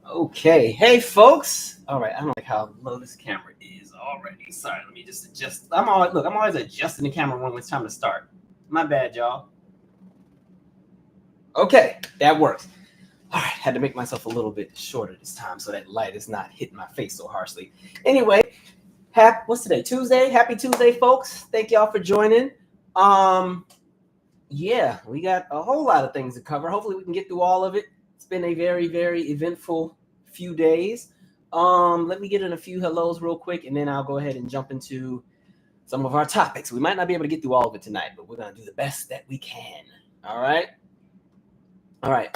Okay, hey folks. All right, I don't like how low this camera is already. Sorry, let me just adjust. I'm always adjusting the camera when it's time to start. My bad, y'all. Okay, that works. All right, had to make myself a little bit shorter this time so that light is not hitting my face so harshly. Anyway, what's today? Tuesday. Happy Tuesday, folks. Thank y'all for joining. Um, yeah, we got a whole lot of things to cover. Hopefully, we can get through all of it. It's been a very, very eventful few days. Let me get in a few hellos real quick, and then I'll go ahead and jump into some of our topics. We might not be able to get through all of it tonight, but we're gonna do the best that we can. All right. All right.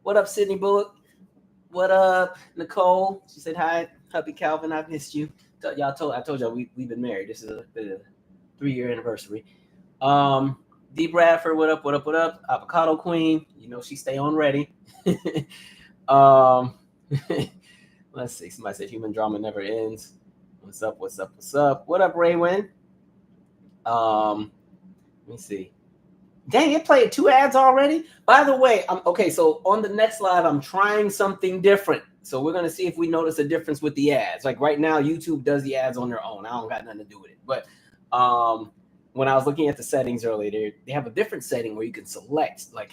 What up, Sydney Bullock? What up, Nicole? She said hi, hubby Calvin. I've missed you. I told y'all we've been married. This is a 3-year anniversary. D Bradford, what up, what up, what up? Avocado Queen, you know she stay on ready. Let's see. Somebody said human drama never ends. What's up, what's up, what's up? What up, Raywin? Let me see. Dang, it played 2 ads already. By the way, okay, so on the next live, I'm trying something different. So we're gonna see if we notice a difference with the ads. Like right now, YouTube does the ads on their own. I don't got nothing to do with it. But when I was looking at the settings earlier, they have a different setting where you can select like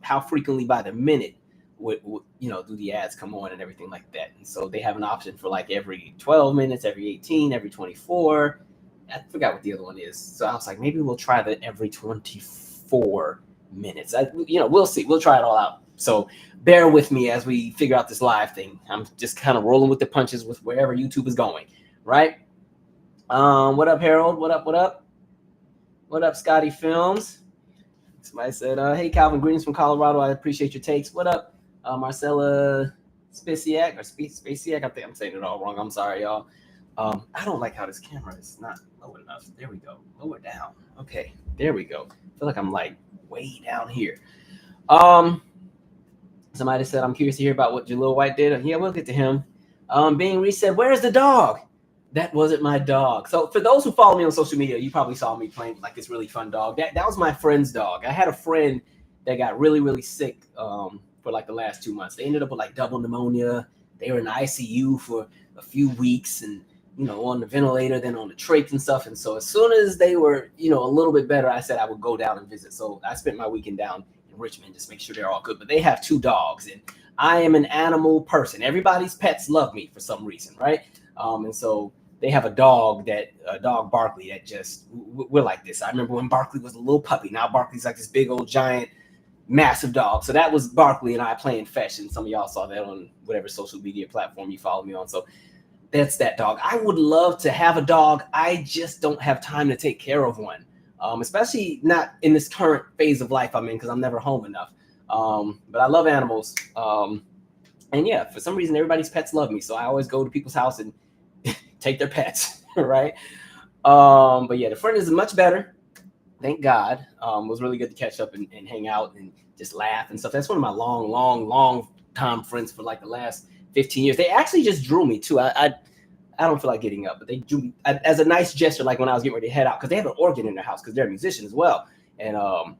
how frequently by the minute would do the ads come on and everything like that. And so they have an option for like every 12 minutes, every 18, every 24. I forgot what the other one is. So I was like, maybe we'll try the every 24 minutes. We'll see. We'll try it all out. So bear with me as we figure out this live thing. I'm just kind of rolling with the punches with wherever YouTube is going, right? What up, Harold? What up, what up? What up, Scotty Films? Somebody said, hey, Calvin, greetings from Colorado. I appreciate your takes. What up, Marcella Spacek? I think I'm saying it all wrong. I'm sorry, y'all. I don't like how this camera is not low enough. There we go. Lower down. Okay, there we go. I feel like I'm like way down here. Somebody said, I'm curious to hear about what Jaleel White did. Yeah, we'll get to him. Being reset, where's the dog? That wasn't my dog. So for those who follow me on social media, you probably saw me playing like this really fun dog. That was my friend's dog. I had a friend that got really, really sick for like the last 2 months. They ended up with like double pneumonia. They were in the ICU for a few weeks and, on the ventilator, then on the trach and stuff. And so as soon as they were, a little bit better, I said I would go down and visit. So I spent my weekend down in Richmond, just make sure they're all good. But they have 2 dogs and I am an animal person. Everybody's pets love me for some reason, right? And so they have a dog Barkley, that just, we're like this. I remember when Barkley was a little puppy. Now Barkley's like this big old giant, massive dog. So that was Barkley and I playing fetch. And some of y'all saw that on whatever social media platform you follow me on. So that's that dog. I would love to have a dog. I just don't have time to take care of one, especially not in this current phase of life I'm in because I'm never home enough. But I love animals. And yeah, for some reason, everybody's pets love me. So I always go to people's house and take their pets, right? But yeah, the friend is much better. Thank God. It was really good to catch up and hang out and just laugh and stuff. That's one of my long time friends for like the last 15 years. They actually just drew me too. I don't feel like getting up, but they drew me as a nice gesture, like when I was getting ready to head out, because they have an organ in their house because they're a musician as well. And I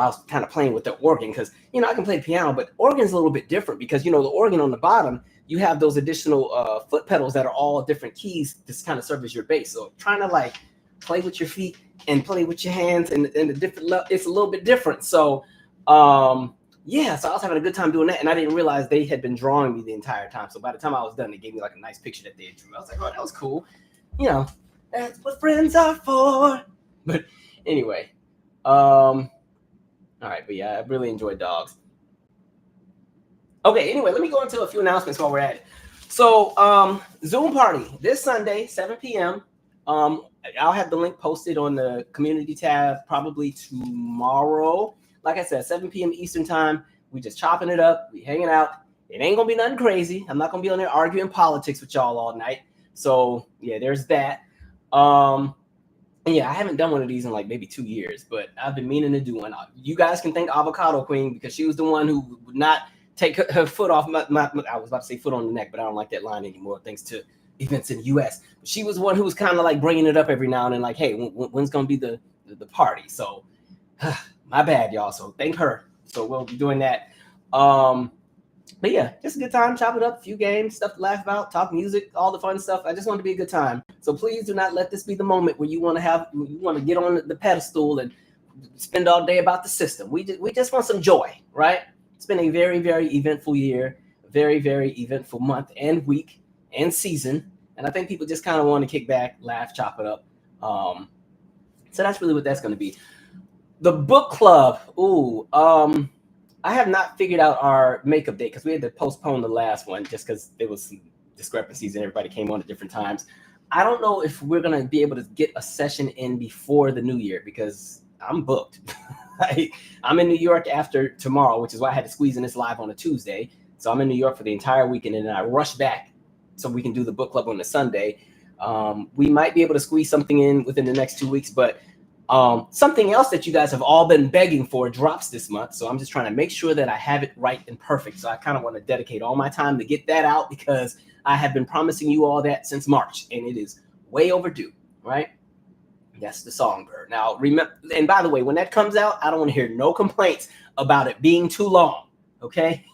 was kind of playing with the organ because, I can play the piano, but organ's a little bit different because, the organ on the bottom, you have those additional foot pedals that are all different keys to kind of serve as your bass. So trying to like play with your feet and play with your hands and the different it's a little bit different. So so I was having a good time doing that, and I didn't realize they had been drawing me the entire time. So by the time I was done, they gave me like a nice picture that they had drew. I was like, oh, that was cool. That's what friends are for. But anyway, all right, but yeah, I really enjoyed dogs. Okay, anyway, let me go into a few announcements while we're at it. So, Zoom party this Sunday, 7 p.m. I'll have the link posted on the community tab probably tomorrow. Like I said, 7 p.m. Eastern time. We just chopping it up. We hanging out. It ain't gonna be nothing crazy. I'm not gonna be on there arguing politics with y'all all night. So yeah, there's that. And yeah, I haven't done one of these in like maybe 2 years, but I've been meaning to do one. You guys can thank Avocado Queen because she was the one who would not take her foot off my I was about to say foot on the neck, but I don't like that line anymore thanks to events in the U.S. But she was one who was kind of like bringing it up every now and then, like, hey, when's going to be the party? So my bad, y'all. So thank her. So we'll be doing that. But yeah, just a good time, chop it up, a few games, stuff to laugh about, talk music, all the fun stuff. I just want to be a good time. So please do not let this be the moment where you want to get on the pedestal and spend all day about the system. We just want some joy, right? It's been a very, very eventful year, very, very eventful month and week and season. And I think people just kind of want to kick back, laugh, chop it up. So that's really what that's going to be. The book club. Ooh, I have not figured out our makeup date because we had to postpone the last one just because there was some discrepancies and everybody came on at different times. I don't know if we're going to be able to get a session in before the new year because I'm booked. I'm in New York after tomorrow, which is why I had to squeeze in this live on a Tuesday. So I'm in New York for the entire weekend and then I rush back so we can do the book club on a Sunday. We might be able to squeeze something in within the next 2 weeks, but something else that you guys have all been begging for drops this month. So I'm just trying to make sure that I have it right and perfect. So I kind of want to dedicate all my time to get that out because I have been promising you all that since March and it is way overdue, right? That's the Songbird. Now, remember, and by the way, when that comes out, I don't want to hear no complaints about it being too long. Okay.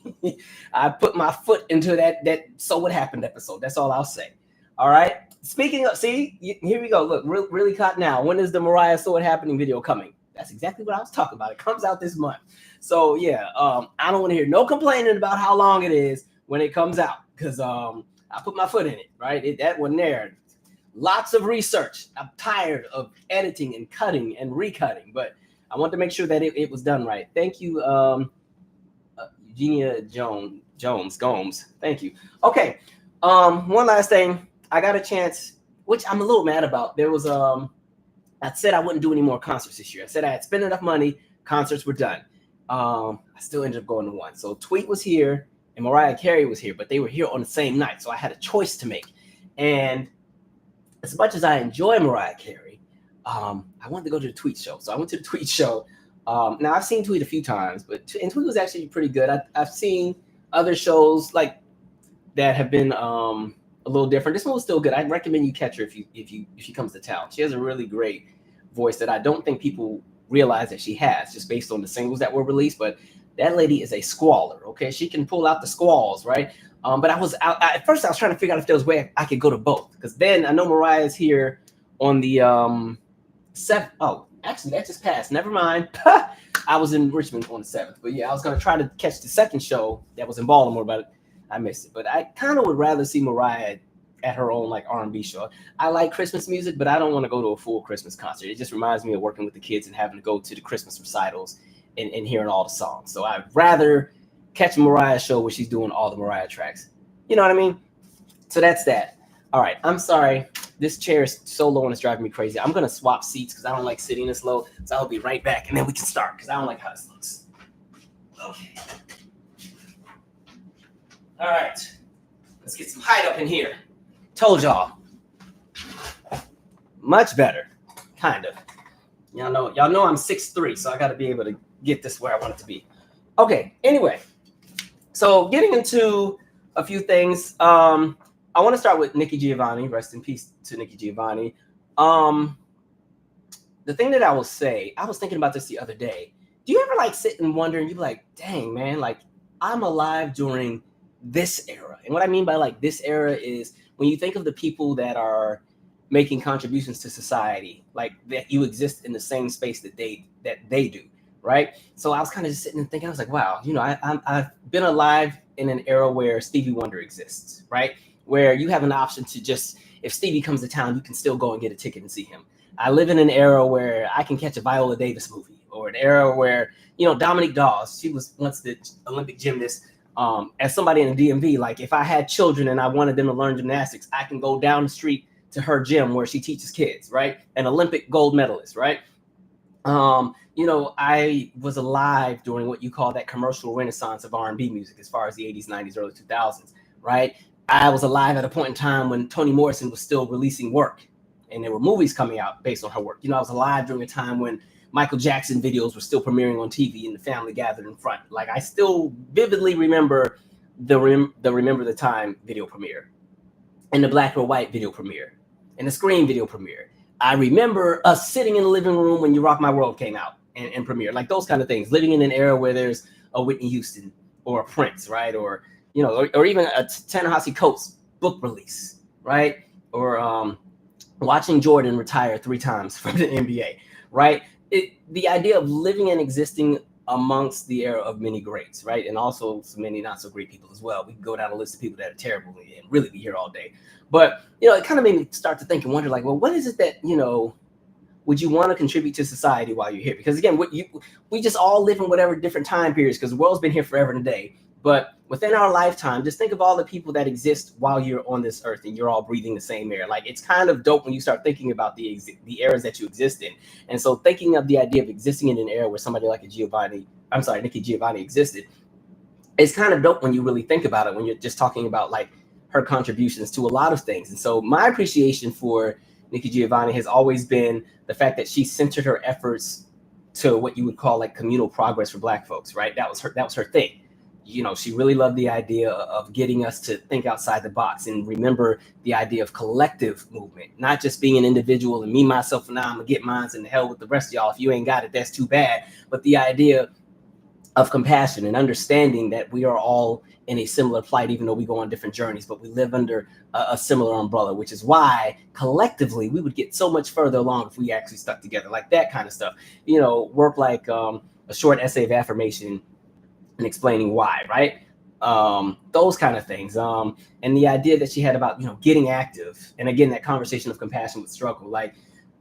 I put my foot into that So What Happened episode. That's all I'll say. All right. Speaking of, see, here we go. Look, really caught now. When is the Mariah So What Happening video coming? That's exactly what I was talking about. It comes out this month. So yeah, I don't want to hear no complaining about how long it is when it comes out because I put my foot in it, right? That one there. Lots of research. I'm tired of editing and cutting and recutting, but I want to make sure that it was done right. Thank you, Eugenia Gomes. Thank you. Okay. One last thing. I got a chance, which I'm a little mad about. There was I said I wouldn't do any more concerts this year. I said I had spent enough money. Concerts were done. I still ended up going to one. So Tweet was here and Mariah Carey was here, but they were here on the same night. So I had a choice to make. And as much as I enjoy Mariah Carey, I wanted to go to the Tweet show. So I went to the Tweet show. Now I've seen Tweet a few times, but Tweet was actually pretty good. I've seen other shows like that have been a little different. This one was still good. I'd recommend you catch her if she comes to town. She has a really great voice that I don't think people realize that she has just based on the singles that were released. But that lady is a squaller. Okay, she can pull out the squalls, right? But at first I was trying to figure out if there was a way I could go to both because then I know Mariah is here on the 7th. Oh, actually that just passed. Never mind. I was in Richmond on the 7th, but yeah, I was gonna try to catch the second show that was in Baltimore, but I missed it. But I kind of would rather see Mariah at her own like R&B show. I like Christmas music, but I don't want to go to a full Christmas concert. It just reminds me of working with the kids and having to go to the Christmas recitals and hearing all the songs. So I'd rather catch a Mariah show where she's doing all the Mariah tracks. You know what I mean? So that's that. All right. I'm sorry. This chair is so low and it's driving me crazy. I'm going to swap seats because I don't like sitting this low. So I'll be right back and then we can start because I don't like how this looks. Okay. All right. Let's get some height up in here. Told y'all. Much better. Kind of. Y'all know I'm 6'3", so I got to be able to get this where I want it to be. Okay. Anyway. So getting into a few things. I want to start with Nikki Giovanni. Rest in peace to Nikki Giovanni. The thing that I will say, I was thinking about this the other day. Do you ever like sit and wonder and you're like, dang, man, like I'm alive during this era. And what I mean by like this era is when you think of the people that are making contributions to society, like that you exist in the same space that they do, right? So I was kind of just sitting and thinking, I was like, wow, you know, I've been alive in an era where Stevie Wonder exists, right? Where you have an option to just, if Stevie comes to town, you can still go and get a ticket and see him. I live in an era where I can catch a Viola Davis movie, or an era where, you know, Dominique Dawes, she was once the Olympic gymnast. As somebody in the DMV, like if I had children and I wanted them to learn gymnastics, I can go down the street to her gym where she teaches kids, right? An Olympic gold medalist, right? You know, I was alive during what you call that commercial renaissance of R&B music as far as the 80s, 90s, early 2000s, right? I was alive at a point in time when Toni Morrison was still releasing work and there were movies coming out based on her work. You know, I was alive during a time when Michael Jackson videos were still premiering on TV and the family gathered in front. Like I still vividly remember the Remember the Time video premiere and the Black or White video premiere and the Scream video premiere. I remember us sitting in the living room when You Rock My World came out and premiered, like those kind of things, living in an era where there's a Whitney Houston or a Prince, right? Or, or even a Ta-Nehisi Coates book release, right? Or watching Jordan retire 3 times from the NBA, right? The idea of living and existing amongst the era of many greats, right? And also some many not so great people as well. We can go down a list of people that are terrible and really be here all day. But, it kind of made me start to think and wonder, like, well, what is it that, would you want to contribute to society while you're here? Because again, we just all live in whatever different time periods, because the world's been here forever and a day. But within our lifetime, just think of all the people that exist while you're on this earth and you're all breathing the same air. Like, it's kind of dope when you start thinking about the eras that you exist in. And so thinking of the idea of existing in an era where somebody like Nikki Giovanni existed, it's kind of dope when you really think about it, when you're just talking about like her contributions to a lot of things. And so my appreciation for Nikki Giovanni has always been the fact that she centered her efforts to what you would call like communal progress for Black folks, right? That was her thing. She really loved the idea of getting us to think outside the box and remember the idea of collective movement, not just being an individual and me, myself, and I'm gonna get mines and the hell with the rest of y'all. If you ain't got it, that's too bad. But the idea of compassion and understanding that we are all in a similar plight, even though we go on different journeys, but we live under a similar umbrella, which is why collectively we would get so much further along if we actually stuck together, like that kind of stuff. Work like a short essay of affirmation and explaining why, right? Those kind of things. And the idea that she had about, getting active. And again, that conversation of compassion with struggle. Like,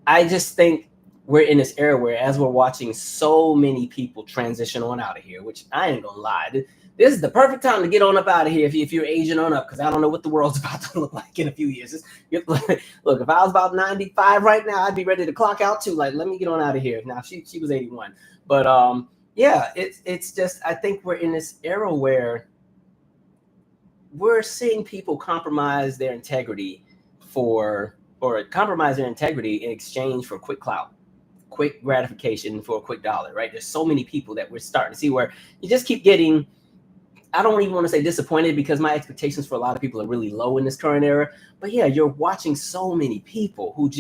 I just think we're in this era where, as we're watching so many people transition on out of here, which I ain't gonna lie, this is the perfect time to get on up out of here if you're aging on up, because I don't know what the world's about to look like in a few years. Look, if I was about 95 right now, I'd be ready to clock out too. Like, let me get on out of here. Now, she was 81. But yeah, it's just, I think we're in this era where we're seeing people compromise their integrity in exchange for quick clout, quick gratification for a quick dollar, right? There's so many people that we're starting to see where you just keep getting, I don't even want to say disappointed, because my expectations for a lot of people are really low in this current era. But yeah, you're watching so many people who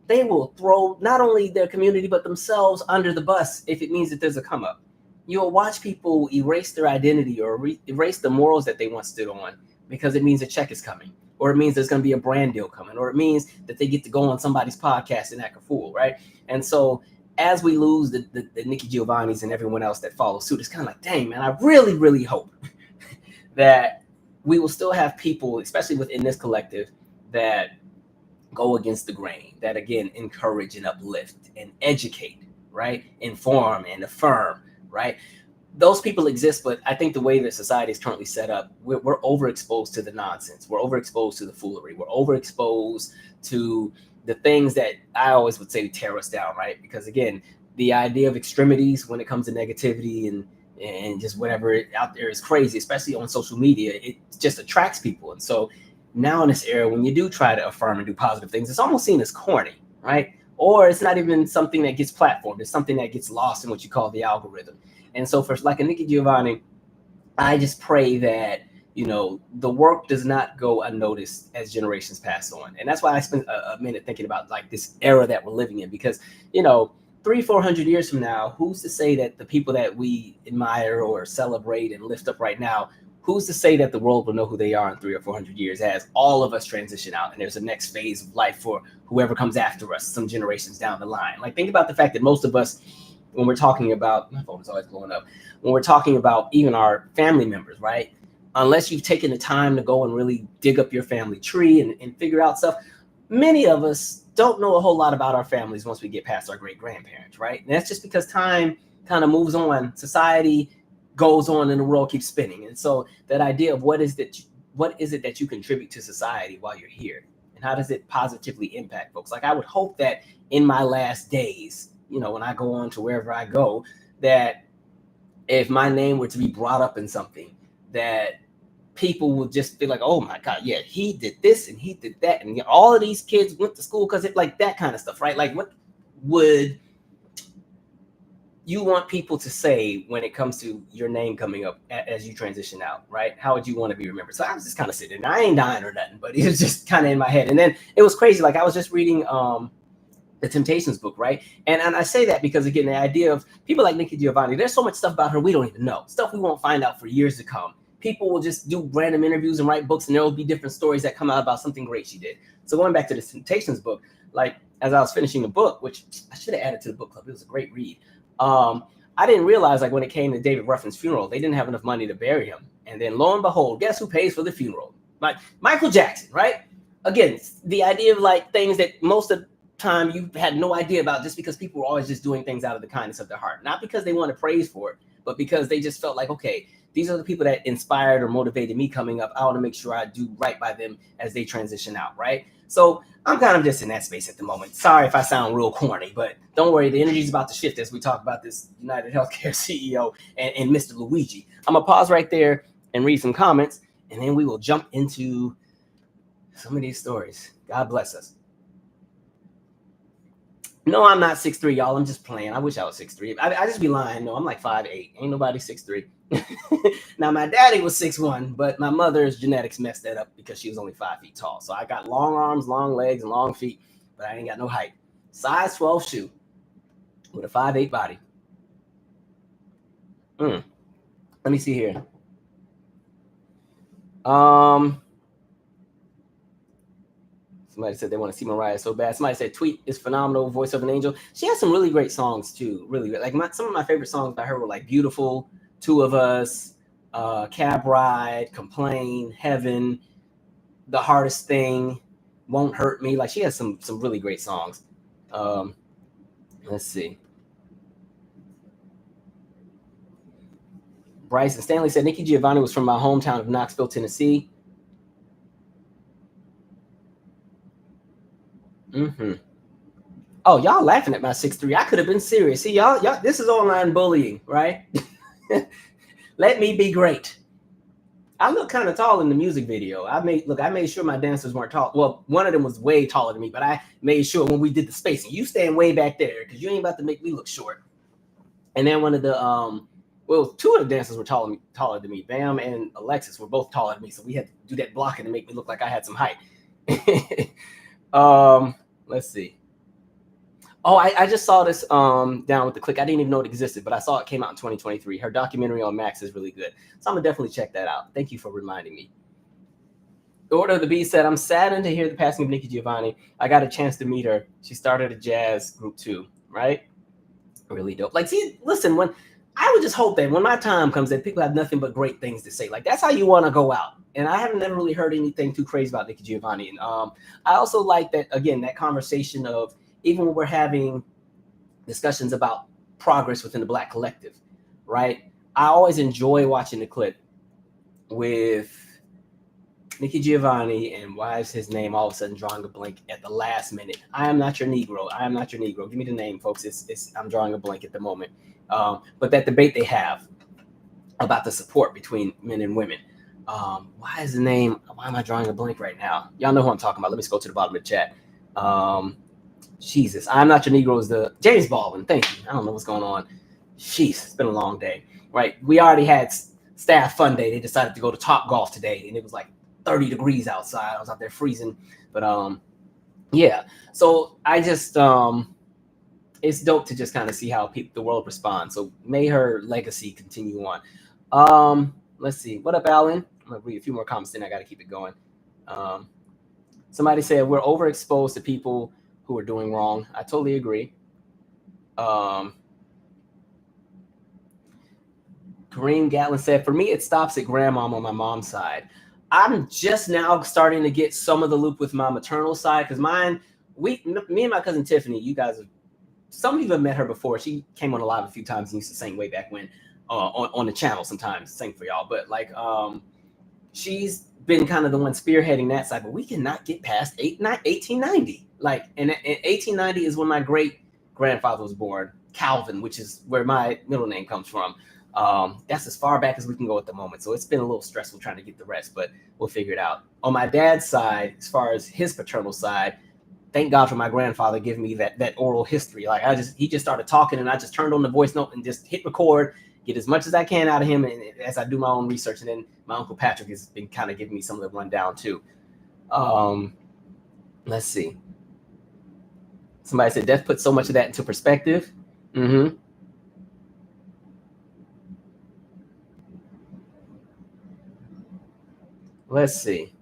they will throw not only their community, but themselves under the bus if it means that there's a come up. You'll watch people erase their identity or erase the morals that they once stood on because it means a check is coming, or it means there's going to be a brand deal coming, or it means that they get to go on somebody's podcast and act a fool, right? And so as we lose the Nikki Giovannis and everyone else that follows suit, it's kind of like, dang, man, I really, really hope that we will still have people, especially within this collective, that go against the grain, that again encourage and uplift and educate, right? Inform and affirm, right? Those people exist, but I think the way that society is currently set up, we're overexposed to the nonsense. We're overexposed to the foolery. We're overexposed to the things that I always would say tear us down, right? Because again, the idea of extremities when it comes to negativity and just whatever out there is crazy, especially on social media. It just attracts people. And so now in this era, when you do try to affirm and do positive things, it's almost seen as corny, right? Or it's not even something that gets platformed. It's something that gets lost in what you call the algorithm. And so for like a Nikki Giovanni, I just pray that, the work does not go unnoticed as generations pass on. And that's why I spent a minute thinking about like this era that we're living in, because, 300-400 years from now, who's to say that the people that we admire or celebrate and lift up right now, who's to say that the world will know who they are in 300 or 400 years as all of us transition out and there's a next phase of life for whoever comes after us, some generations down the line. Like, think about the fact that most of us, when we're talking about, my phone is always blowing up, when we're talking about even our family members, right? Unless you've taken the time to go and really dig up your family tree and figure out stuff, many of us don't know a whole lot about our families once we get past our great-grandparents, right? And that's just because time kind of moves on, society goes on, and the world keeps spinning. And so that idea of what is it that you contribute to society while you're here, and how does it positively impact folks? Like, I would hope that in my last days, when I go on to wherever I go, that if my name were to be brought up in something, that people would just be like, oh my God, yeah, he did this and he did that. And all of these kids went to school because it, like, that kind of stuff, right? Like, what would you want people to say when it comes to your name coming up as you transition out, right? How would you want to be remembered? So I was just kind of sitting there. I ain't dying or nothing, but it was just kind of in my head. And then it was crazy. Like, I was just reading, the Temptations book, right? And I say that because, again, the idea of people like Nikki Giovanni, there's so much stuff about her we don't even know, stuff we won't find out for years to come. People will just do random interviews and write books, and there will be different stories that come out about something great she did. So going back to the Temptations book, like as I was finishing the book, which I should have added to the book club, it was a great read. I didn't realize, like, when it came to David Ruffin's funeral, they didn't have enough money to bury him. And then lo and behold, guess who pays for the funeral? Like Michael Jackson, right? Again, the idea of like things that most of the time you had no idea about, just because people were always just doing things out of the kindness of their heart, not because they wanted praise for it, but because they just felt like, okay, these are the people that inspired or motivated me coming up. I want to make sure I do right by them as they transition out, right? So I'm kind of just in that space at the moment. Sorry if I sound real corny, but don't worry, the energy is about to shift as we talk about this United Healthcare CEO and Mr. Luigi. I'm gonna pause right there and read some comments, and then we will jump into some of these stories. God bless us. No, I'm not 6'3", y'all. I'm just playing. I wish I was 6'3". I just be lying. No, I'm like 5'8". Ain't nobody 6'3". Now, my daddy was 6'1", but my mother's genetics messed that up because she was only 5 feet tall. So I got long arms, long legs, and long feet, but I ain't got no height. Size 12 shoe with a 5'8" body. Let me see here. Somebody said they want to see Mariah so bad. Somebody said Tweet is phenomenal, voice of an angel. She has some really great songs too, really good. Like some of my favorite songs by her were like Beautiful, Two of Us, Cab Ride, Complain, Heaven, The Hardest Thing, Won't Hurt Me. Like she has some really great songs. Let's see. Bryson Stanley said Nikki Giovanni was from my hometown of Knoxville, Tennessee. Oh, y'all laughing at my 6'3". I could have been serious. See, y'all, this is online bullying, right? Let me be great. I look kind of tall in the music video. I made sure my dancers weren't tall. Well, one of them was way taller than me, but I made sure when we did the spacing, you stand way back there because you ain't about to make me look short. And then one of the two of the dancers were taller than me. Bam and Alexis were both taller than me, so we had to do that blocking to make me look like I had some height. Let's see. Oh, I just saw this down with the click. I didn't even know it existed, but I saw it came out in 2023. Her documentary on Max is really good. So I'm going to definitely check that out. Thank you for reminding me. The Order of the Beast said, I'm saddened to hear the passing of Nikki Giovanni. I got a chance to meet her. She started a jazz group too, right? Really dope. Like, see, listen, when I would just hope that when my time comes that people have nothing but great things to say. Like, that's how you want to go out. And I haven't never really heard anything too crazy about Nikki Giovanni. And I also like that, again, that conversation of, even when we're having discussions about progress within the Black collective, right? I always enjoy watching the clip with Nikki Giovanni and why is his name all of a sudden drawing a blank at the last minute? I am not your Negro. I am not your Negro. Give me the name, folks. I'm drawing a blank at the moment. But that debate they have about the support between men and women. Why is the name? Why am I drawing a blank right now? Y'all know who I'm talking about. Let me scroll to the bottom of the chat. Jesus, I'm Not Your Negro is the James Baldwin. Thank you. I don't know what's going on. Jeez, it's been a long day, right? We already had staff fun day. They decided to go to Top Golf today, and it was like 30 degrees outside. I was out there freezing, but yeah. So I just it's dope to just kind of see how the world responds. So may her legacy continue on. Let's see. What up, Alan? I'm gonna read a few more comments, then I got to keep it going. Somebody said we're overexposed to people who are doing wrong. I totally agree. Kareem Gatlin said, for me, it stops at grandmom on my mom's side. I'm just now starting to get some of the loop with my maternal side because me and my cousin Tiffany, you guys, some of you have met her before. She came on a live a few times and used to sing way back when on the channel sometimes, sing for y'all. But like, she's been kind of the one spearheading that side, but we cannot get past 1890. Like, and 1890 is when my great grandfather was born, Calvin, which is where my middle name comes from. That's as far back as we can go at the moment. So it's been a little stressful trying to get the rest, but we'll figure it out. On my dad's side, as far as his paternal side, thank God for my grandfather giving me that oral history. Like he just started talking and I just turned on the voice note and just hit record, get as much as I can out of him, and as I do my own research. And then my Uncle Patrick has been kind of giving me some of the rundown too. Let's see. Somebody said death puts so much of that into perspective. Mm-hmm. Let's see.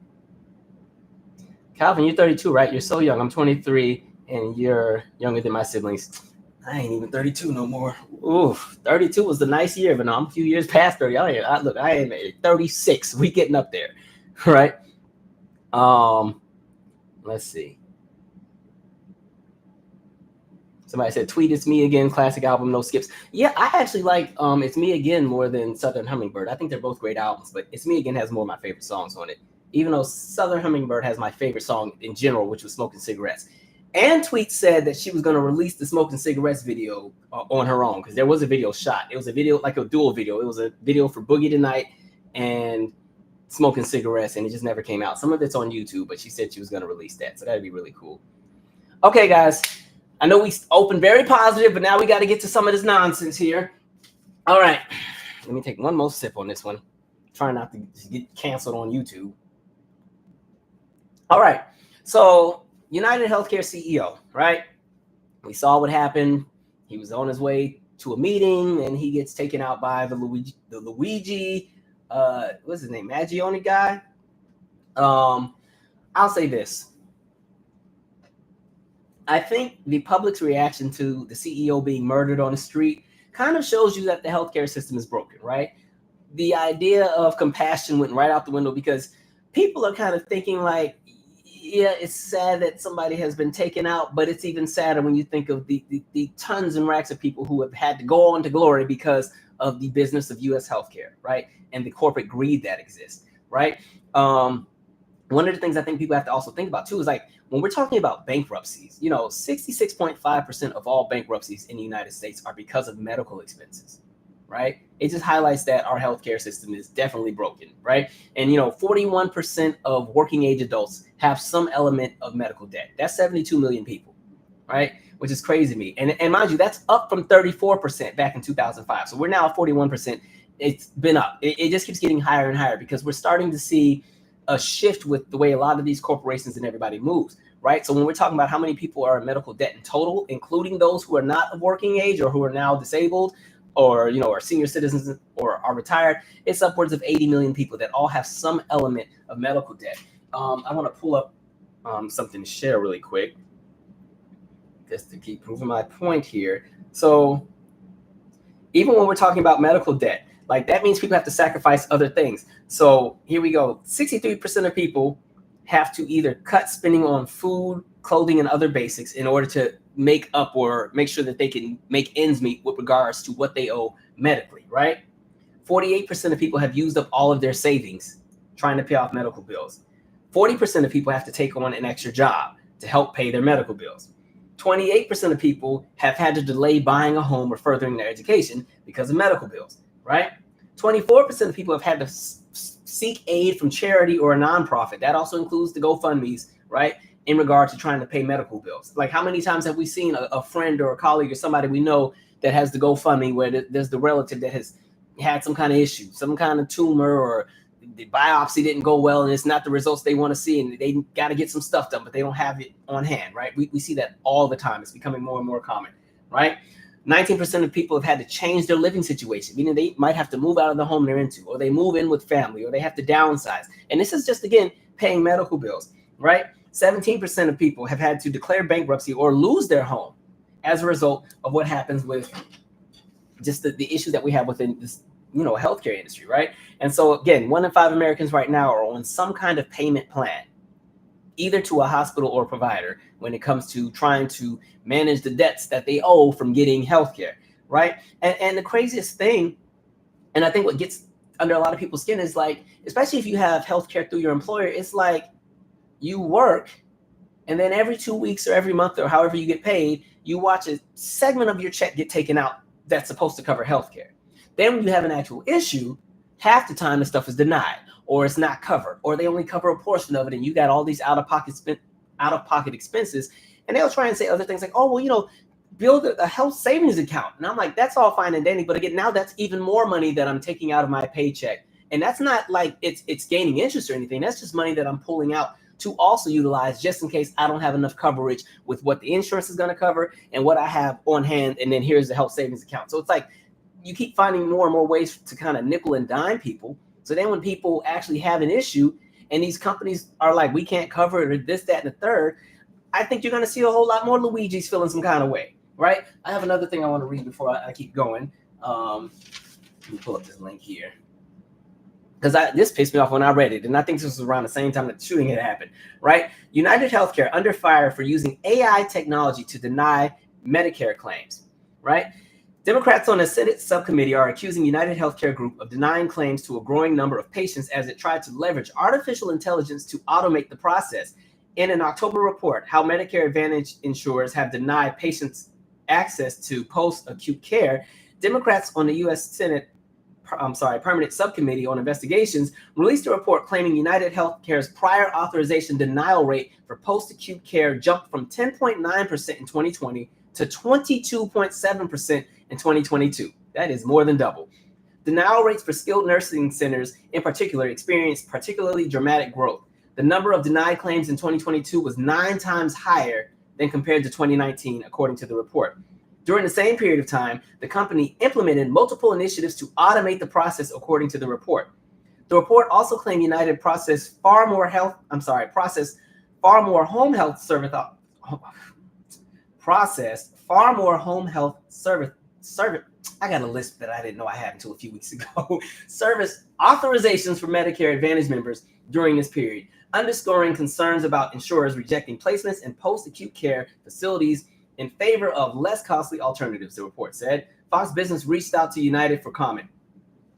Calvin, you're 32, right? You're so young. I'm 23, and you're younger than my siblings. I ain't even 32 no more. Ooh, 32 was the nice year, but no, I'm a few years past 30. I am 36. We getting up there, right? Let's see. Somebody said, "Tweet It's Me Again, classic album, no skips." Yeah, I actually like It's Me Again more than Southern Hummingbird. I think they're both great albums, but It's Me Again has more of my favorite songs on it. Even though Southern Hummingbird has my favorite song in general, which was Smoking Cigarettes. And Tweet said that she was going to release the Smoking Cigarettes video on her own because there was a video shot. It was a video, like a dual video. It was a video for Boogie Tonight and Smoking Cigarettes, and it just never came out. Some of it's on YouTube, but she said she was going to release that, so that'd be really cool. Okay, guys. I know we opened very positive, but now we got to get to some of this nonsense here. All right. Let me take one more sip on this one. Trying not to get canceled on YouTube. All right. So, United Healthcare CEO, right? We saw what happened. He was on his way to a meeting, and he gets taken out by the Luigi, what's his name? Mangione guy. I'll say this. I think the public's reaction to the CEO being murdered on the street kind of shows you that the healthcare system is broken, right? The idea of compassion went right out the window because people are kind of thinking like, yeah, it's sad that somebody has been taken out, but it's even sadder when you think of the tons and racks of people who have had to go on to glory because of the business of U.S. healthcare, right? And the corporate greed that exists, right? One of the things I think people have to also think about too is like when we're talking about bankruptcies, 66.5% of all bankruptcies in the United States are because of medical expenses, right? It just highlights that our healthcare system is definitely broken, right? And 41% of working age adults have some element of medical debt. That's 72 million people, right? Which is crazy to me. And mind you, that's up from 34% back in 2005. So we're now at 41%. It's been up. It just keeps getting higher and higher because we're starting to see a shift with the way a lot of these corporations and everybody moves, right? So when we're talking about how many people are in medical debt in total, including those who are not of working age or who are now disabled or, are senior citizens or are retired, it's upwards of 80 million people that all have some element of medical debt. I want to pull up something to share really quick just to keep proving my point here. So even when we're talking about medical debt, like that means people have to sacrifice other things. So here we go. 63% of people have to either cut spending on food, clothing, and other basics in order to make up or make sure that they can make ends meet with regards to what they owe medically, right? 48% of people have used up all of their savings trying to pay off medical bills. 40% of people have to take on an extra job to help pay their medical bills. 28% of people have had to delay buying a home or furthering their education because of medical bills, right? 24% of people have had to seek aid from charity or a nonprofit. That also includes the GoFundMes, right? In regard to trying to pay medical bills. Like how many times have we seen a friend or a colleague or somebody we know that has the GoFundMe where there's the relative that has had some kind of issue, some kind of tumor, or the biopsy didn't go well and it's not the results they want to see and they got to get some stuff done, but they don't have it on hand, right? We see that all the time. It's becoming more and more common, right? 19% of people have had to change their living situation, meaning they might have to move out of the home they're into, or they move in with family, or they have to downsize. And this is just, again, paying medical bills, right? 17% of people have had to declare bankruptcy or lose their home as a result of what happens with just the issue that we have within this, healthcare industry, right? And so, again, 1 in 5 Americans right now are on some kind of payment plan, either to a hospital or provider when it comes to trying to manage the debts that they owe from getting healthcare, right? And the craziest thing, and I think what gets under a lot of people's skin is like, especially if you have healthcare through your employer, it's like you work and then every 2 weeks or every month or however you get paid, you watch a segment of your check get taken out that's supposed to cover healthcare. Then when you have an actual issue, half the time the stuff is denied, or it's not covered, or they only cover a portion of it, and you got all these out-of-pocket expenses, and they'll try and say other things like, oh, well, build a health savings account. And I'm like, that's all fine and dandy, but again, now that's even more money that I'm taking out of my paycheck. And that's not like it's gaining interest or anything. That's just money that I'm pulling out to also utilize just in case I don't have enough coverage with what the insurance is going to cover and what I have on hand. And then here's the health savings account. So it's like you keep finding more and more ways to kind of nickel and dime people. So then when people actually have an issue and these companies are like, we can't cover it or this, that, and the third, I think you're going to see a whole lot more Luigi's feeling some kind of way, right? I have another thing I want to read before I keep going. Let me pull up this link here. Because this pissed me off when I read it, and I think this was around the same time that the shooting had happened, right? United Healthcare under fire for using AI technology to deny Medicare claims, right? Democrats on the Senate subcommittee are accusing United Healthcare Group of denying claims to a growing number of patients as it tried to leverage artificial intelligence to automate the process. In an October report, how Medicare Advantage insurers have denied patients access to post-acute care, Democrats on the U.S. Senate Permanent Subcommittee on Investigations released a report claiming United Healthcare's prior authorization denial rate for post-acute care jumped from 10.9% in 2020 to 22.7% in 2022. That is more than double. Denial rates for skilled nursing centers in particular experienced particularly dramatic growth. The number of denied claims in 2022 was 9 times higher than compared to 2019, according to the report. During the same period of time, the company implemented multiple initiatives to automate the process, according to the report. The report also claimed United processed far more home health service. I got a list that I didn't know I had until a few weeks ago. Service authorizations for Medicare Advantage members during this period, underscoring concerns about insurers rejecting placements in post-acute care facilities in favor of less costly alternatives, the report said. Fox Business reached out to United for comment.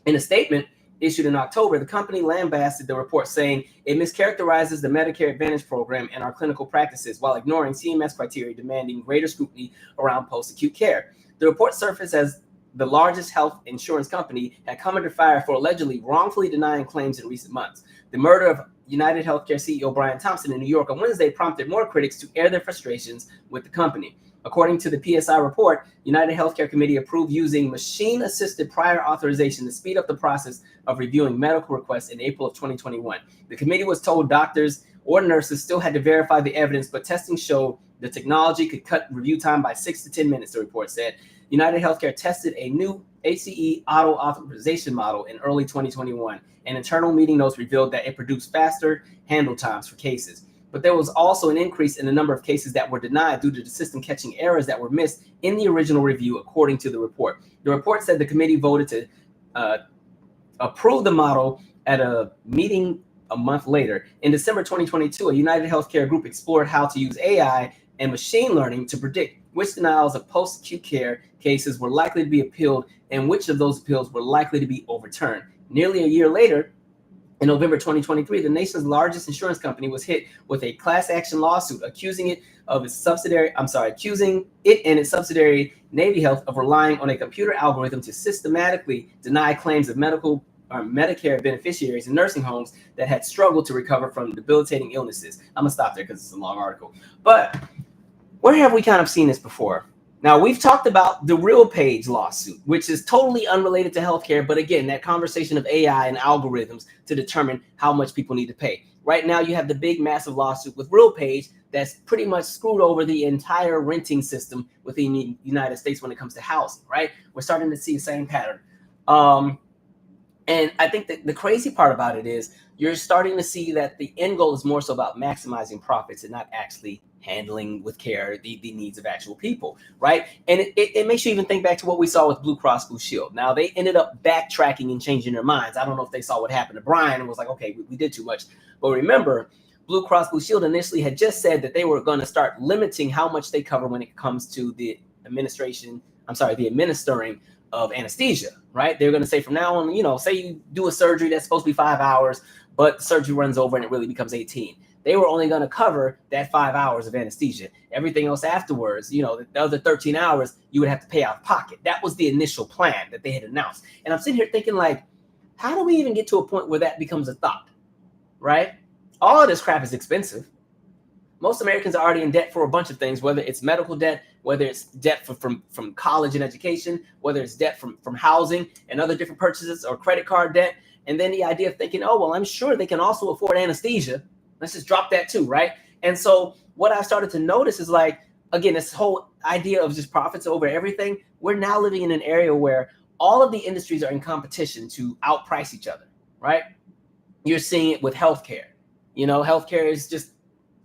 In a statement issued in October, the company lambasted the report, saying it mischaracterizes the Medicare Advantage program and our clinical practices while ignoring CMS criteria demanding greater scrutiny around post-acute care. The report surfaced as the largest health insurance company had come under fire for allegedly wrongfully denying claims in recent months. The murder of United Healthcare CEO Brian Thompson in New York on Wednesday prompted more critics to air their frustrations with the company. According to the PSI report, United Healthcare Committee approved using machine-assisted prior authorization to speed up the process of reviewing medical requests in April of 2021. The committee was told doctors or nurses still had to verify the evidence, but testing showed the technology could cut review time by 6 to 10 minutes, the report said. United Healthcare tested a new ACE auto authorization model in early 2021, and internal meeting notes revealed that it produced faster handle times for cases. But there was also an increase in the number of cases that were denied due to the system catching errors that were missed in the original review, according to the report. The report said the committee voted to approve the model at a meeting a month later. In December 2022, a United Healthcare group explored how to use AI and machine learning to predict which denials of post-acute care cases were likely to be appealed and which of those appeals were likely to be overturned. Nearly a year later, in November 2023, the nation's largest insurance company was hit with a class action lawsuit accusing it and its subsidiary Navy Health of relying on a computer algorithm to systematically deny claims of Medicare beneficiaries in nursing homes that had struggled to recover from debilitating illnesses. I'm gonna stop there because it's a long article. But where have we kind of seen this before? Now, we've talked about the RealPage lawsuit, which is totally unrelated to healthcare. But again, that conversation of AI and algorithms to determine how much people need to pay. Right now, you have the big, massive lawsuit with RealPage that's pretty much screwed over the entire renting system within the United States when it comes to housing, right? We're starting to see the same pattern. And I think that the crazy part about it is you're starting to see that the end goal is more so about maximizing profits and not actually handling with care the needs of actual people, right? And it makes you even think back to what we saw with Blue Cross Blue Shield. Now, they ended up backtracking and changing their minds. I don't know if they saw what happened to Brian and was like, okay, we did too much. But remember, Blue Cross Blue Shield initially had just said that they were going to start limiting how much they cover when it comes to the administering of anesthesia, right? They're going to say from now on, say you do a surgery that's supposed to be 5 hours, but the surgery runs over and it really becomes 18. They were only going to cover that 5 hours of anesthesia. Everything else afterwards, the other 13 hours, you would have to pay out of pocket. That was the initial plan that they had announced. And I'm sitting here thinking, like, how do we even get to a point where that becomes a thought, right? All of this crap is expensive. Most Americans are already in debt for a bunch of things, whether it's medical debt, whether it's debt from college and education, whether it's debt from housing and other different purchases or credit card debt. And then the idea of thinking, oh, well, I'm sure they can also afford anesthesia. Let's just drop that too, right? And so what I started to notice is like, again, this whole idea of just profits over everything. We're now living in an area where all of the industries are in competition to outprice each other, right? You're seeing it with healthcare. Healthcare is just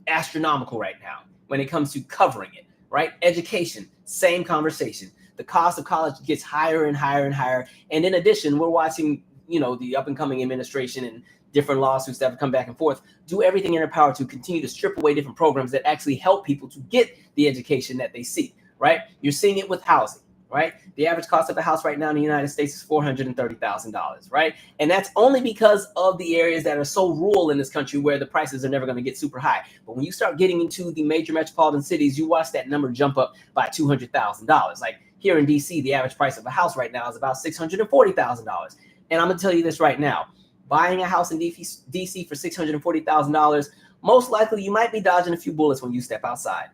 astronomical right now when it comes to covering it, right? Education, same conversation. The cost of college gets higher and higher and higher. And in addition, we're watching, the up and coming administration and different lawsuits that have come back and forth do everything in their power to continue to strip away different programs that actually help people to get the education that they seek, right? You're seeing it with housing, right? The average cost of a house right now in the United States is $430,000, right? And that's only because of the areas that are so rural in this country where the prices are never going to get super high. But when you start getting into the major metropolitan cities, you watch that number jump up by $200,000. Like here in DC, the average price of a house right now is about $640,000. And I'm going to tell you this right now. Buying a house in DC for $640,000, most likely you might be dodging a few bullets when you step outside.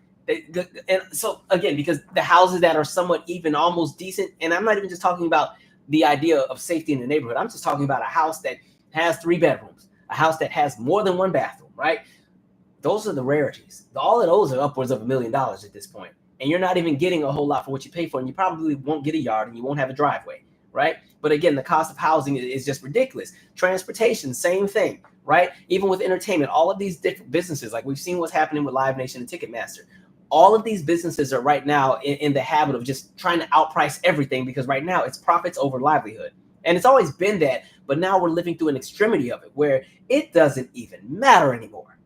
And so, again, because the houses that are somewhat even almost decent, and I'm not even just talking about the idea of safety in the neighborhood. I'm just talking about a house that has 3 bedrooms, a house that has more than 1 bathroom, right? Those are the rarities. All of those are upwards of $1 million at this point. And you're not even getting a whole lot for what you pay for, and you probably won't get a yard and you won't have a driveway, right? But again, the cost of housing is just ridiculous. Transportation, same thing, right? Even with entertainment, all of these different businesses, like we've seen what's happening with Live Nation and Ticketmaster. All of these businesses are right now in the habit of just trying to outprice everything because right now it's profits over livelihood. And it's always been that, but now we're living through an extremity of it where it doesn't even matter anymore,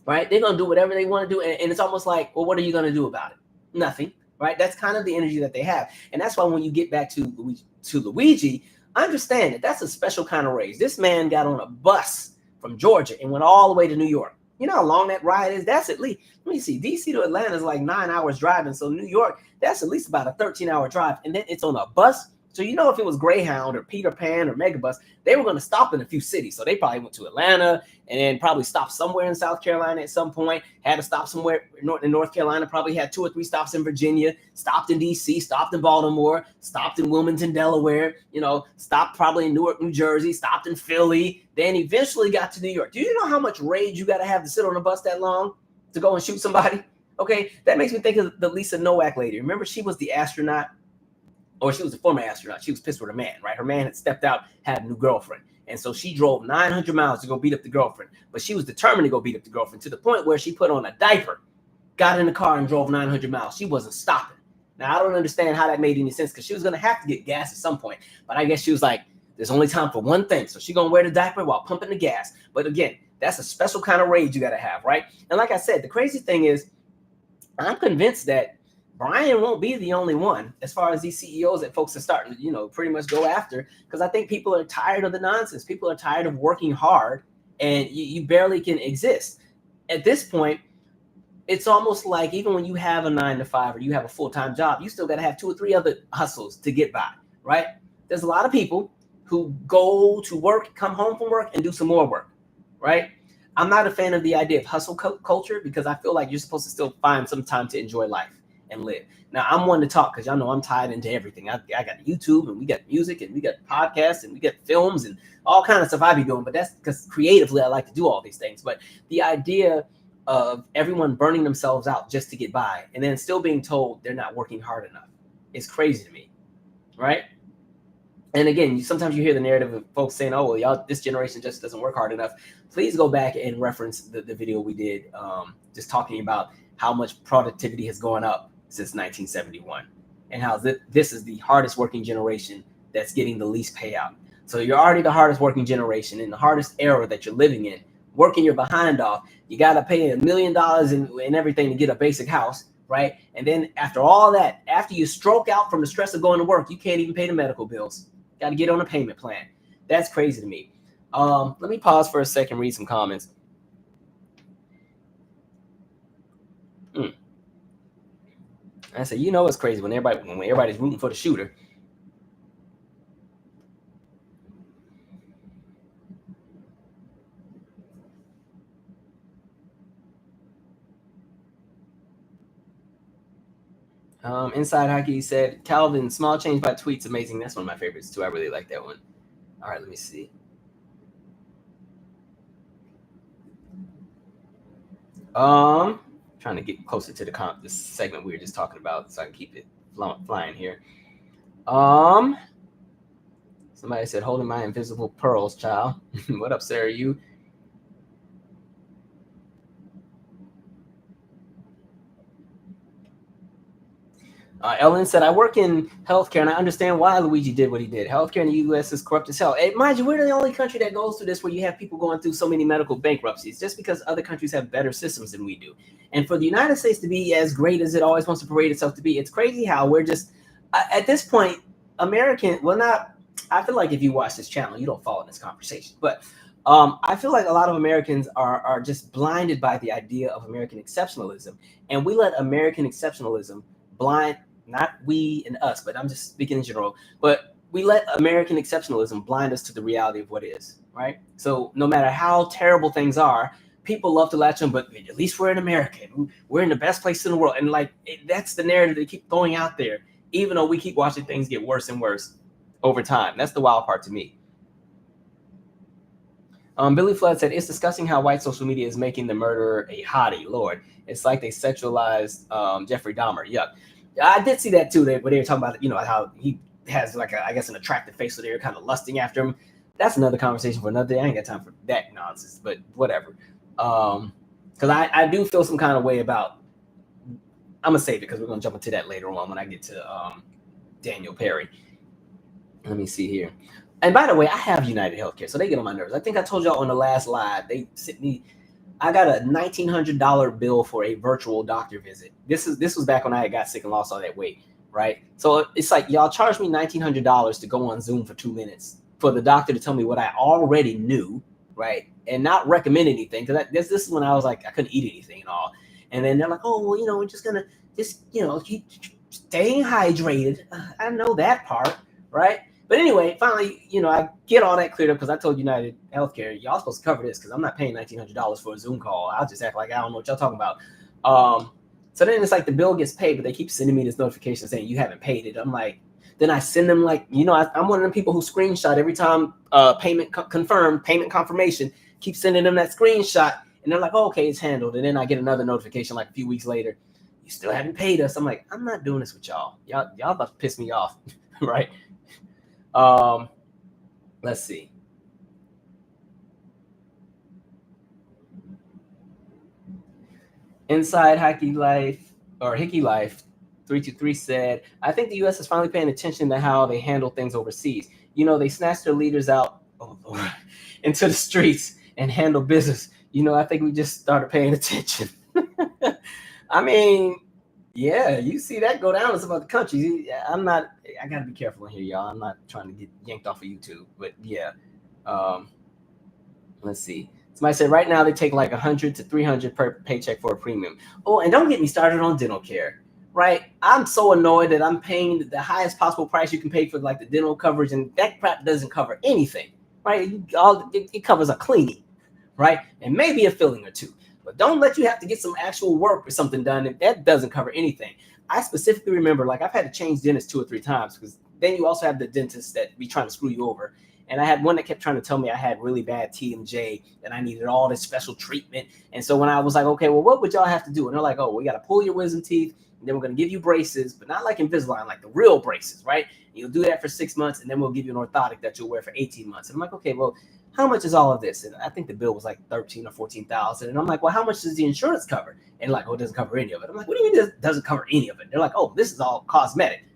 right? They're going to do whatever they want to do. And it's almost like, well, what are you going to do about it? Nothing, right? That's kind of the energy that they have. And that's why when you get back to Luigi, understand that that's a special kind of raise. This man got on a bus from Georgia and went all the way to New York. You know how long that ride is? That's at least, let me see, DC to Atlanta is like 9 hours driving. So New York, that's at least about a 13-hour drive. And then it's on a bus. So if it was Greyhound or Peter Pan or Megabus, they were going to stop in a few cities. So they probably went to Atlanta and then probably stopped somewhere in South Carolina at some point, had to stop somewhere in North Carolina, probably had 2 or 3 stops in Virginia, stopped in DC, stopped in Baltimore, stopped in Wilmington, Delaware, stopped probably in Newark, New Jersey, stopped in Philly, then eventually got to New York. Do you know how much rage you got to have to sit on a bus that long to go and shoot somebody? Okay, that makes me think of the Lisa Nowak lady. Remember, she was the astronaut, or she was a former astronaut. She was pissed with her man, right? Her man had stepped out, had a new girlfriend. And so she drove 900 miles to go beat up the girlfriend. But she was determined to go beat up the girlfriend to the point where she put on a diaper, got in the car and drove 900 miles. She wasn't stopping. Now, I don't understand how that made any sense because she was going to have to get gas at some point. But I guess she was like, there's only time for one thing. So she's going to wear the diaper while pumping the gas. But again, that's a special kind of rage you got to have, right? And like I said, the crazy thing is I'm convinced that Brian won't be the only one as far as these CEOs that folks are starting to, pretty much go after, because I think people are tired of the nonsense. People are tired of working hard and you barely can exist. At this point, it's almost like even when you have a 9-to-5 or you have a full-time job, you still got to have 2 or 3 other hustles to get by, right? There's a lot of people who go to work, come home from work, and do some more work, right? I'm not a fan of the idea of hustle culture because I feel like you're supposed to still find some time to enjoy life and live. Now, I'm one to talk because y'all know I'm tied into everything. I got YouTube and we got music and we got podcasts and we got films and all kinds of stuff I be doing. But that's because creatively I like to do all these things. But the idea of everyone burning themselves out just to get by and then still being told they're not working hard enough is crazy to me, right? And again, sometimes you hear the narrative of folks saying, oh, well, y'all, this generation just doesn't work hard enough. Please go back and reference the video we did just talking about how much productivity has gone up since 1971 and how this is the hardest working generation that's getting the least payout. So you're already the hardest working generation in the hardest era that you're living in, working your behind off. You got to pay $1 million and everything to get a basic house, right? And then after all that, after you stroke out from the stress of going to work, you can't even pay the medical bills. Got to get on a payment plan. That's crazy to me. Let me pause for a second, read some comments. I said, it's crazy when everybody's rooting for the shooter. Inside Hockey said, Calvin, small change by tweets, amazing. That's one of my favorites too. I really like that one. All right, let me see. Trying to get closer to this segment we were just talking about, so I can keep it flying here. Somebody said, "Holding my invisible pearls, child." What up, Sarah? You? Ellen said, "I work in healthcare and I understand why Luigi did what he did. Healthcare in the U.S. is corrupt as hell. And mind you, we're the only country that goes through this where you have people going through so many medical bankruptcies just because other countries have better systems than we do. And for the United States to be as great as it always wants to parade itself to be, it's crazy how we're just, at this point, American, well, not, I feel like if you watch this channel, you don't follow this conversation. But I feel like a lot of Americans are just blinded by the idea of American exceptionalism. And we let American exceptionalism blind, not we and us, but I'm just speaking in general, but we let American exceptionalism blind us to the reality of what is, right? So no matter how terrible things are, people love to latch on, but at least we're in America. We're in the best place in the world. And like, that's the narrative they keep throwing out there, even though we keep watching things get worse and worse over time. That's the wild part to me. Billy Flood said, "It's disgusting how white social media is making the murderer a hottie. Lord, it's like they sexualized Jeffrey Dahmer. Yuck." I did see that too. Where they were talking about, how he has like I guess an attractive face, so they're kind of lusting after him. That's another conversation for another day. I ain't got time for that nonsense, but whatever. Because I do feel some kind of way about. I'm gonna save it because we're gonna jump into that later on when I get to Daniel Perry. Let me see here. And by the way, I have United Healthcare, so they get on my nerves. I think I told y'all on the last live, they sent me. I got a $1,900 bill for a virtual doctor visit. This was back when I got sick and lost all that weight, right? So it's like y'all charged me $1,900 to go on Zoom for 2 minutes for the doctor to tell me what I already knew, right, and not recommend anything. Because this is when I was like I couldn't eat anything and all. And then they're like, "Oh, well, we're just gonna keep staying hydrated." I know that part, right? But anyway, finally, I get all that cleared up because I told United Healthcare, y'all supposed to cover this because I'm not paying $1,900 for a Zoom call. I'll just act like I don't know what y'all talking about. So then it's like the bill gets paid, but they keep sending me this notification saying you haven't paid it. I'm like, then I send them like, I'm one of them people who screenshot every time payment confirmed, payment confirmation, keep sending them that screenshot. And they're like, "Oh, okay, it's handled." And then I get another notification like a few weeks later, "You still haven't paid us." I'm like, I'm not doing this with y'all. Y'all about to piss me off, right? Let's see. Inside Hickey Life 323 said, "I think the U.S. is finally paying attention to how they handle things overseas. They snatch their leaders out into the streets and handle business. I think we just started paying attention." I mean, yeah, you see that go down in some other countries. I gotta be careful in here, y'all. I'm not trying to get yanked off of YouTube, but yeah. Let's see. Somebody said right now they take like 100 to 300 per paycheck for a premium. Oh, and don't get me started on dental care, right? I'm so annoyed that I'm paying the highest possible price you can pay for like the dental coverage, and that crap doesn't cover anything, right? It covers a cleaning, right? And maybe a filling or two. But don't let you have to get some actual work or something done if that doesn't cover anything. I specifically remember, like, I've had to change dentists 2 or 3 times because then you also have the dentists that be trying to screw you over. And I had one that kept trying to tell me I had really bad TMJ and I needed all this special treatment. And so when I was like, "Okay, well, what would y'all have to do?" And they're like, "Oh, we got to pull your wisdom teeth, and then we're going to give you braces, but not like Invisalign, like the real braces, right? And you'll do that for 6 months, and then we'll give you an orthotic that you'll wear for 18 months. And I'm like, "Okay, well, how much is all of this?" And I think the bill was like 13 or 14,000. And I'm like, "Well, how much does the insurance cover?" And like, "Oh, it doesn't cover any of it." I'm like, "What do you mean it doesn't cover any of it?" They're like, "Oh, this is all cosmetic."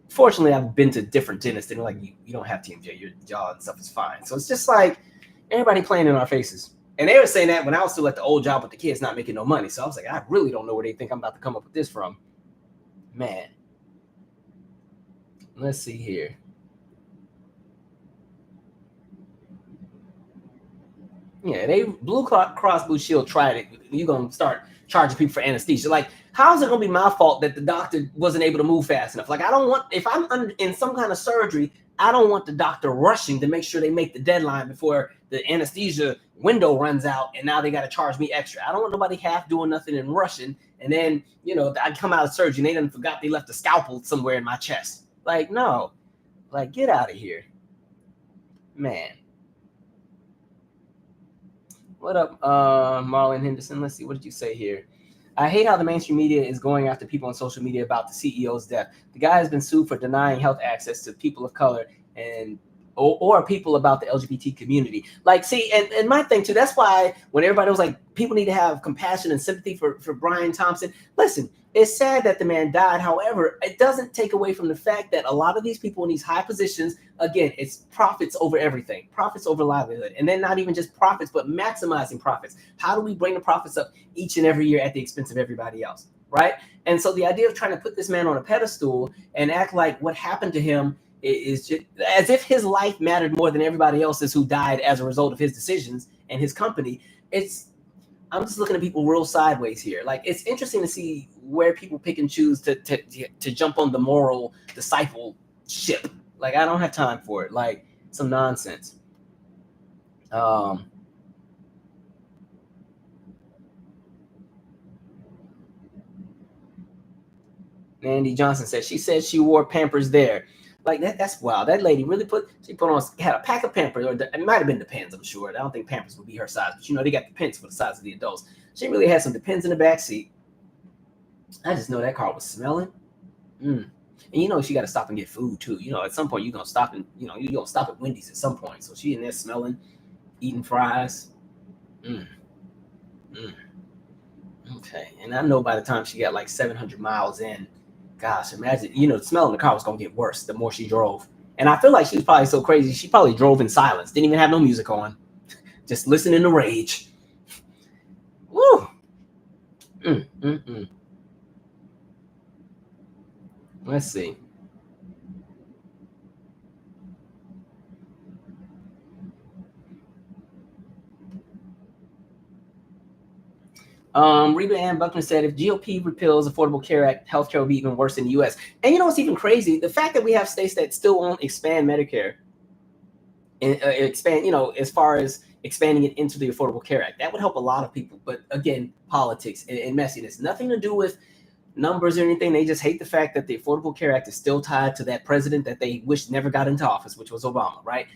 Fortunately, I've been to different dentists, and they're like, you don't have TMJ, your jaw and stuff is fine. So it's just like everybody playing in our faces. And they were saying that when I was still at the old job with the kids not making no money. So I was like, I really don't know where they think I'm about to come up with this from. Man. Let's see here. Yeah, they Blue Cross Blue Shield tried it. You're going to start charging people for anesthesia. Like, how is it going to be my fault that the doctor wasn't able to move fast enough? Like, I don't want, if I'm in some kind of surgery, I don't want the doctor rushing to make sure they make the deadline before the anesthesia window runs out, and now they got to charge me extra. I don't want nobody half doing nothing and rushing, and then, I come out of surgery and they done forgot they left a scalpel somewhere in my chest. Like, no. Like, get out of here. Man. What up, Marlon Henderson? Let's see. What did you say here? I hate how the mainstream media is going after people on social media about the CEO's death. The guy has been sued for denying health access to people of color and or people about the LGBT community. Like, see, and my thing too, that's why when everybody was like, people need to have compassion and sympathy for Brian Thompson. Listen, it's sad that the man died. However, it doesn't take away from the fact that a lot of these people in these high positions, again, it's profits over everything, profits over livelihood. And then not even just profits, but maximizing profits. How do we bring the profits up each and every year at the expense of everybody else, right? And so the idea of trying to put this man on a pedestal and act like what happened to him is just as if his life mattered more than everybody else's who died as a result of his decisions and his company. I'm just looking at people real sideways here. Like, it's interesting to see where people pick and choose to jump on the moral discipleship. Like, I don't have time for it. Like, some nonsense. Andy Johnson said she wore Pampers there. Like, that's wild. That lady really had a pack of Pampers, or it might have been Depends, I'm sure. I don't think Pampers would be her size, but you know, they got Depends for the size of the adults. She really had some Depends in the back seat. I just know that car was smelling. And you know, she got to stop and get food too. You know, at some point you're gonna stop and you're gonna stop at Wendy's at some point. So she in there smelling, eating fries. Okay, and I know by the time she got like 700 miles in, gosh, imagine, the smell in the car was going to get worse the more she drove. And I feel like she was probably so crazy, she probably drove in silence, didn't even have no music on, just listening to rage. Woo! Let's see. Reba Ann Buckner said, if GOP repeals Affordable Care Act, healthcare will be even worse in the U.S. And you know what's even crazy? The fact that we have states that still won't expand Medicare and expand, as far as expanding it into the Affordable Care Act, that would help a lot of people. But again, politics and messiness, nothing to do with numbers or anything. They just hate the fact that the Affordable Care Act is still tied to that president that they wish never got into office, which was Obama, right?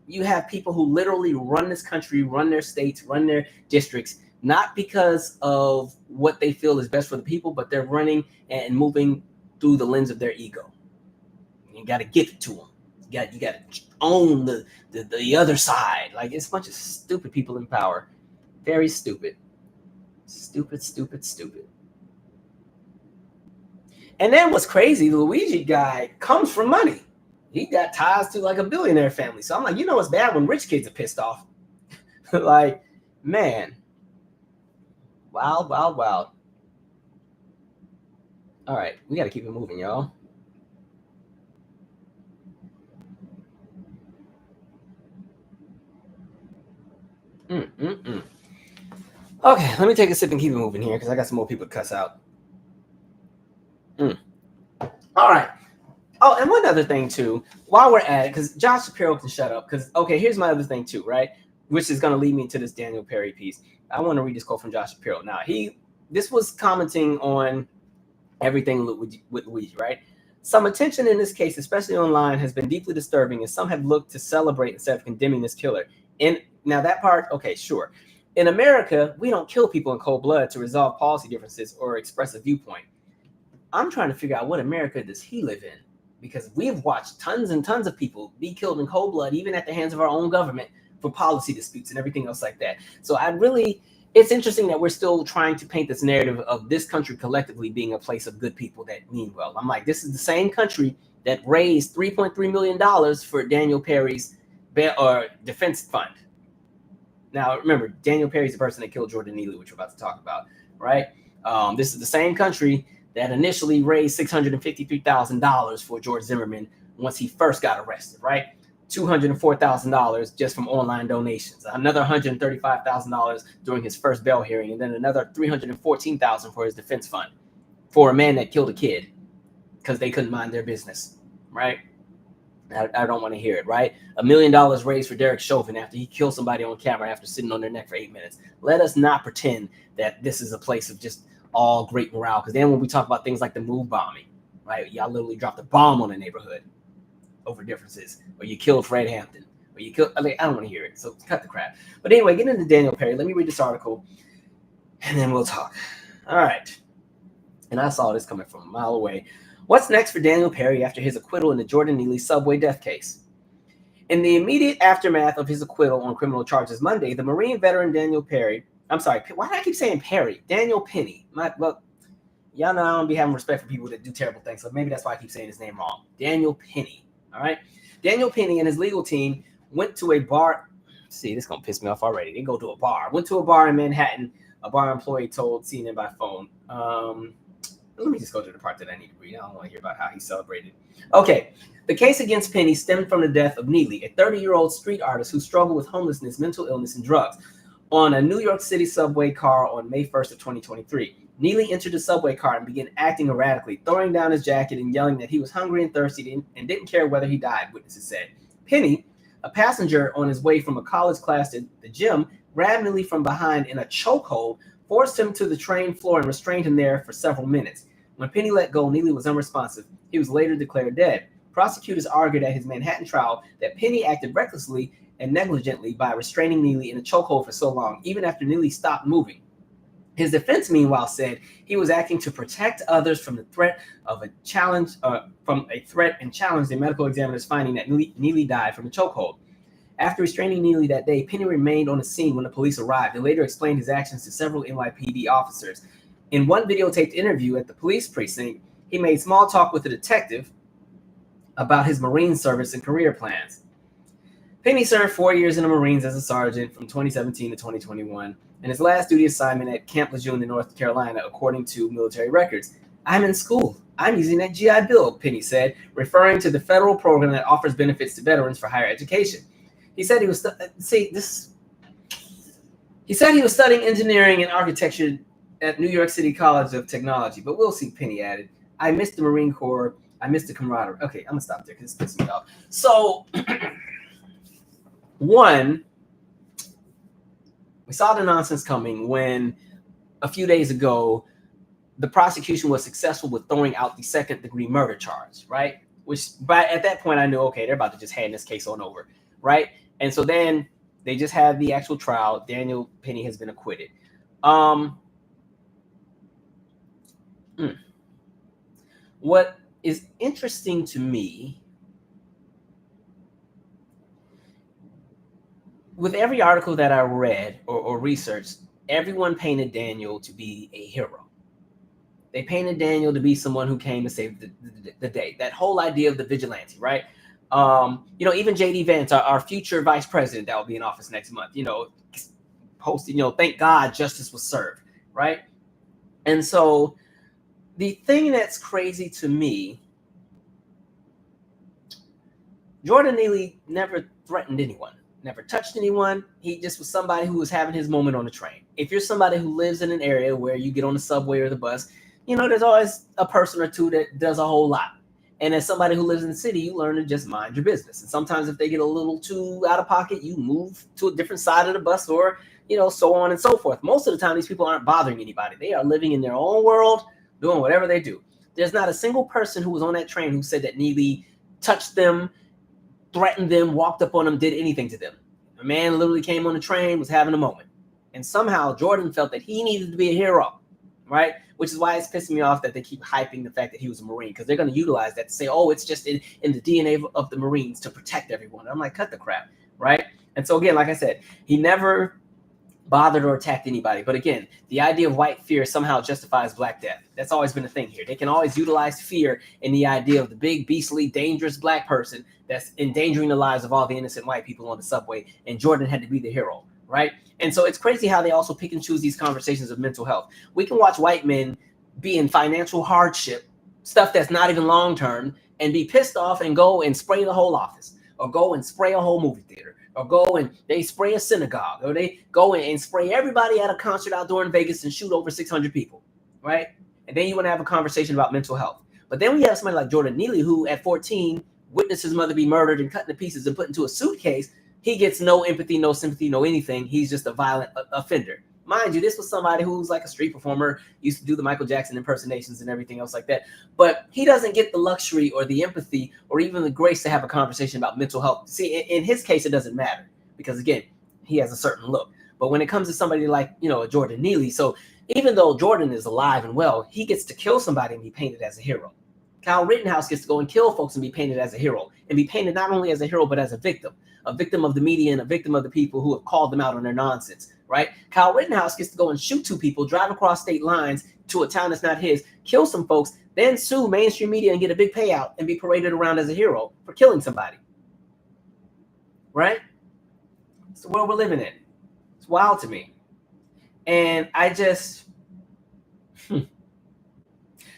You have people who literally run this country, run their states, run their districts, not because of what they feel is best for the people, but they're running and moving through the lens of their ego. You got to give it to them. You got to own the other side. Like, it's a bunch of stupid people in power. Very stupid. Stupid. And then what's crazy, the Luigi guy comes from money. He got ties to like a billionaire family. So I'm like, it's bad when rich kids are pissed off. Like, man. Wild. All right, we got to keep it moving, y'all. Okay, let me take a sip and keep it moving here because I got some more people to cuss out. All right. Oh, and one other thing too, while we're at it, because Josh Shapiro can shut up. Because here's my other thing too, right? Which is going to lead me to this Daniel Perry piece. I want to read this quote from Josh Shapiro. Now, this was commenting on everything with Luigi, right? Some attention in this case, especially online, has been deeply disturbing, and some have looked to celebrate instead of condemning this killer. And now that part, okay, sure. In America, we don't kill people in cold blood to resolve policy differences or express a viewpoint. I'm trying to figure out what America does he live in, because we've watched tons and tons of people be killed in cold blood, even at the hands of our own government, for policy disputes and everything else like that. So it's interesting that we're still trying to paint this narrative of this country collectively being a place of good people that mean well. I'm like, this is the same country that raised $3.3 million for Daniel Perry's defense fund. Now, remember, Daniel Perry's the person that killed Jordan Neely, which we're about to talk about, right? This is the same country that initially raised $653,000 for George Zimmerman once he first got arrested, right? $204,000 just from online donations, another $135,000 during his first bail hearing, and then another $314,000 for his defense fund for a man that killed a kid because they couldn't mind their business, right? I don't want to hear it, right? $1 million raised for Derek Chauvin after he killed somebody on camera after sitting on their neck for 8 minutes. Let us not pretend that this is a place of just all great morale, because then when we talk about things like the move bombing, right? Y'all literally dropped a bomb on a neighborhood over differences, or you killed Fred Hampton, or But you could, I don't want to hear it, so cut the crap. But anyway, getting into Daniel Perry, let me read this article, and then we'll talk. All right. And I saw this coming from a mile away. What's next for Daniel Perry after his acquittal in the Jordan Neely subway death case? In the immediate aftermath of his acquittal on criminal charges Monday, the Marine veteran Daniel Perry, I'm sorry, why do I keep saying Perry? Daniel Penny. Y'all know I don't be having respect for people that do terrible things, so maybe that's why I keep saying his name wrong. Daniel Penny, all right? Daniel Penny and his legal team went to a bar. See, this is going to piss me off already. They go to a bar. Went to a bar in Manhattan. A bar employee told CNN by phone. Let me just go to the part that I need to read. I don't want to hear about how he celebrated. Okay. The case against Penny stemmed from the death of Neely, a 30-year-old street artist who struggled with homelessness, mental illness, and drugs, on a New York City subway car on May 1st of 2023. Neely entered the subway car and began acting erratically, throwing down his jacket and yelling that he was hungry and thirsty and didn't care whether he died, witnesses said. Penny, a passenger on his way from a college class to the gym, grabbed Neely from behind in a chokehold, forced him to the train floor, and restrained him there for several minutes. When Penny let go, Neely was unresponsive. He was later declared dead. Prosecutors argued at his Manhattan trial that Penny acted recklessly and negligently by restraining Neely in a chokehold for so long, even after Neely stopped moving. His defense, meanwhile, said he was acting to protect others from the threat of a challenge, and challenged the medical examiner's finding that Neely died from a chokehold. After restraining Neely that day, Penny remained on the scene when the police arrived and later explained his actions to several NYPD officers. In one videotaped interview at the police precinct, he made small talk with a detective about his Marine service and career plans. Penny served 4 years in the Marines as a sergeant from 2017 to 2021, and his last duty assignment at Camp Lejeune in North Carolina, according to military records. I'm in school. I'm using that GI Bill, Penny said, referring to the federal program that offers benefits to veterans for higher education. He said he was studying engineering and architecture at New York City College of Technology, but we'll see, Penny added. I missed the Marine Corps. I missed the camaraderie. Okay, I'm going to stop there because it's pissing me off. So, one, we saw the nonsense coming when a few days ago, the prosecution was successful with throwing out the second-degree murder charge, right? But at that point, I knew, okay, they're about to just hand this case on over, right? And so then they just had the actual trial. Daniel Penny has been acquitted. What is interesting to me, with every article that I read or researched, everyone painted Daniel to be a hero. They painted Daniel to be someone who came to save the day. That whole idea of the vigilante, right? Even J.D. Vance, our future vice president that will be in office next month, posted, thank God justice was served, right? And so the thing that's crazy to me, Jordan Neely never threatened anyone, never touched anyone. He just was somebody who was having his moment on the train. If you're somebody who lives in an area where you get on the subway or the bus, there's always a person or two that does a whole lot. And as somebody who lives in the city, you learn to just mind your business. And sometimes if they get a little too out of pocket, you move to a different side of the bus or, so on and so forth. Most of the time, these people aren't bothering anybody. They are living in their own world, doing whatever they do. There's not a single person who was on that train who said that Neely touched them, threatened them, walked up on them, did anything to them. A man literally came on the train, was having a moment. And somehow Jordan felt that he needed to be a hero, right? Which is why it's pissing me off that they keep hyping the fact that he was a Marine, because they're going to utilize that to say, oh, it's just in the DNA of the Marines to protect everyone. And I'm like, cut the crap, right? And so again, like I said, he never bothered or attacked anybody. But again, the idea of white fear somehow justifies black death. That's always been a thing here. They can always utilize fear in the idea of the big, beastly, dangerous black person that's endangering the lives of all the innocent white people on the subway. And Jordan had to be the hero, right? And so it's crazy how they also pick and choose these conversations of mental health. We can watch white men be in financial hardship, stuff that's not even long-term, and be pissed off and go and spray the whole office, or go and spray a whole movie theater, or go and they spray a synagogue, or they go and spray everybody at a concert outdoor in Vegas and shoot over 600 people, right? And then you want to have a conversation about mental health. But then we have somebody like Jordan Neely, who at 14 witnessed his mother be murdered and cut into pieces and put into a suitcase. He gets no empathy, no sympathy, no anything. He's just a violent offender. Mind you, this was somebody who's like a street performer, used to do the Michael Jackson impersonations and everything else like that. But he doesn't get the luxury or the empathy or even the grace to have a conversation about mental health. See, in his case, it doesn't matter because, again, he has a certain look. But when it comes to somebody like, a Jordan Neely, so even though Jordan is alive and well, he gets to kill somebody and be painted as a hero. Kyle Rittenhouse gets to go and kill folks and be painted as a hero, and be painted not only as a hero, but as a victim of the media and a victim of the people who have called them out on their nonsense, right? Kyle Rittenhouse gets to go and shoot 2 people, drive across state lines to a town that's not his, kill some folks, then sue mainstream media and get a big payout and be paraded around as a hero for killing somebody, right? It's the world we're living in. It's wild to me. And I just...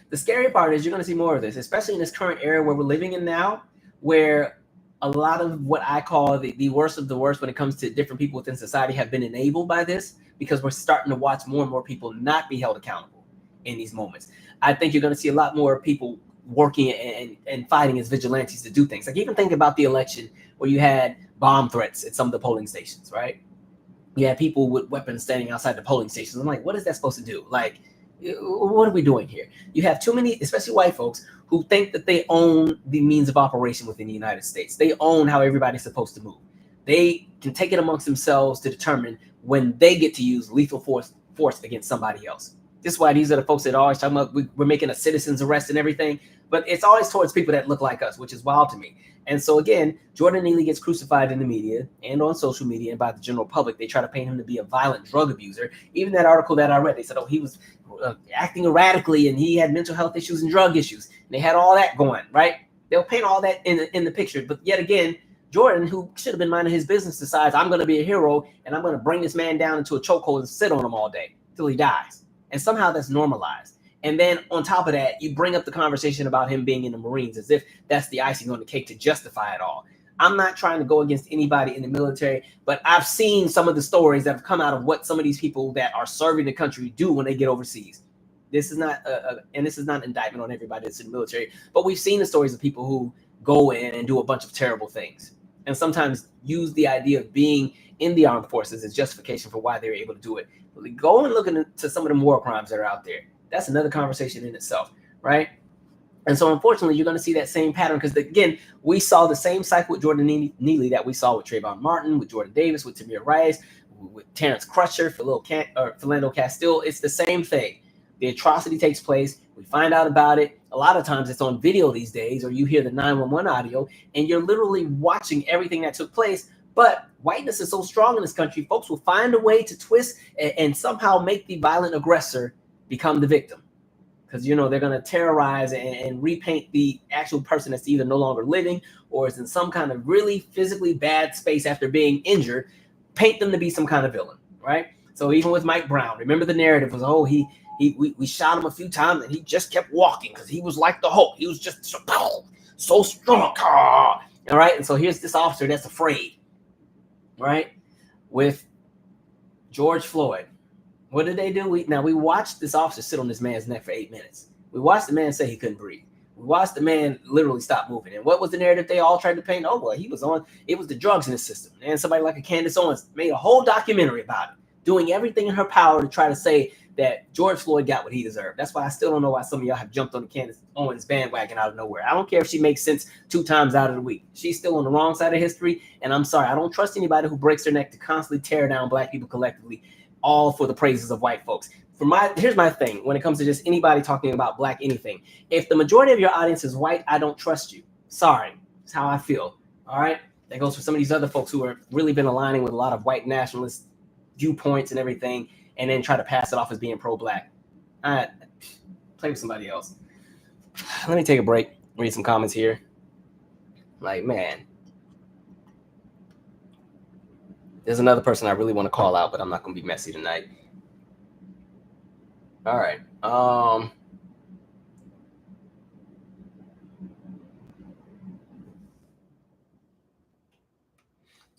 The scary part is you're going to see more of this, especially in this current era where we're living in now, where a lot of what I call the worst of the worst when it comes to different people within society have been enabled by this, because we're starting to watch more and more people not be held accountable in these moments. I think you're going to see a lot more people working and fighting as vigilantes to do things. Like, even think about the election where you had bomb threats at some of the polling stations, right? You had people with weapons standing outside the polling stations. I'm like, what is that supposed to do? Like, what are we doing here? You have too many, especially white folks, who think that they own the means of operation within the United States. They own how everybody's supposed to move. They can take it amongst themselves to determine when they get to use lethal force against somebody else. This is why these are the folks that are always talking about we're making a citizen's arrest and everything, but it's always towards people that look like us, which is wild to me. And so again, Jordan Neely gets crucified in the media and on social media and by the general public. They try to paint him to be a violent drug abuser. Even that article that I read, they said, he was acting erratically and he had mental health issues and drug issues. And they had all that going, right? They'll paint all that in the picture. But yet again, Jordan, who should have been minding his business, decides, I'm going to be a hero and I'm going to bring this man down into a chokehold and sit on him all day till he dies. And somehow that's normalized. And then on top of that, you bring up the conversation about him being in the Marines as if that's the icing on the cake to justify it all. I'm not trying to go against anybody in the military, but I've seen some of the stories that have come out of what some of these people that are serving the country do when they get overseas. This is not and this is not an indictment on everybody that's in the military, but we've seen the stories of people who go in and do a bunch of terrible things and sometimes use the idea of being in the armed forces as justification for why they're able to do it. Go and look into some of the war crimes that are out there. That's another conversation in itself, right? And so, unfortunately, you're going to see that same pattern because, again, we saw the same cycle with Jordan Neely that we saw with Trayvon Martin, with Jordan Davis, with Tamir Rice, with Terrence Crutcher, Philando Castile. It's the same thing. The atrocity takes place. We find out about it. A lot of times it's on video these days, or you hear the 911 audio, and you're literally watching everything that took place. But whiteness is so strong in this country, folks will find a way to twist and somehow make the violent aggressor become the victim, because they're going to terrorize and repaint the actual person that's either no longer living or is in some kind of really physically bad space after being injured, paint them to be some kind of villain, right? So even with Mike Brown, remember the narrative was, we shot him a few times and he just kept walking because he was like the Hulk. He was just so strong. All right, and so here's this officer that's afraid, right? With George Floyd. What did they do? We watched this officer sit on this man's neck for 8 minutes. We watched the man say he couldn't breathe. We watched the man literally stop moving. And what was the narrative they all tried to paint? It was the drugs in the system. And somebody like a Candace Owens made a whole documentary about it, doing everything in her power to try to say that George Floyd got what he deserved. That's why I still don't know why some of y'all have jumped on the Candace Owens bandwagon out of nowhere. I don't care if she makes sense 2 times out of the week. She's still on the wrong side of history. And I'm sorry, I don't trust anybody who breaks their neck to constantly tear down Black people collectively, all for the praises of white folks. Here's my thing when it comes to just anybody talking about Black anything. If the majority of your audience is white, I don't trust you. Sorry. That's how I feel. All right. That goes for some of these other folks who have really been aligning with a lot of white nationalist viewpoints and everything, and then try to pass it off as being pro-Black. Play with somebody else. Let me take a break, read some comments here. Like, man. There's another person I really want to call out, but I'm not going to be messy tonight. All right.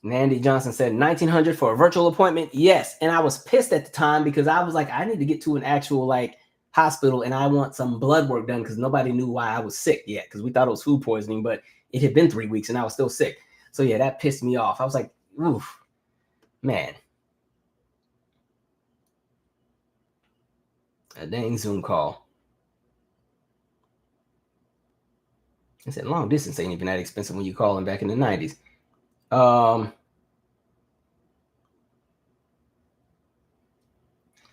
Nandy Johnson said 1900 for a virtual appointment. Yes. And I was pissed at the time because I was like, I need to get to an actual hospital and I want some blood work done because nobody knew why I was sick yet because we thought it was food poisoning, but it had been 3 weeks and I was still sick. So yeah, that pissed me off. I was like, oof. Man. A dang Zoom call. I said long distance ain't even that expensive when you calling back in the 90s.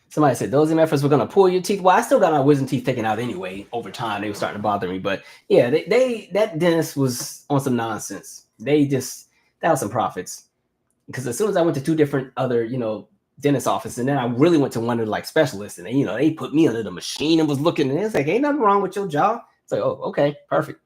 Somebody said those MFers were gonna pull your teeth. Well, I still got my wisdom teeth taken out anyway. Over time, they were starting to bother me. But yeah, that dentist was on some nonsense. That was some profits. Because as soon as I went to two different other, dentist offices, and then I really went to one of like specialists, and they put me under the machine and was looking, and it's like, ain't nothing wrong with your jaw. It's like, oh, okay, perfect.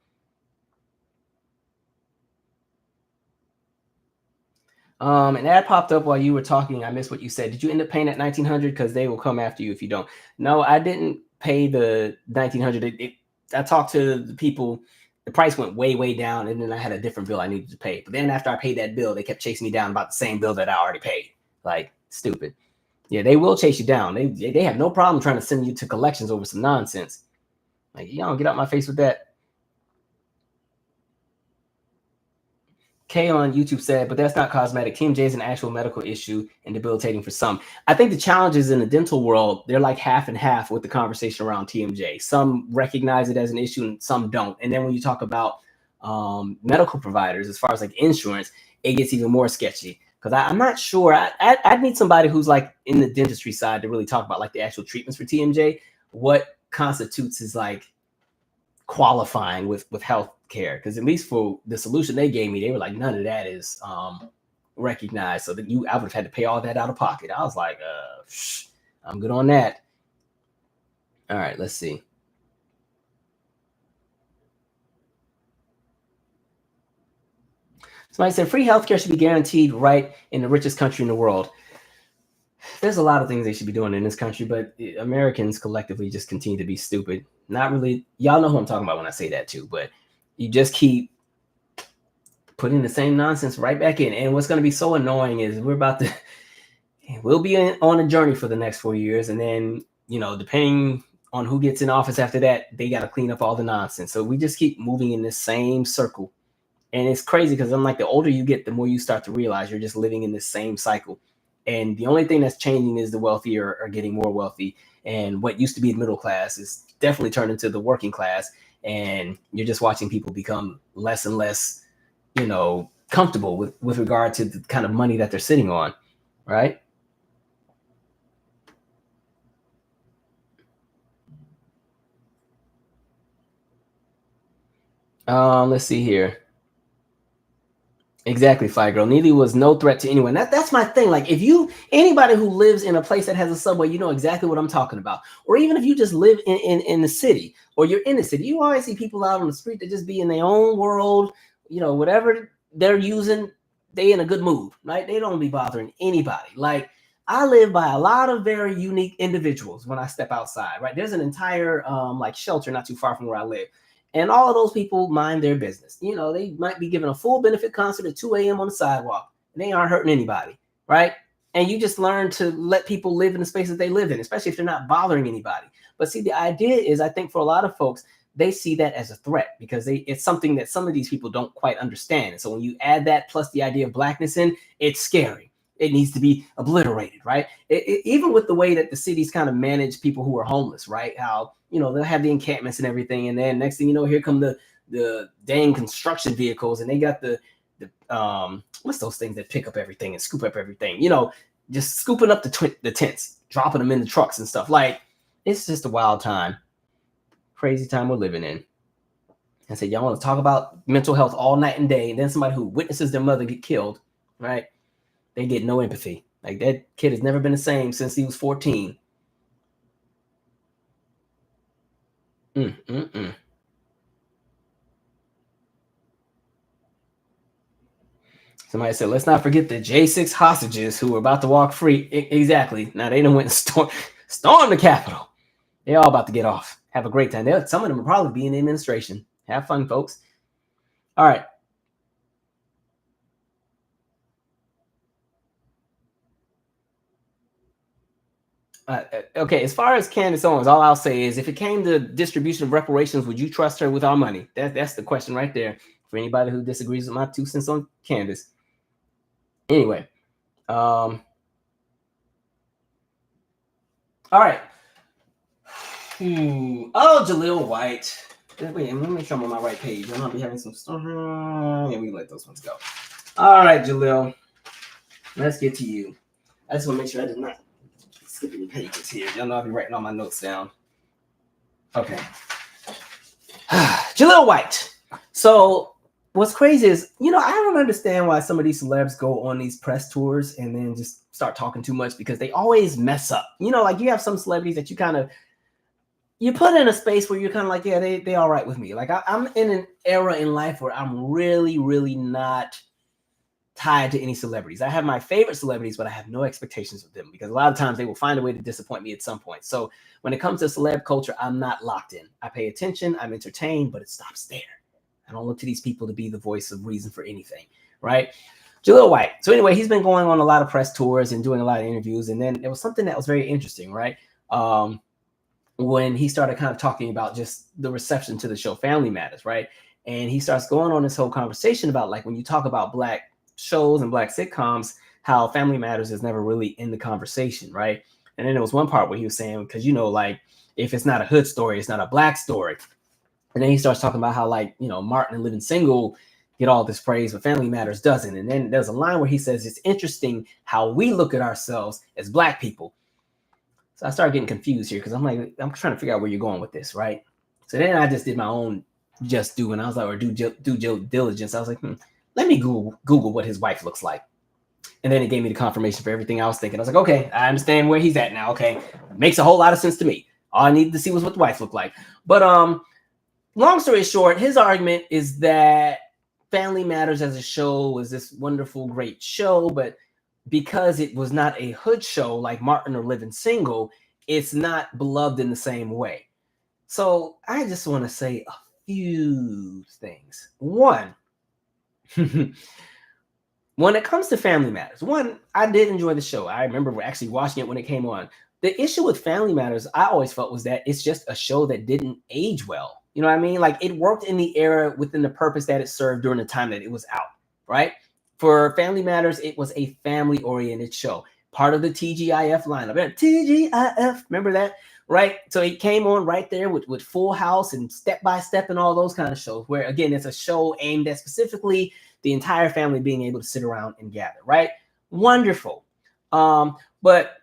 An ad popped up while you were talking. I missed what you said. Did you end up paying that $1,900? Because they will come after you if you don't. No, I didn't pay the $1,900. I talked to the people. The price went way, way down, and then I had a different bill I needed to pay. But then after I paid that bill, they kept chasing me down about the same bill that I already paid. Like, stupid. Yeah, they will chase you down. They have no problem trying to send you to collections over some nonsense. Like, y'all get out my face with that. Kay on YouTube said, but that's not cosmetic. TMJ is an actual medical issue and debilitating for some. I think the challenges in the dental world, they're like half and half with the conversation around TMJ. Some recognize it as an issue and some don't. And then when you talk about medical providers, as far as like insurance, it gets even more sketchy. Because I'm not sure. I'd need somebody who's like in the dentistry side to really talk about like the actual treatments for TMJ. What constitutes as like qualifying with health care, because at least for the solution they gave me, they were like, none of that is recognized, so that I would have had to pay all that out of pocket. I was like, I'm good on that. All right, let's see. Somebody said free healthcare should be guaranteed right in the richest country in the world. There's a lot of things they should be doing in this country, but Americans collectively just continue to be stupid. Not really. Y'all know who I'm talking about when I say that too, but you just keep putting the same nonsense right back in. And what's going to be so annoying is we'll be on a journey for the next 4 years. And then, depending on who gets in office after that, they got to clean up all the nonsense. So we just keep moving in this same circle. And it's crazy because I'm like, the older you get, the more you start to realize you're just living in this same cycle. And the only thing that's changing is the wealthy are getting more wealthy. And what used to be the middle class is definitely turned into the working class. And you're just watching people become less and less, comfortable with regard to the kind of money that they're sitting on, right? Let's see here. Exactly, Fly Girl. Neely was no threat to anyone. That's my thing. Like, if anybody who lives in a place that has a subway, you know exactly what I'm talking about. Or even if you just live in the city, or you're in the city, you always see people out on the street that just be in their own world, whatever they're using, they in a good mood, right? They don't be bothering anybody. Like, I live by a lot of very unique individuals when I step outside, right? There's an entire like shelter not too far from where I live. And all of those people mind their business. They might be giving a full benefit concert at 2 a.m. on the sidewalk, and they aren't hurting anybody, right? And you just learn to let people live in the space that they live in, especially if they're not bothering anybody. But see, the idea is, I think for a lot of folks, they see that as a threat because it's something that some of these people don't quite understand. And so when you add that plus the idea of blackness in, it's scary. It needs to be obliterated, right? Even with the way that the cities kind of manage people who are homeless, right? How, they'll have the encampments and everything. And then next thing you know, here come the dang construction vehicles, and they got the what's those things that pick up everything and scoop up everything, just scooping up the tents, dropping them in the trucks and stuff. Like, it's just a wild time, crazy time we're living in. I said, y'all want to talk about mental health all night and day, and then somebody who witnesses their mother get killed, right? They get no empathy. Like, that kid has never been the same since he was 14. Somebody said, let's not forget the J6 hostages who were about to walk free. Exactly. Now they done went and storm the Capitol. They're all about to get off. Have a great time. Some of them will probably be in the administration. Have fun, folks. All right. Okay, as far as Candace Owens, all I'll say is, if it came to distribution of reparations, would you trust her with our money? That's the question right there for anybody who disagrees with my 2 cents on Candace. Anyway, all right. Oh, Jaleel White. Wait, let me make sure I'm on my right page. I might be having some stuff. Yeah, we let those ones go. All right, Jaleel. Let's get to you. I just want to make sure I did not skip any pages here. Y'all know I'll be writing all my notes down. Okay. Jaleel White. So what's crazy is, I don't understand why some of these celebs go on these press tours and then just start talking too much, because they always mess up. Like you have some celebrities that you put in a space where you're kind of like, yeah, they all right with me. Like I'm in an era in life where I'm really, really not tied to any celebrities. I have my favorite celebrities, but I have no expectations of them, because a lot of times they will find a way to disappoint me at some point. So when it comes to celeb culture, I'm not locked in. I pay attention, I'm entertained, but it stops there. I don't look to these people to be the voice of reason for anything, right? Jaleel White. So anyway, he's been going on a lot of press tours and doing a lot of interviews. And then there was something that was very interesting, right? When he started kind of talking about just the reception to the show Family Matters, right? And he starts going on this whole conversation about, like, when you talk about Black shows and Black sitcoms, how Family Matters is never really in the conversation, right? And then there was one part where he was saying, because, like, if it's not a hood story, it's not a Black story. And then he starts talking about how, like, Martin and Living Single get all this praise, but Family Matters doesn't. And then there's a line where he says, it's interesting how we look at ourselves as Black people. So I started getting confused here, because I'm trying to figure out where you're going with this, right? So then I just did my own just do, and I was like, or do diligence. I was like, let me Google what his wife looks like. And then it gave me the confirmation for everything I was thinking. I was like, okay, I understand where he's at now. Okay, makes a whole lot of sense to me. All I needed to see was what the wife looked like. But long story short, his argument is that Family Matters as a show was this wonderful, great show, but because it was not a hood show like Martin or Living Single, it's not beloved in the same way. So I just want to say a few things. One, when it comes to Family Matters, I did enjoy the show. I remember actually watching it when it came on. The issue with Family Matters, I always felt, was that it's just a show that didn't age well. You know what I mean? Like, it worked in the era within the purpose that it served during the time that it was out, right? For Family Matters, it was a family-oriented show, part of the TGIF lineup. TGIF, remember that? Right? So it came on right there with Full House and Step by Step and all those kind of shows, where, again, it's a show aimed at specifically the entire family being able to sit around and gather, right? Wonderful. But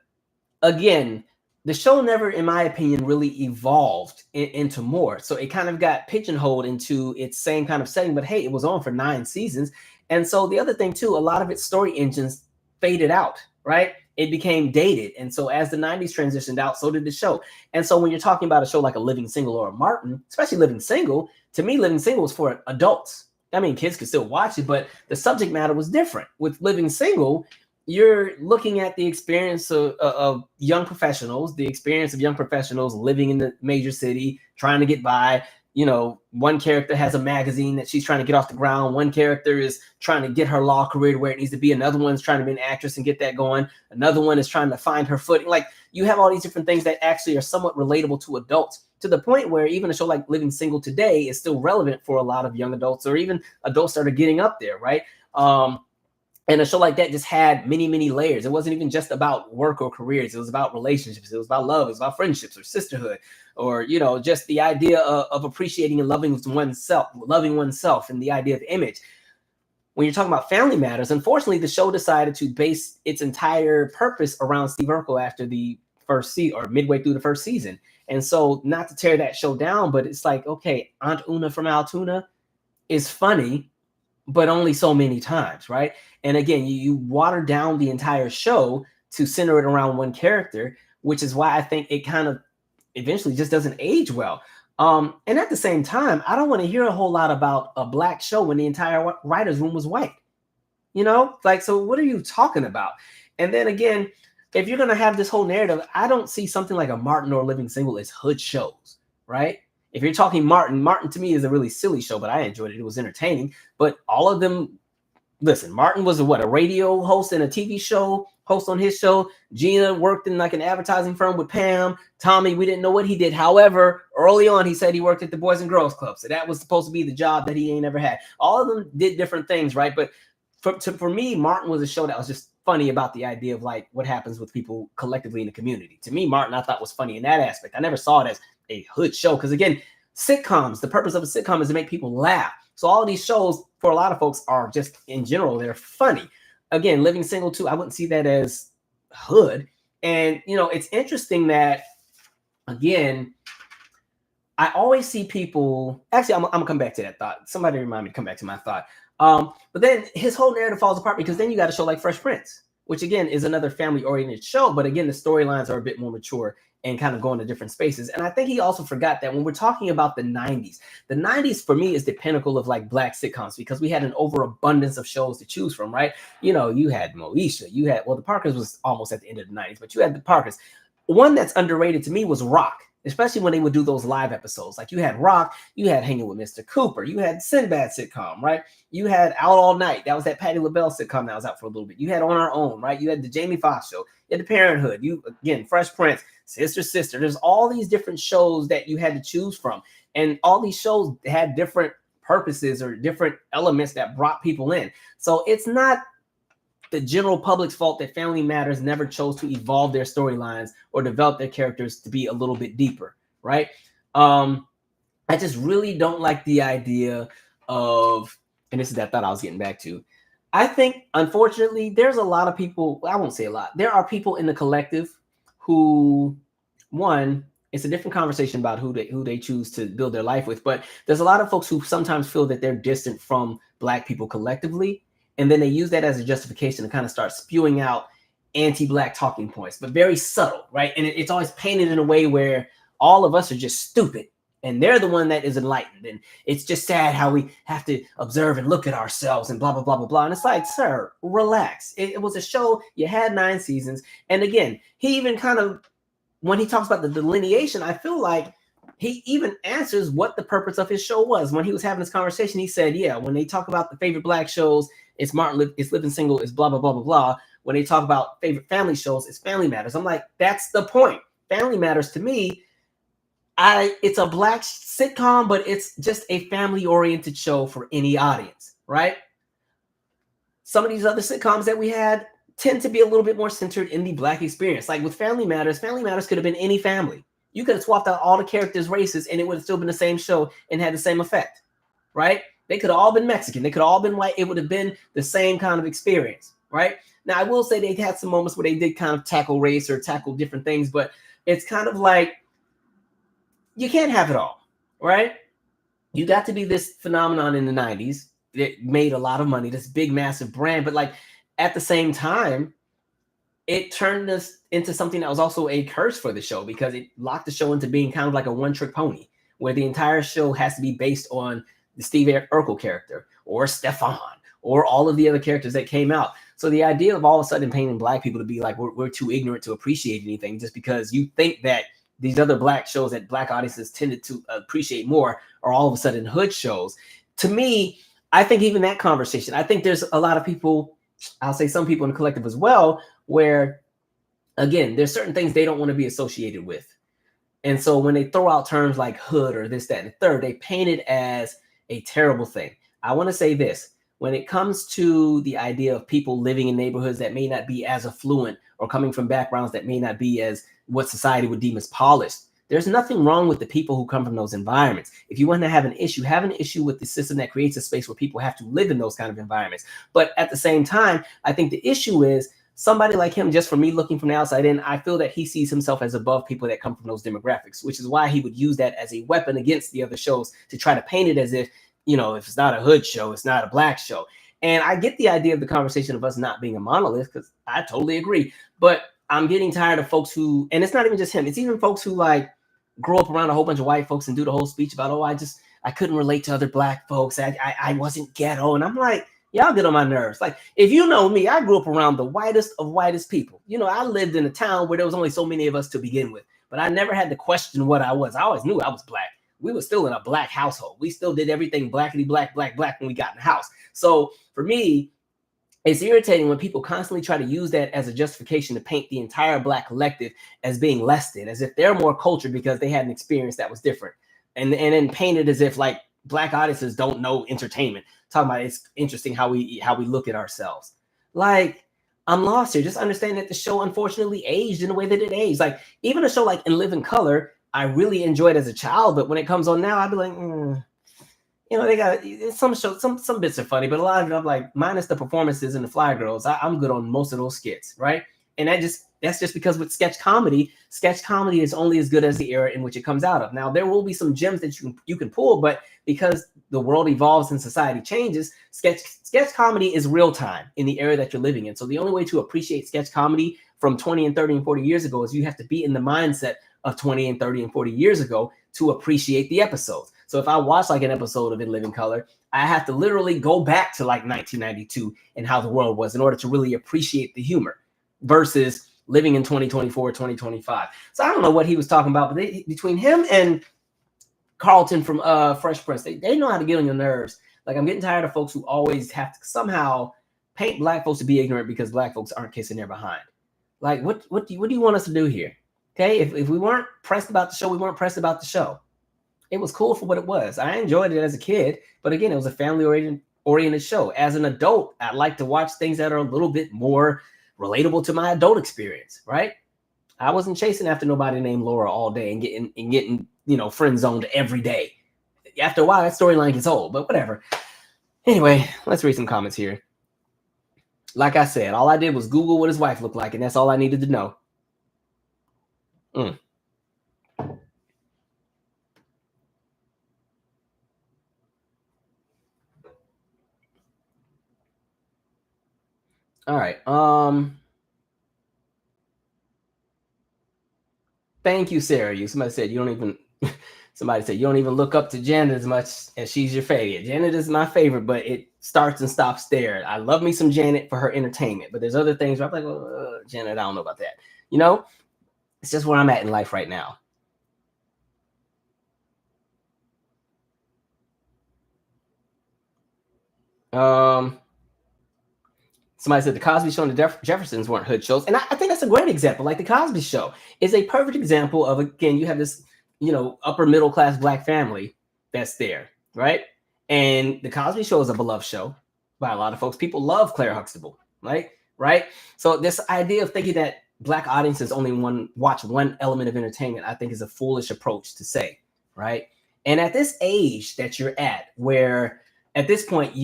again, the show never, in my opinion, really evolved into more. So it kind of got pigeonholed into its same kind of setting, but hey, it was on for 9 seasons. And so the other thing too, a lot of its story engines faded out, right? It became dated. And so as the 90s transitioned out, so did the show. And so when you're talking about a show like a Living Single or a Martin, especially Living Single, to me, Living Single was for adults. I mean, kids could still watch it, but the subject matter was different. With Living Single, you're looking at the experience of young professionals, living in the major city, trying to get by. One character has a magazine that she's trying to get off the ground. One character is trying to get her law career where it needs to be. Another one's trying to be an actress and get that going. Another one is trying to find her footing. Like, you have all these different things that actually are somewhat relatable to adults, to the point where even a show like Living Single today is still relevant for a lot of young adults, or even adults that are getting up there, right? And a show like that just had many, many layers. It wasn't even just about work or careers. It was about relationships. It was about love. It was about friendships or sisterhood, or, just the idea of appreciating and loving oneself, and the idea of image. When you're talking about Family Matters, unfortunately, the show decided to base its entire purpose around Steve Urkel after the first season, or midway through the first season. And so, not to tear that show down, but it's like, okay, Aunt Una from Altoona is funny, but only so many times, right? And again, you water down the entire show to center it around one character, which is why I think it kind of eventually just doesn't age well. And at the same time, I don't want to hear a whole lot about a Black show when the entire writer's room was white. So what are you talking about? And then again, if you're going to have this whole narrative, I don't see something like a Martin or Living Single as hood shows, right? If you're talking Martin to me is a really silly show, but I enjoyed it. It was entertaining. But all of them, listen, Martin was a radio host and a TV show host on his show. Gina worked in like an advertising firm with Pam. Tommy, we didn't know what he did. However, early on, he said he worked at the Boys and Girls Club. So that was supposed to be the job that he ain't ever had. All of them did different things, right? But for me, Martin was a show that was just funny about the idea of like what happens with people collectively in the community. To me, Martin, I thought was funny in that aspect. I never saw it as a hood show because again, sitcoms, the purpose of a sitcom is to make people laugh. So all of these shows for a lot of folks are just in general, they're funny. Again, Living Single too, I wouldn't see that as hood. And you know, it's interesting that again, I always see people. Actually, I'm gonna come back to that thought. Somebody remind me to come back to my thought. But then his whole narrative falls apart because then you got a show like Fresh Prince, which again is another family-oriented show, but again the storylines are a bit more mature and kind of going to different spaces. And I think he also forgot that when we're talking about the 90s for me is the pinnacle of like Black sitcoms because we had an overabundance of shows to choose from, right? You know, you had Moesha, you had, well, the Parkers was almost at the end of the 90s, but you had the Parkers. One that's underrated to me was Rock, especially when they would do those live episodes. Like you had Rock, you had Hanging with Mr. Cooper, you had Sinbad sitcom, right? You had Out All Night. That was that Patti LaBelle sitcom that was out for a little bit. You had On Our Own, right? You had the Jamie Foxx show. You had the Parenthood. You, again, Fresh Prince, Sister. There's all these different shows that you had to choose from. And all these shows had different purposes or different elements that brought people in. So it's not the general public's fault that Family Matters never chose to evolve their storylines or develop their characters to be a little bit deeper, right? I just really don't like the idea of, and this is that thought I was getting back to. I think, unfortunately, there's a lot of people, I won't say a lot, there are people in the collective who, one, it's a different conversation about who they choose to build their life with, but there's a lot of folks who sometimes feel that they're distant from Black people collectively. And then they use that as a justification to kind of start spewing out anti-Black talking points, but very subtle, right? And it's always painted in a way where all of us are just stupid and they're the one that is enlightened. And it's just sad how we have to observe and look at ourselves and blah, blah, blah, blah, blah. And it's like, sir, relax. It was a show. You had 9 seasons. And again, he even kind of, when he talks about the delineation, I feel like he even answers what the purpose of his show was. When he was having this conversation, he said, yeah, when they talk about the favorite Black shows, it's it's Living Single, it's blah, blah, blah, blah, blah. When they talk about favorite family shows, it's Family Matters. I'm like, that's the point. Family Matters to me, it's a Black sitcom, but it's just a family-oriented show for any audience, right? Some of these other sitcoms that we had tend to be a little bit more centered in the Black experience. Like with Family Matters could have been any family. You could have swapped out all the characters' races and it would have still been the same show and had the same effect, right? They could have all been Mexican. They could have all been white. It would have been the same kind of experience, right? Now, I will say they had some moments where they did kind of tackle race or tackle different things, but it's kind of like you can't have it all, right? You got to be this phenomenon in the 90s that made a lot of money, this big, massive brand. But like at the same time, it turned us into something that was also a curse for the show because it locked the show into being kind of like a one-trick pony where the entire show has to be based on the Steve Urkel character or Stefan or all of the other characters that came out. So the idea of all of a sudden painting Black people to be like, we're too ignorant to appreciate anything just because you think that these other Black shows that Black audiences tended to appreciate more are all of a sudden hood shows. To me, I think even that conversation, I think there's a lot of people, I'll say some people in the collective as well, where again, there's certain things they don't want to be associated with. And so when they throw out terms like hood or this, that, and the third, they paint it as a terrible thing. I want to say this. When it comes to the idea of people living in neighborhoods that may not be as affluent or coming from backgrounds that may not be as what society would deem as polished, there's nothing wrong with the people who come from those environments. If you want to have an issue with the system that creates a space where people have to live in those kind of environments. But at the same time, I think the issue is somebody like him, just for me looking from the outside in, I feel that he sees himself as above people that come from those demographics, which is why he would use that as a weapon against the other shows to try to paint it as if, you know, if it's not a hood show, it's not a Black show. And I get the idea of the conversation of us not being a monolith, because I totally agree. But I'm getting tired of folks who, and it's not even just him, it's even folks who like grow up around a whole bunch of white folks and do the whole speech about, oh, I couldn't relate to other Black folks. I wasn't ghetto. And I'm like, y'all get on my nerves. Like, if you know me, I grew up around the whitest of whitest people. You know, I lived in a town where there was only so many of us to begin with, but I never had to question what I was. I always knew I was Black. We were still in a Black household. We still did everything blackity black when we got in the house. So for me, it's irritating when people constantly try to use that as a justification to paint the entire Black collective as being less than, as if they're more cultured because they had an experience that was different. And then paint it as if like Black audiences don't know entertainment. Talking about it's interesting how we look at ourselves. Like, I'm lost here. Just understand that the show unfortunately aged in the way that it aged. Like even a show like In Living Color, I really enjoyed as a child, but when it comes on now, I'd be like, they got some shows, some bits are funny, but a lot of it, I'm like, minus the performances and the Fly Girls, I'm good on most of those skits, right? And that's just because with sketch comedy is only as good as the era in which it comes out of. Now there will be some gems that you can pull, but because the world evolves and society changes, sketch comedy is real time in the era that you're living in. So the only way to appreciate sketch comedy from 20 and 30 and 40 years ago is you have to be in the mindset of 20 and 30 and 40 years ago to appreciate the episodes. So if I watch like an episode of In Living Color, I have to literally go back to like 1992 and how the world was in order to really appreciate the humor versus living in 2024, 2025. So I don't know what he was talking about, but between him and Carlton from Fresh Prince, they know how to get on your nerves. Like I'm getting tired of folks who always have to somehow paint black folks to be ignorant because black folks aren't kissing their behind. Like what do you want us to do here? Okay, if we weren't pressed about the show, we weren't pressed about the show. It was cool for what it was. I enjoyed it as a kid, but again, it was a family-oriented show. As an adult, I like to watch things that are a little bit more relatable to my adult experience, right? I wasn't chasing after nobody named Laura all day and getting friend zoned every day. After a while, that storyline gets old, but whatever. Anyway, let's read some comments here. Like I said, all I did was Google what his wife looked like, and that's all I needed to know. All right. Thank you, Sarah. Somebody said you don't even look up to Janet as much as she's your favorite. Janet is my favorite, but it starts and stops there. I love me some Janet for her entertainment, but there's other things where I'm like, well, Janet, I don't know about that. It's just where I'm at in life right now. Somebody said the Cosby Show and the Jeffersons weren't hood shows, and I think that's a great example. Like the Cosby Show is a perfect example of, again, you have this upper middle class black family that's there, right? And the Cosby Show is a beloved show by a lot of folks. People love Claire Huxtable, right? So this idea of thinking that black audiences only watch one element of entertainment, I think is a foolish approach to say, right? And at this age that you're at, where at this point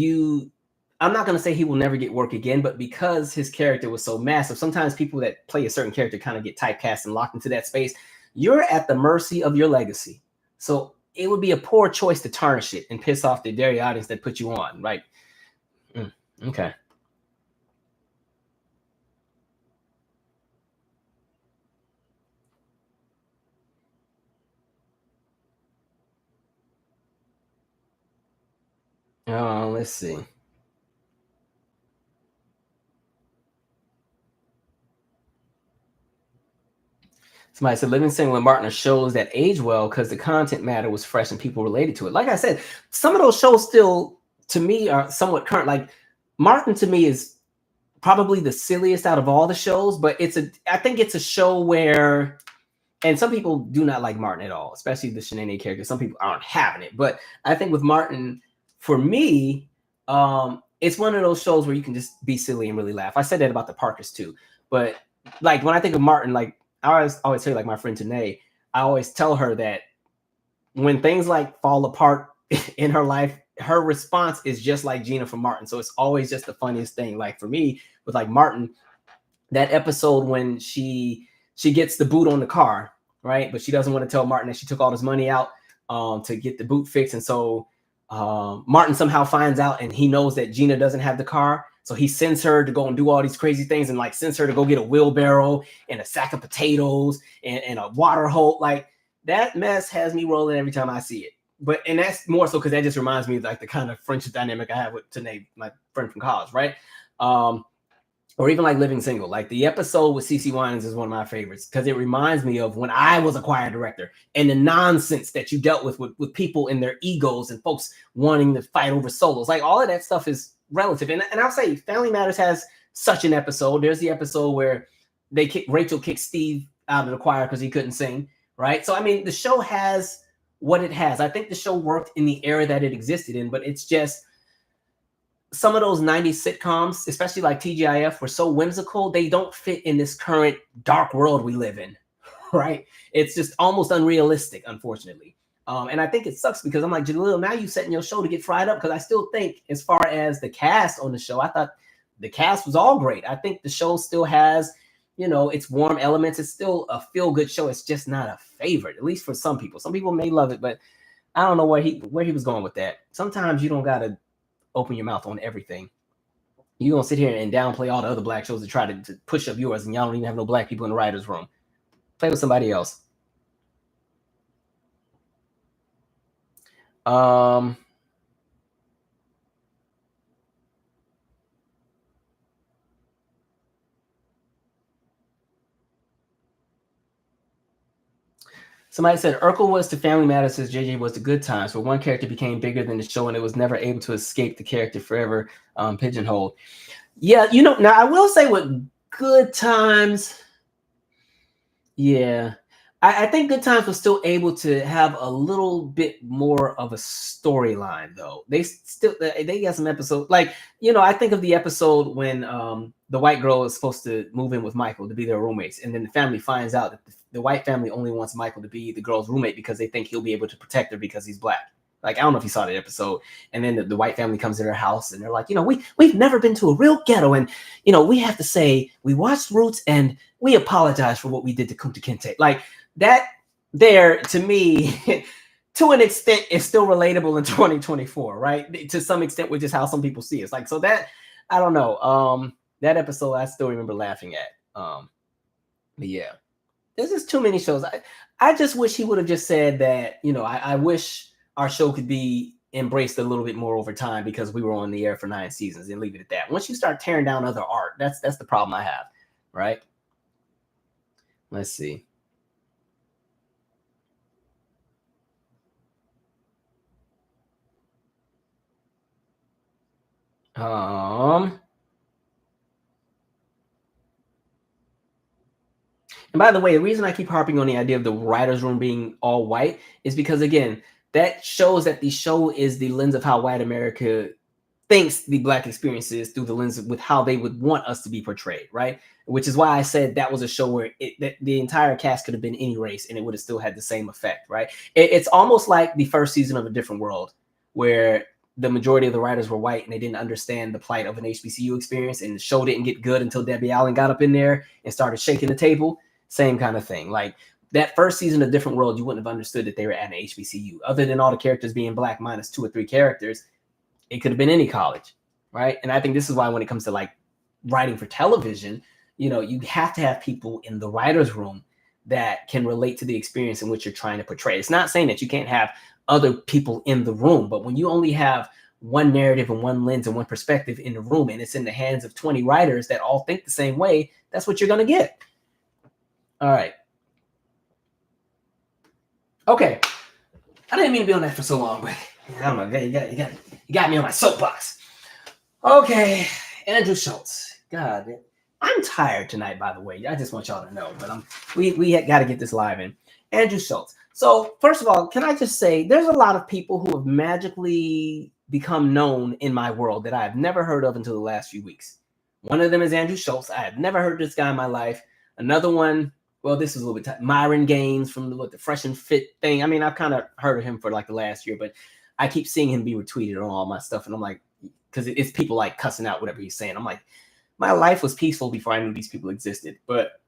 I'm not going to say he will never get work again, but because his character was so massive, sometimes people that play a certain character kind of get typecast and locked into that space. You're at the mercy of your legacy. So it would be a poor choice to tarnish it and piss off the very audience that put you on, right? Okay. Let's see. Somebody said Living Single and Martin are shows that age well because the content matter was fresh and people related to it. Like I said, some of those shows still, to me, are somewhat current. Like Martin, to me, is probably the silliest out of all the shows, but I think it's a show where, and some people do not like Martin at all, especially the Shanae character. Some people aren't having it, but I think with Martin, for me, it's one of those shows where you can just be silly and really laugh. I said that about the Parkers too, but like when I think of Martin, like I always say, like my friend Tanae, I always tell her that when things like fall apart in her life, her response is just like Gina from Martin. So it's always just the funniest thing. Like for me, with like Martin, that episode when she gets the boot on the car, right? But she doesn't want to tell Martin that she took all this money out to get the boot fixed. And so Martin somehow finds out, and he knows that Gina doesn't have the car. So he sends her to go and do all these crazy things, and like sends her to go get a wheelbarrow and a sack of potatoes and a water hole. Like that mess has me rolling every time I see it. And that's more so because that just reminds me of like the kind of friendship dynamic I have with Tanae, my friend from college, right? Or even like Living Single. Like the episode with CeCe Winans is one of my favorites because it reminds me of when I was a choir director and the nonsense that you dealt with people and their egos and folks wanting to fight over solos. Like all of that stuff is relative. And I'll say Family Matters has such an episode. There's the episode where Rachel kicked Steve out of the choir because he couldn't sing, right? So, I mean, the show has what it has. I think the show worked in the era that it existed in, but it's just, some of those 90s sitcoms, especially like TGIF, were so whimsical. They don't fit in this current dark world we live in, right? It's just almost unrealistic, unfortunately. And I think it sucks because I'm like, Jaleel, now you setting your show to get fried up, because I still think, as far as the cast on the show, I thought the cast was all great. I think the show still has, its warm elements. It's still a feel-good show. It's just not a favorite, at least for some people. Some people may love it, but I don't know where he was going with that. Sometimes you don't gotta open your mouth on everything. You're gonna sit here and downplay all the other black shows to try to push up yours, and y'all don't even have no black people in the writers' room. Play with somebody else. Somebody said Urkel was to Family Matters as JJ was to Good Times, where one character became bigger than the show and it was never able to escape the character forever pigeonholed. Yeah, now I will say with Good Times, yeah, I think Good Times was still able to have a little bit more of a storyline, though. They got some episodes, like, I think of the episode when the white girl is supposed to move in with Michael to be their roommates, and then the family finds out that the white family only wants Michael to be the girl's roommate because they think he'll be able to protect her because he's black. Like, I don't know if you saw that episode. And then the white family comes to their house and they're like, we've never been to a real ghetto. And, we have to say we watched Roots and we apologize for what we did to Kunta Kinte. Like, that there, to me, to an extent, is still relatable in 2024, right? To some extent, with just how some people see it. It's like, so that, I don't know. That episode, I still remember laughing at. But yeah, there's just too many shows. I just wish he would have just said that, I wish our show could be embraced a little bit more over time because we were on the air for 9 seasons, and leave it at that. Once you start tearing down other art, that's the problem I have, right? Let's see. And by the way, the reason I keep harping on the idea of the writer's room being all white is because, again, that shows that the show is the lens of how white America thinks the black experience is, through the lens with how they would want us to be portrayed, right? Which is why I said that was a show where the entire cast could have been any race and it would have still had the same effect, right? It's almost like the first season of A Different World, where the majority of the writers were white and they didn't understand the plight of an HBCU experience, and the show didn't get good until Debbie Allen got up in there and started shaking the table. Same kind of thing. Like, that first season of Different World, you wouldn't have understood that they were at an HBCU. Other than all the characters being black minus 2 or 3 characters, it could have been any college, right? And I think this is why when it comes to like writing for television, you have to have people in the writer's room that can relate to the experience in which you're trying to portray. It's not saying that you can't have other people in the room, but when you only have one narrative and one lens and one perspective in the room, and it's in the hands of 20 writers that all think the same way, that's what you're going to get. All right. Okay. I didn't mean to be on that for so long, but I don't know. You got me on my soapbox. Okay. Andrew Schulz. God, I'm tired tonight, by the way. I just want y'all to know, but we got to get this live in. Andrew Schulz. So, first of all, can I just say there's a lot of people who have magically become known in my world that I have never heard of until the last few weeks. One of them is Andrew Schulz. I have never heard this guy in my life. Another one, well, this is a little bit Myron Gaines from the Fresh and Fit thing. I mean, I've kind of heard of him for like the last year, but I keep seeing him be retweeted on all my stuff, and I'm like, because it's people like cussing out whatever he's saying. I'm like, my life was peaceful before I knew these people existed. But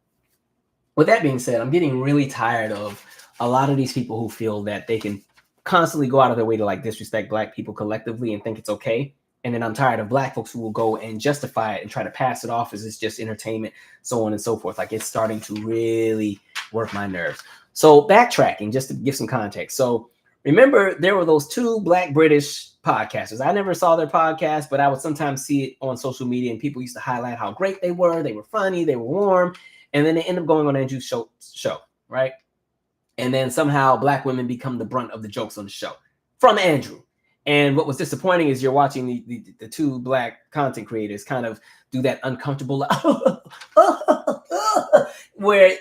with that being said, I'm getting really tired of a lot of these people who feel that they can constantly go out of their way to like disrespect black people collectively and think it's okay. And then I'm tired of black folks who will go and justify it and try to pass it off as it's just entertainment, so on and so forth. Like, it's starting to really work my nerves. So backtracking, just to give some context. So remember, there were those 2 black British podcasters. I never saw their podcast, but I would sometimes see it on social media, and people used to highlight how great they were. They were funny, they were warm. And then they end up going on Andrew's show, right? And then somehow black women become the brunt of the jokes on the show from Andrew. And what was disappointing is you're watching the 2 black content creators kind of do that uncomfortable where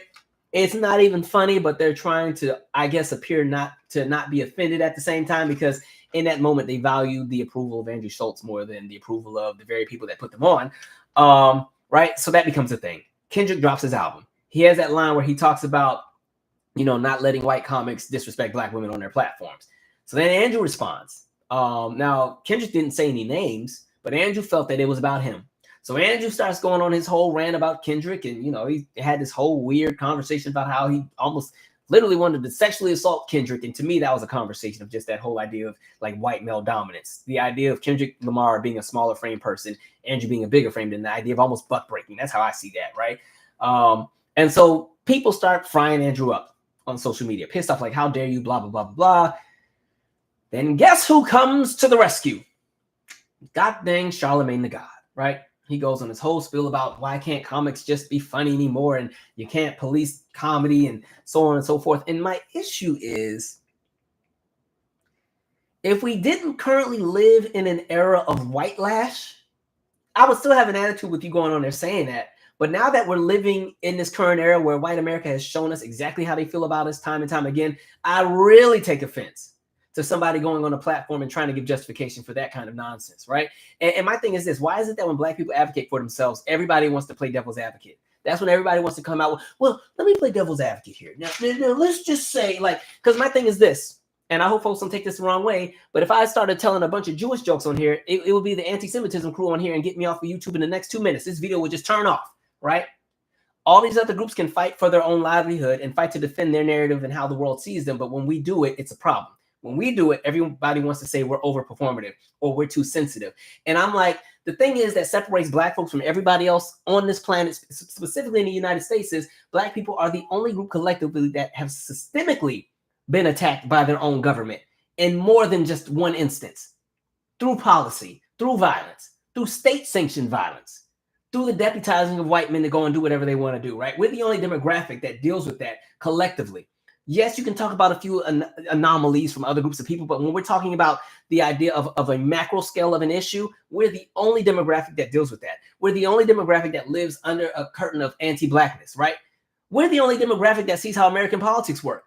it's not even funny, but they're trying to, I guess, appear not to be offended at the same time, because in that moment, they valued the approval of Andrew Schulz more than the approval of the very people that put them on. Right? So that becomes a thing. Kendrick drops his album. He has that line where he talks about, not letting white comics disrespect black women on their platforms. So then Andrew responds. Now, Kendrick didn't say any names, but Andrew felt that it was about him. So Andrew starts going on his whole rant about Kendrick, and he had this whole weird conversation about how he almost literally wanted to sexually assault Kendrick. And to me, that was a conversation of just that whole idea of like white male dominance. The idea of Kendrick Lamar being a smaller frame person, Andrew being a bigger frame, than the idea of almost buck breaking. That's how I see that, right? And so people start frying Andrew up on social media, pissed off, like, how dare you, blah, blah, blah, blah. Then guess who comes to the rescue? God dang Charlemagne the God, right? He goes on this whole spiel about why can't comics just be funny anymore, and you can't police comedy and so on and so forth. And my issue is, if we didn't currently live in an era of white lash, I would still have an attitude with you going on there saying that. But now that we're living in this current era where white America has shown us exactly how they feel about us time and time again, I really take offense to somebody going on a platform and trying to give justification for that kind of nonsense, right? And my thing is this: why is it that when black people advocate for themselves, everybody wants to play devil's advocate? That's when everybody wants to come out with, well, let me play devil's advocate here. Now let's just say, like, because my thing is this, and I hope folks don't take this the wrong way, but if I started telling a bunch of Jewish jokes on here, it would be the anti-Semitism crew on here and get me off of YouTube in the next 2 minutes. This video would just turn off, right? All these other groups can fight for their own livelihood and fight to defend their narrative and how the world sees them. But when we do it, it's a problem. When we do it, everybody wants to say we're overperformative or we're too sensitive. And I'm like, the thing is that separates black folks from everybody else on this planet, specifically in the United States, is black people are the only group collectively that have systemically been attacked by their own government in more than just one instance, through policy, through violence, through state-sanctioned violence, through the deputizing of white men to go and do whatever they want to do, right? We're the only demographic that deals with that collectively. Yes, you can talk about a few anomalies from other groups of people, but when we're talking about the idea of a macro scale of an issue, we're the only demographic that deals with that. We're the only demographic that lives under a curtain of anti-blackness, right? We're the only demographic that sees how American politics work.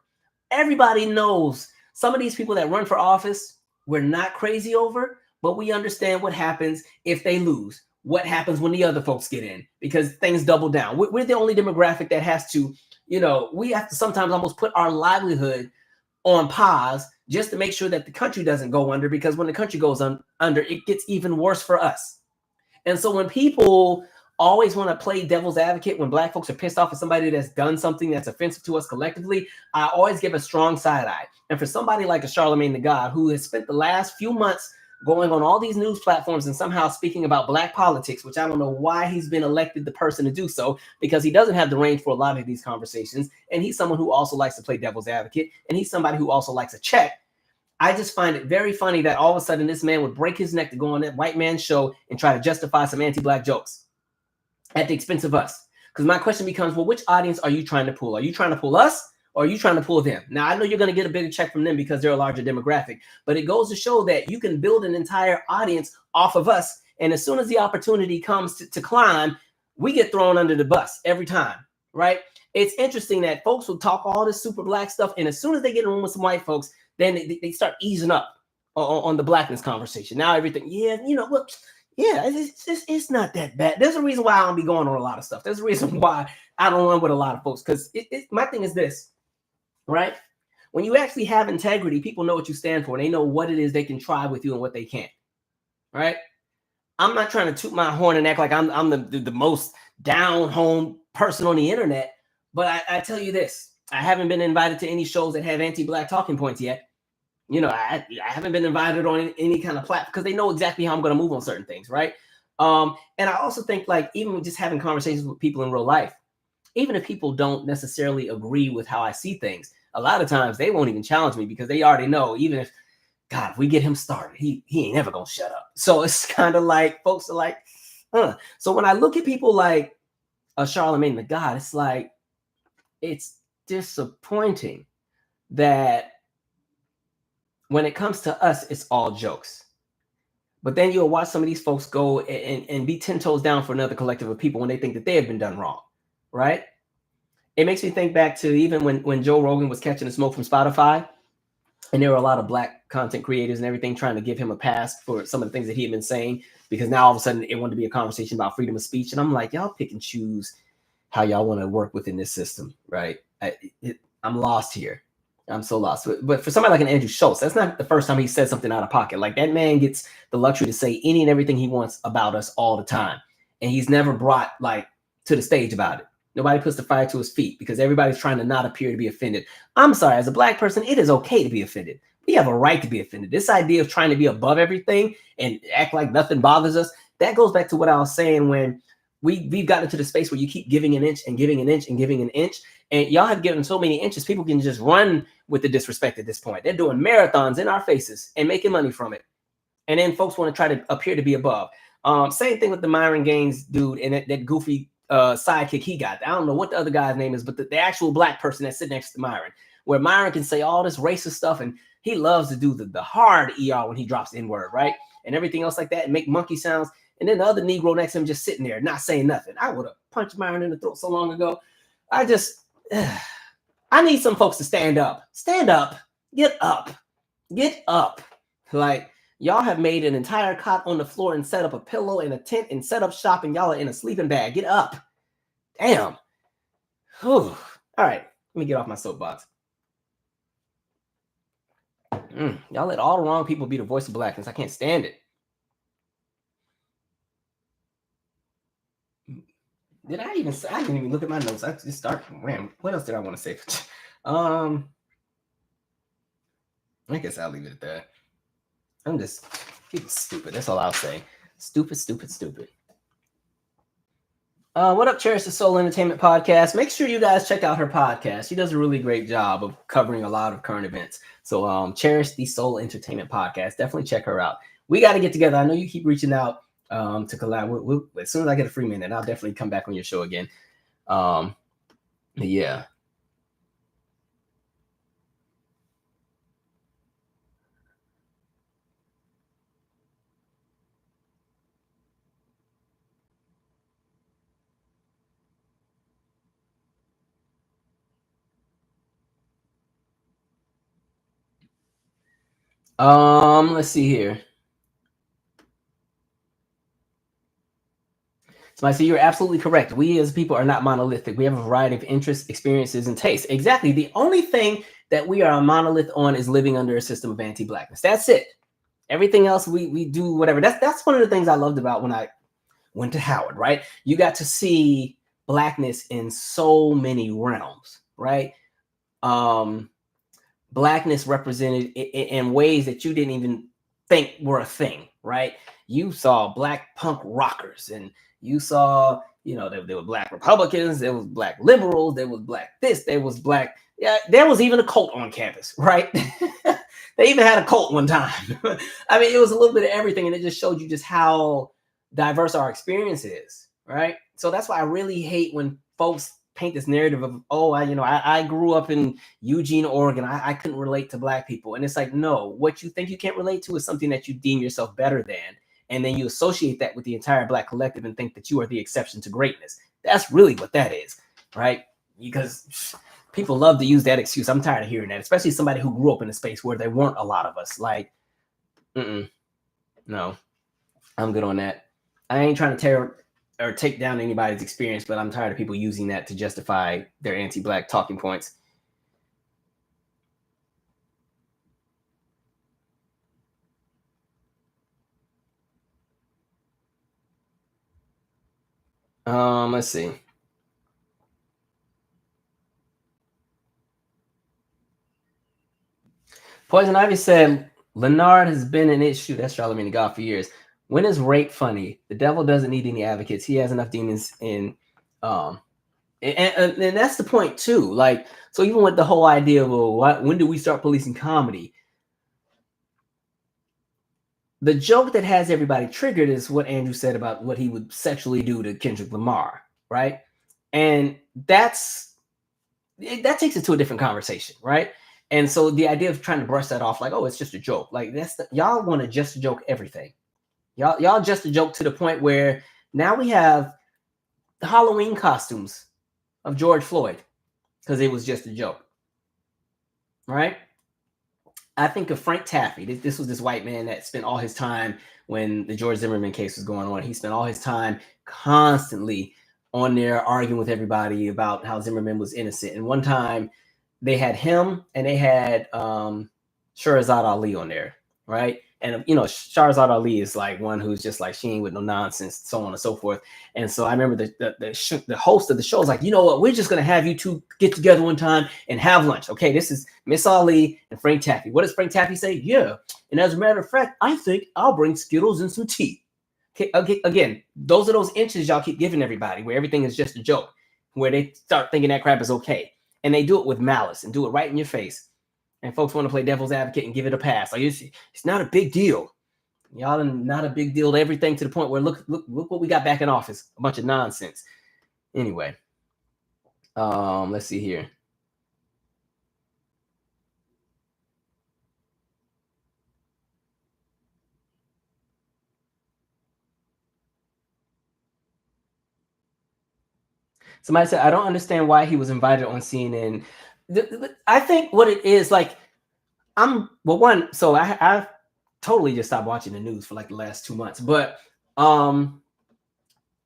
Everybody knows some of these people that run for office, we're not crazy over, but we understand what happens if they lose, what happens when the other folks get in, because things double down. We're the only demographic that has to, we have to sometimes almost put our livelihood on pause just to make sure that the country doesn't go under, because when the country goes under, it gets even worse for us. And so when people always want to play devil's advocate, when black folks are pissed off at somebody that's done something that's offensive to us collectively, I always give a strong side eye. And for somebody like a Charlemagne the God, who has spent the last few months going on all these news platforms and somehow speaking about black politics, which I don't know why he's been elected the person to do so, because he doesn't have the range for a lot of these conversations. And he's someone who also likes to play devil's advocate. And he's somebody who also likes a check. I just find it very funny that all of a sudden this man would break his neck to go on that white man's show and try to justify some anti-black jokes at the expense of us. Because my question becomes, well, which audience are you trying to pull? Are you trying to pull us? Or are you trying to pull them? Now, I know you're going to get a bigger check from them because they're a larger demographic, but it goes to show that you can build an entire audience off of us. And as soon as the opportunity comes to climb, we get thrown under the bus every time, right? It's interesting that folks will talk all this super black stuff, and as soon as they get in a room with some white folks, then they start easing up on the blackness conversation. Now everything, it's not that bad. There's a reason why I don't be going on a lot of stuff. There's a reason why I don't run with a lot of folks, because my thing is this. Right? When you actually have integrity, people know what you stand for. They know what it is they can try with you and what they can't. Right? I'm not trying to toot my horn and act like I'm the most down home person on the internet, but I tell you this: I haven't been invited to any shows that have anti-black talking points yet. I haven't been invited on any kind of platform because they know exactly how I'm going to move on certain things, right? And I also think, like, even just having conversations with people in real life, even if people don't necessarily agree with how I see things, a lot of times they won't even challenge me because they already know, even if, God, if we get him started, he ain't never going to shut up. So it's kind of like, folks are like, So when I look at people like Charlemagne the God, it's like, it's disappointing that when it comes to us, it's all jokes. But then you'll watch some of these folks go and be 10 toes down for another collective of people when they think that they have been done wrong. Right? It makes me think back to even when Joe Rogan was catching the smoke from Spotify. And there were a lot of black content creators and everything trying to give him a pass for some of the things that he had been saying, because now all of a sudden it wanted to be a conversation about freedom of speech. And I'm like, y'all pick and choose how y'all want to work within this system, right? I'm lost here. I'm so lost. But for somebody like an Andrew Schulz, that's not the first time he said something out of pocket. Like, that man gets the luxury to say any and everything he wants about us all the time. And he's never brought like to the stage about it. Nobody puts the fire to his feet because everybody's trying to not appear to be offended. I'm sorry, as a black person, it is okay to be offended. We have a right to be offended. This idea of trying to be above everything and act like nothing bothers us, that goes back to what I was saying when we've gotten to the space where you keep giving an inch and giving an inch and giving an inch. And y'all have given so many inches, people can just run with the disrespect at this point. They're doing marathons in our faces and making money from it. And then folks want to try to appear to be above. Same thing with the Myron Gaines dude and that goofy sidekick he got. I don't know what the other guy's name is, but the actual black person that's sitting next to Myron, where Myron can say all this racist stuff, and he loves to do the hard ER when he drops the N-word, right? And everything else like that, and make monkey sounds. And then the other Negro next to him just sitting there, not saying nothing. I would have punched Myron in the throat so long ago. I need some folks to stand up. Stand up. Get up. Get up. Like, y'all have made an entire cot on the floor and set up a pillow and a tent and set up shop, and y'all are in a sleeping bag. Get up. Damn. Whew. All right. Let me get off my soapbox. Y'all let all the wrong people be the voice of blackness. I can't stand it. I didn't even look at my notes. I just started. What else did I want to say? I guess I'll leave it at that. I'm just people stupid. That's all I'll say. Stupid, stupid, stupid. What up, Cherish the Soul Entertainment Podcast? Make sure you guys check out her podcast. She does a really great job of covering a lot of current events. So Cherish the Soul Entertainment Podcast. Definitely check her out. We got to get together. I know you keep reaching out to collab. As soon as I get a free minute, I'll definitely come back on your show again. Yeah. Let's see here. So I say you're absolutely correct. We as people are not monolithic. We have a variety of interests, experiences, and tastes. Exactly. The only thing that we are a monolith on is living under a system of anti-blackness. That's it. Everything else we do whatever. That's one of the things I loved about when I went to Howard, right? You got to see blackness in so many realms, right? Blackness represented in ways that you didn't even think were a thing, right? You saw black punk rockers, and you saw, there were black Republicans, there was black liberals, there was black this, there was black, there was even a cult on campus, right? They even had a cult one time. I mean, it was a little bit of everything, and it just showed you just how diverse our experience is, right? So that's why I really hate when folks paint this narrative of, I grew up in Eugene, Oregon. I couldn't relate to black people. And it's like, no, what you think you can't relate to is something that you deem yourself better than. And then you associate that with the entire black collective and think that you are the exception to greatness. That's really what that is, right? Because people love to use that excuse. I'm tired of hearing that, especially somebody who grew up in a space where there weren't a lot of us. Like, no, I'm good on that. I ain't trying to tear or take down anybody's experience, but I'm tired of people using that to justify their anti-black talking points. Let's see. Poison Ivy said, Leonard has been an issue. That's Charlamagne the God for years. When is rape funny? The devil doesn't need any advocates. He has enough demons in. And that's the point too. Like, so even with the whole idea of, when do we start policing comedy? The joke that has everybody triggered is what Andrew said about what he would sexually do to Kendrick Lamar, right? And that takes it to a different conversation, right? And so the idea of trying to brush that off, like, oh, it's just a joke. Like, y'all want to just joke everything. Y'all just a joke to the point where now we have the Halloween costumes of George Floyd because it was just a joke, right? I think of Frank Taffy. This was this white man that spent all his time when the George Zimmerman case was going on. He spent all his time constantly on there arguing with everybody about how Zimmerman was innocent. And one time they had him and they had Shahrazad Ali on there, right? And Shahrazad Ali is like one who's just like she ain't with no nonsense, so on and so forth. And so I remember the host of the show was like, you know what, we're just gonna have you two get together one time and have lunch. Okay, this is Miss Ali and Frank Taffy. What does Frank Taffy say? Yeah, and as a matter of fact, I think I'll bring Skittles and some tea. Okay, again, those are those inches y'all keep giving everybody, where everything is just a joke, where they start thinking that crap is okay, and they do it with malice and do it right in your face. And folks want to play devil's advocate and give it a pass. Like it's not a big deal. Y'all are not a big deal to everything, to the point where look what we got back in office. A bunch of nonsense. Anyway, let's see here. Somebody said, I don't understand why he was invited on CNN. I think what it is, like, so I've totally just stopped watching the news for like the last 2 months, but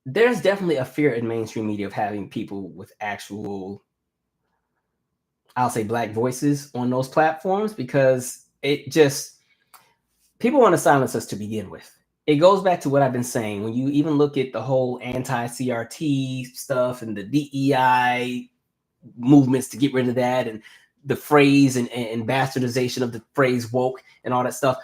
there's definitely a fear in mainstream media of having people with actual, I'll say, Black voices on those platforms, because people want to silence us to begin with. It goes back to what I've been saying. When you even look at the whole anti-CRT stuff and the DEI movements to get rid of that, and the phrase and bastardization of the phrase woke and all that stuff,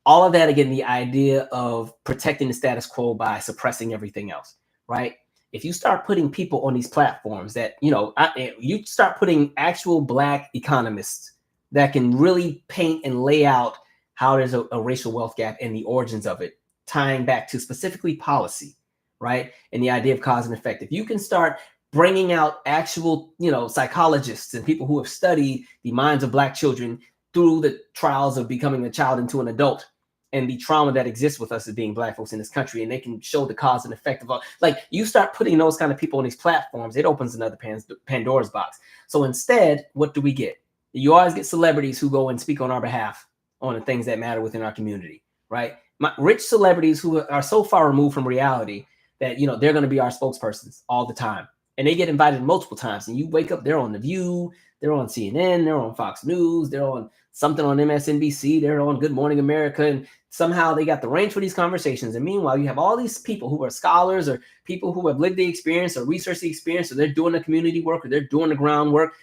all of that, again, the idea of protecting the status quo by suppressing everything else, right? If you start putting people on these platforms that, you start putting actual Black economists that can really paint and lay out how there's a racial wealth gap and the origins of it, tying back to specifically policy, right? And the idea of cause and effect. If you can start bringing out actual, psychologists and people who have studied the minds of Black children through the trials of becoming a child into an adult and the trauma that exists with us as being Black folks in this country, and they can show the cause and effect of all, like, you start putting those kind of people on these platforms, it opens another Pandora's box. So instead, what do we get? You always get celebrities who go and speak on our behalf on the things that matter within our community, right? Rich celebrities who are so far removed from reality that, they're going to be our spokespersons all the time. And they get invited multiple times. And you wake up, they're on The View, they're on CNN, they're on Fox News, they're on something on MSNBC, they're on Good Morning America. And somehow they got the range for these conversations. And meanwhile, you have all these people who are scholars or people who have lived the experience or researched the experience, or they're doing the community work or they're doing the groundwork.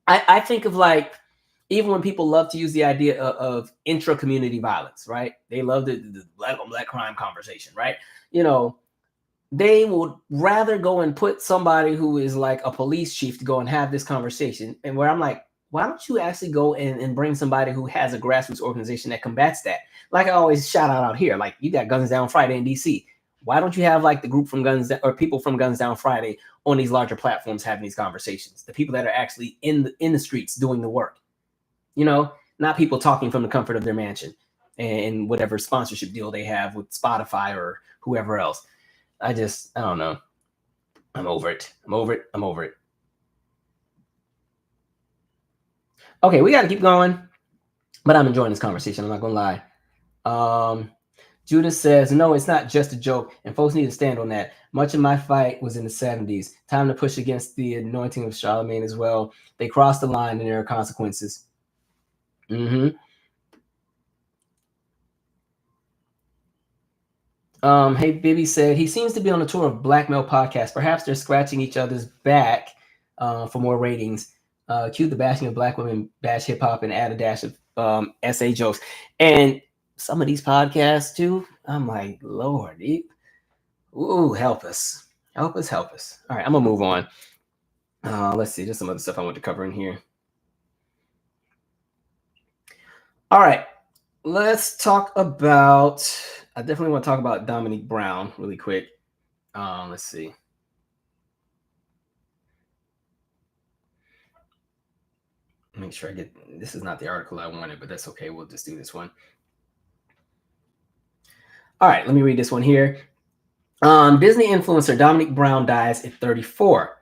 I think of, like, even when people love to use the idea of intra-community violence, right? They love the Black on Black crime conversation, right? They would rather go and put somebody who is like a police chief to go and have this conversation. And where I'm like, why don't you actually go and bring somebody who has a grassroots organization that combats that? Like I always shout out here, like, you got Guns Down Friday in DC. Why don't you have like the group from or people from Guns Down Friday on these larger platforms having these conversations? The people that are actually in the streets doing the work, not people talking from the comfort of their mansion and whatever sponsorship deal they have with Spotify or whoever else. I don't know. I'm over it. Okay, we got to keep going, but I'm enjoying this conversation. I'm not going to lie. Judith says, no, it's not just a joke, and folks need to stand on that. Much of my fight was in the 70s. Time to push against the anointing of Charlemagne as well. They crossed the line and there are consequences. Mm-hmm. Hey, Bibby said, he seems to be on a tour of Black Male Podcast. Perhaps they're scratching each other's back for more ratings. Cue the bashing of Black women, bash hip hop, and add a dash of SA jokes. And some of these podcasts too, I'm like, Lord, help us. All right, I'm gonna move on. Let's see, just some other stuff I want to cover in here. All right, let's talk about, I definitely want to talk about Dominique Brown really quick. Let's see. Make sure I get, this is not the article I wanted, but that's okay. We'll just do this one. All right, let me read this one here. Disney influencer Dominique Brown dies at 34.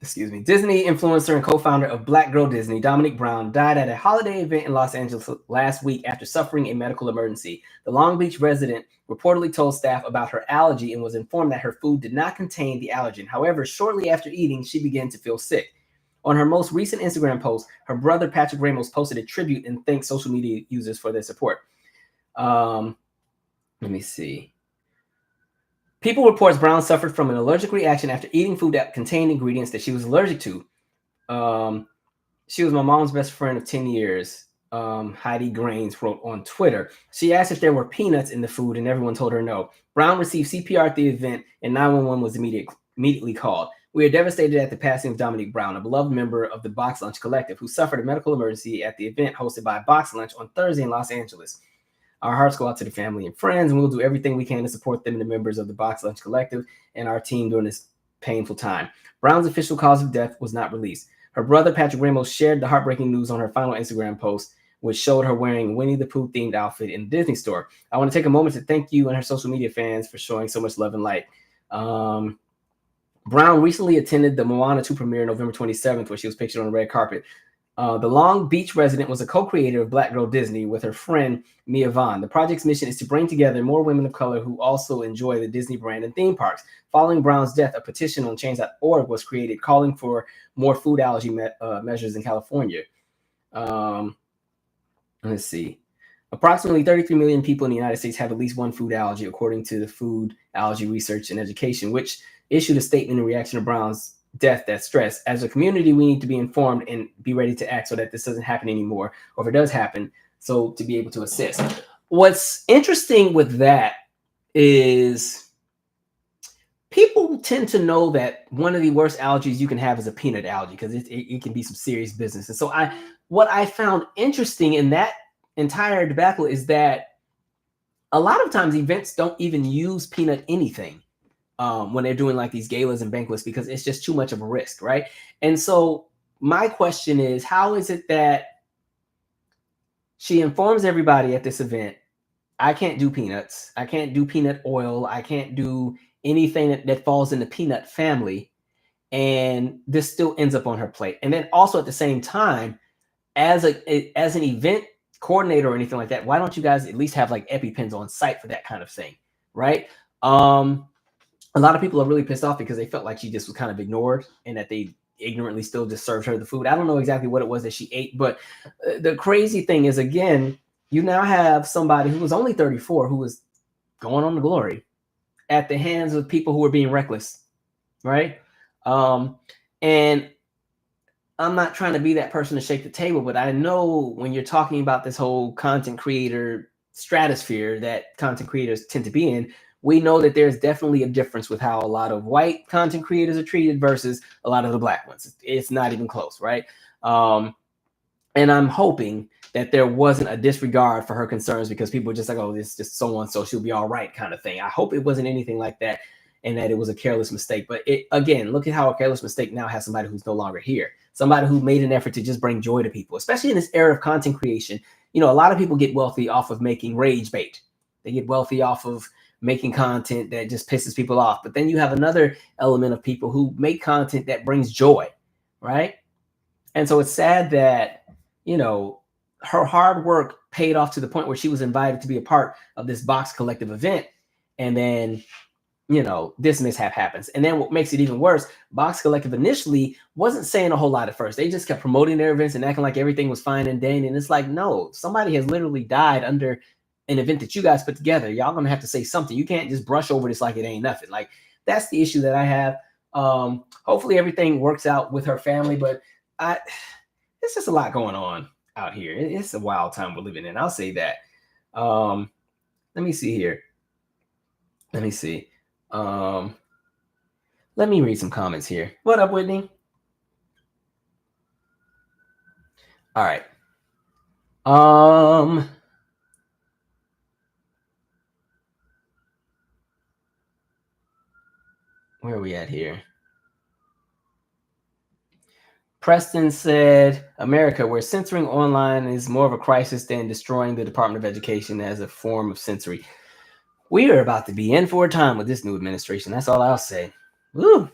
excuse me, Disney influencer and co-founder of Black Girl Disney, Dominique Brown, died at a holiday event in Los Angeles last week after suffering a medical emergency. The Long Beach resident reportedly told staff about her allergy and was informed that her food did not contain the allergen. However, shortly after eating, she began to feel sick. On her most recent Instagram post, her brother Patrick Ramos posted a tribute and thanked social media users for their support. Let me see. People reports Brown suffered from an allergic reaction after eating food that contained ingredients that she was allergic to. She was my mom's best friend of 10 years. Heidi Grains wrote on Twitter. She asked if there were peanuts in the food, and everyone told her no. Brown received CPR at the event, and 911 was immediately called. We are devastated at the passing of Dominique Brown, a beloved member of the Box Lunch Collective, who suffered a medical emergency at the event hosted by Box Lunch on Thursday in Los Angeles. Our hearts go out to the family and friends, and we'll do everything we can to support them and the members of the Box Lunch Collective and our team during this painful time. Brown's official cause of death was not released. Her brother, Patrick Ramos, shared the heartbreaking news on her final Instagram post, which showed her wearing Winnie the Pooh themed outfit in the Disney store. I want to take a moment to thank you and her social media fans for showing so much love and light. Brown recently attended the Moana 2 premiere November 27th, where she was pictured on the red carpet. The Long Beach resident was a co-creator of Black Girl Disney with her friend Mia Vaughn. The project's mission is to bring together more women of color who also enjoy the Disney brand and theme parks. Following Brown's death, a petition on change.org was created calling for more food allergy measures in California. Let's see. Approximately 33 million people in the United States have at least one food allergy, according to the Food Allergy Research and Education, which issued a statement in reaction to Brown's death that stressed, as a community, we need to be informed and be ready to act so that this doesn't happen anymore, or if it does happen, so to be able to assist. What's interesting with that is people tend to know that one of the worst allergies you can have is a peanut allergy, because it can be some serious business. And so what I found interesting in that entire debacle is that a lot of times events don't even use peanut anything when they're doing like these galas and banquets, because it's just too much of a risk, right? And so my question is, how is it that she informs everybody at this event, I can't do peanuts, I can't do peanut oil, I can't do anything that falls in the peanut family, and this still ends up on her plate? And then also at the same time, as an event coordinator or anything like that, why don't you guys at least have like EpiPens on site for that kind of thing, right? A lot of people are really pissed off because they felt like she just was kind of ignored and that they ignorantly still just served her the food. I don't know exactly what it was that she ate, but the crazy thing is, again, you now have somebody who was only 34 who was going on to glory at the hands of people who were being reckless, right? And I'm not trying to be that person to shake the table, but I know when you're talking about this whole content creator stratosphere that content creators tend to be in, we know that there's definitely a difference with how a lot of white content creators are treated versus a lot of the black ones. It's not even close, right? And I'm hoping that there wasn't a disregard for her concerns because people were just like, oh, this is just so she'll be all right kind of thing. I hope it wasn't anything like that and that it was a careless mistake. But again, look at how a careless mistake now has somebody who's no longer here. Somebody who made an effort to just bring joy to people, especially in this era of content creation. You know, a lot of people get wealthy off of making rage bait. They get wealthy off of making content that just pisses people off. But then you have another element of people who make content that brings joy, right? And so it's sad that, you know, her hard work paid off to the point where she was invited to be a part of this Box Collective event. And then, you know, this mishap happens. And then what makes it even worse, Box Collective initially wasn't saying a whole lot at first. They just kept promoting their events and acting like everything was fine and dandy. And it's like, no, somebody has literally died under an event that you guys put together. Y'all gonna have to say something. You can't just brush over this like it ain't nothing. Like, that's the issue that I have. Hopefully everything works out with her family, but it's just a lot going on out here. It's a wild time we're living in. I'll say that. Let me see here. Let me see. Let me read some comments here. What up, Whitney? All right. Where are we at here? Preston said, America, where censoring online is more of a crisis than destroying the Department of Education as a form of censoring. We are about to be in for a time with this new administration. That's all I'll say. Woo.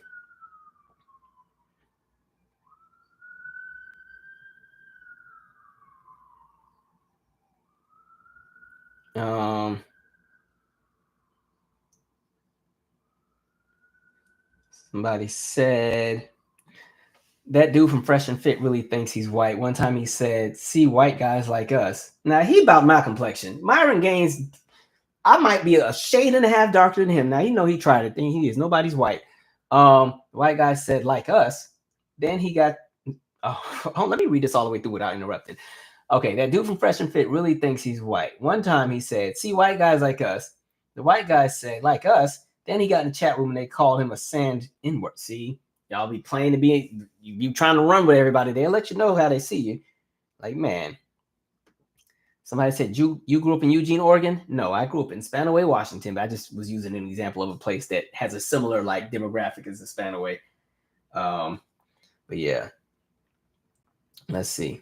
Somebody said that dude from Fresh and Fit really thinks he's white. One time he said, "See white guys like us." Now he about my complexion. Myron Gaines, I might be a shade and a half darker than him. Now you know he tried it. He is. Nobody's white. White guy said like us. Then he got. Oh, let me read this all the way through without interrupting. Okay, that dude from Fresh and Fit really thinks he's white. One time he said, "See white guys like us." The white guy said like us. Then he got in the chat room and they called him a sand inward. See, y'all be playing to be you trying to run with everybody. They'll let you know how they see you. Like, man. Somebody said, you grew up in Eugene, Oregon? No, I grew up in Spanaway, Washington, but I just was using an example of a place that has a similar like demographic as the Spanaway. But yeah. Let's see.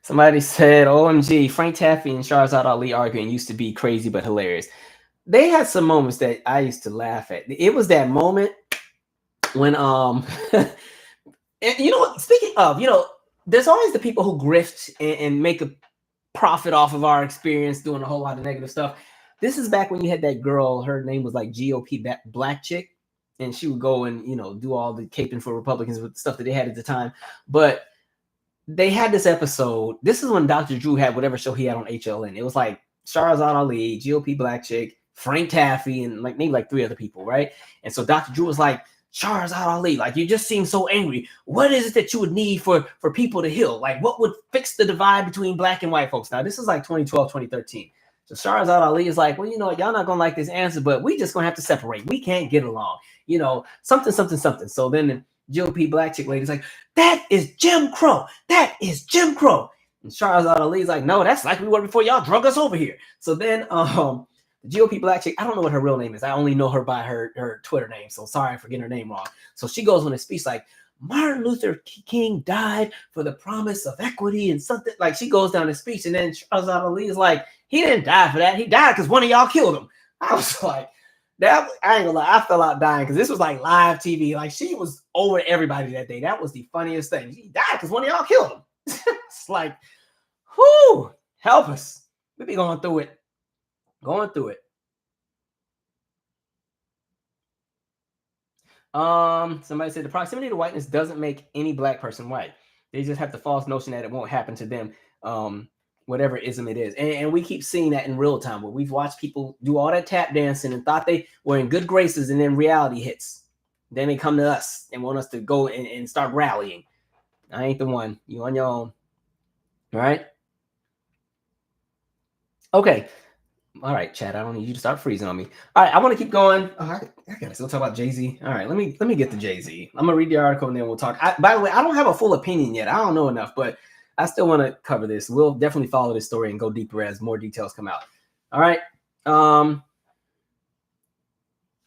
Somebody said, OMG, Frank Taffy and Shahrzad Ali arguing used to be crazy but hilarious. They had some moments that I used to laugh at. It was that moment when and you know, speaking of, you know, there's always the people who grift and make a profit off of our experience doing a whole lot of negative stuff. This is back when you had that girl, her name was like GOP black chick, and she would go and, you know, do all the caping for Republicans with stuff that they had at the time. But they had this episode. This is when Dr. Drew had whatever show he had on HLN. It was like Shahrzad Ali, GOP black chick, Frank Taffy, and like maybe like 3 other people, right? And so Dr. Drew was like, Shahrzad Ali, like, you just seem so angry. What is it that you would need for people to heal? Like, what would fix the divide between black and white folks? Now, this is like 2012, 2013. So Shahrzad Ali is like, well, you know what? Y'all not going to like this answer, but we just going to have to separate. We can't get along. You know, something. So then the GOP black chick lady's like, that is Jim Crow. That is Jim Crow. And Shahrzad Ali's like, no, that's like we were before y'all drug us over here. So then the GOP black chick, I don't know what her real name is. I only know her by her Twitter name. So sorry for getting her name wrong. So she goes on a speech like, Martin Luther King died for the promise of equity and something. Like, she goes down the speech, and then Shahrzad Ali is like, he didn't die for that. He died because one of y'all killed him. I was like, that, I ain't gonna lie, I fell out dying because this was like live TV. Like, she was over everybody that day. That was the funniest thing. He died because one of y'all killed him. It's like, whoo, help us. We be going through it. Somebody said the proximity to whiteness doesn't make any black person white. They just have the false notion that it won't happen to them, whatever ism it is. And we keep seeing that in real time, where we've watched people do all that tap dancing and thought they were in good graces, and then reality hits. Then they come to us and want us to go and start rallying. I ain't the one. You on your own. All right? Okay. All right, Chad, I don't need you to start freezing on me. All right, I want to keep going. Oh, I gotta still talk about Jay-Z. All right, let me get to Jay-Z. I'm gonna read the article and then we'll talk. By the way, I don't have a full opinion yet. I don't know enough, but I still want to cover this. We'll definitely follow this story and go deeper as more details come out. All right.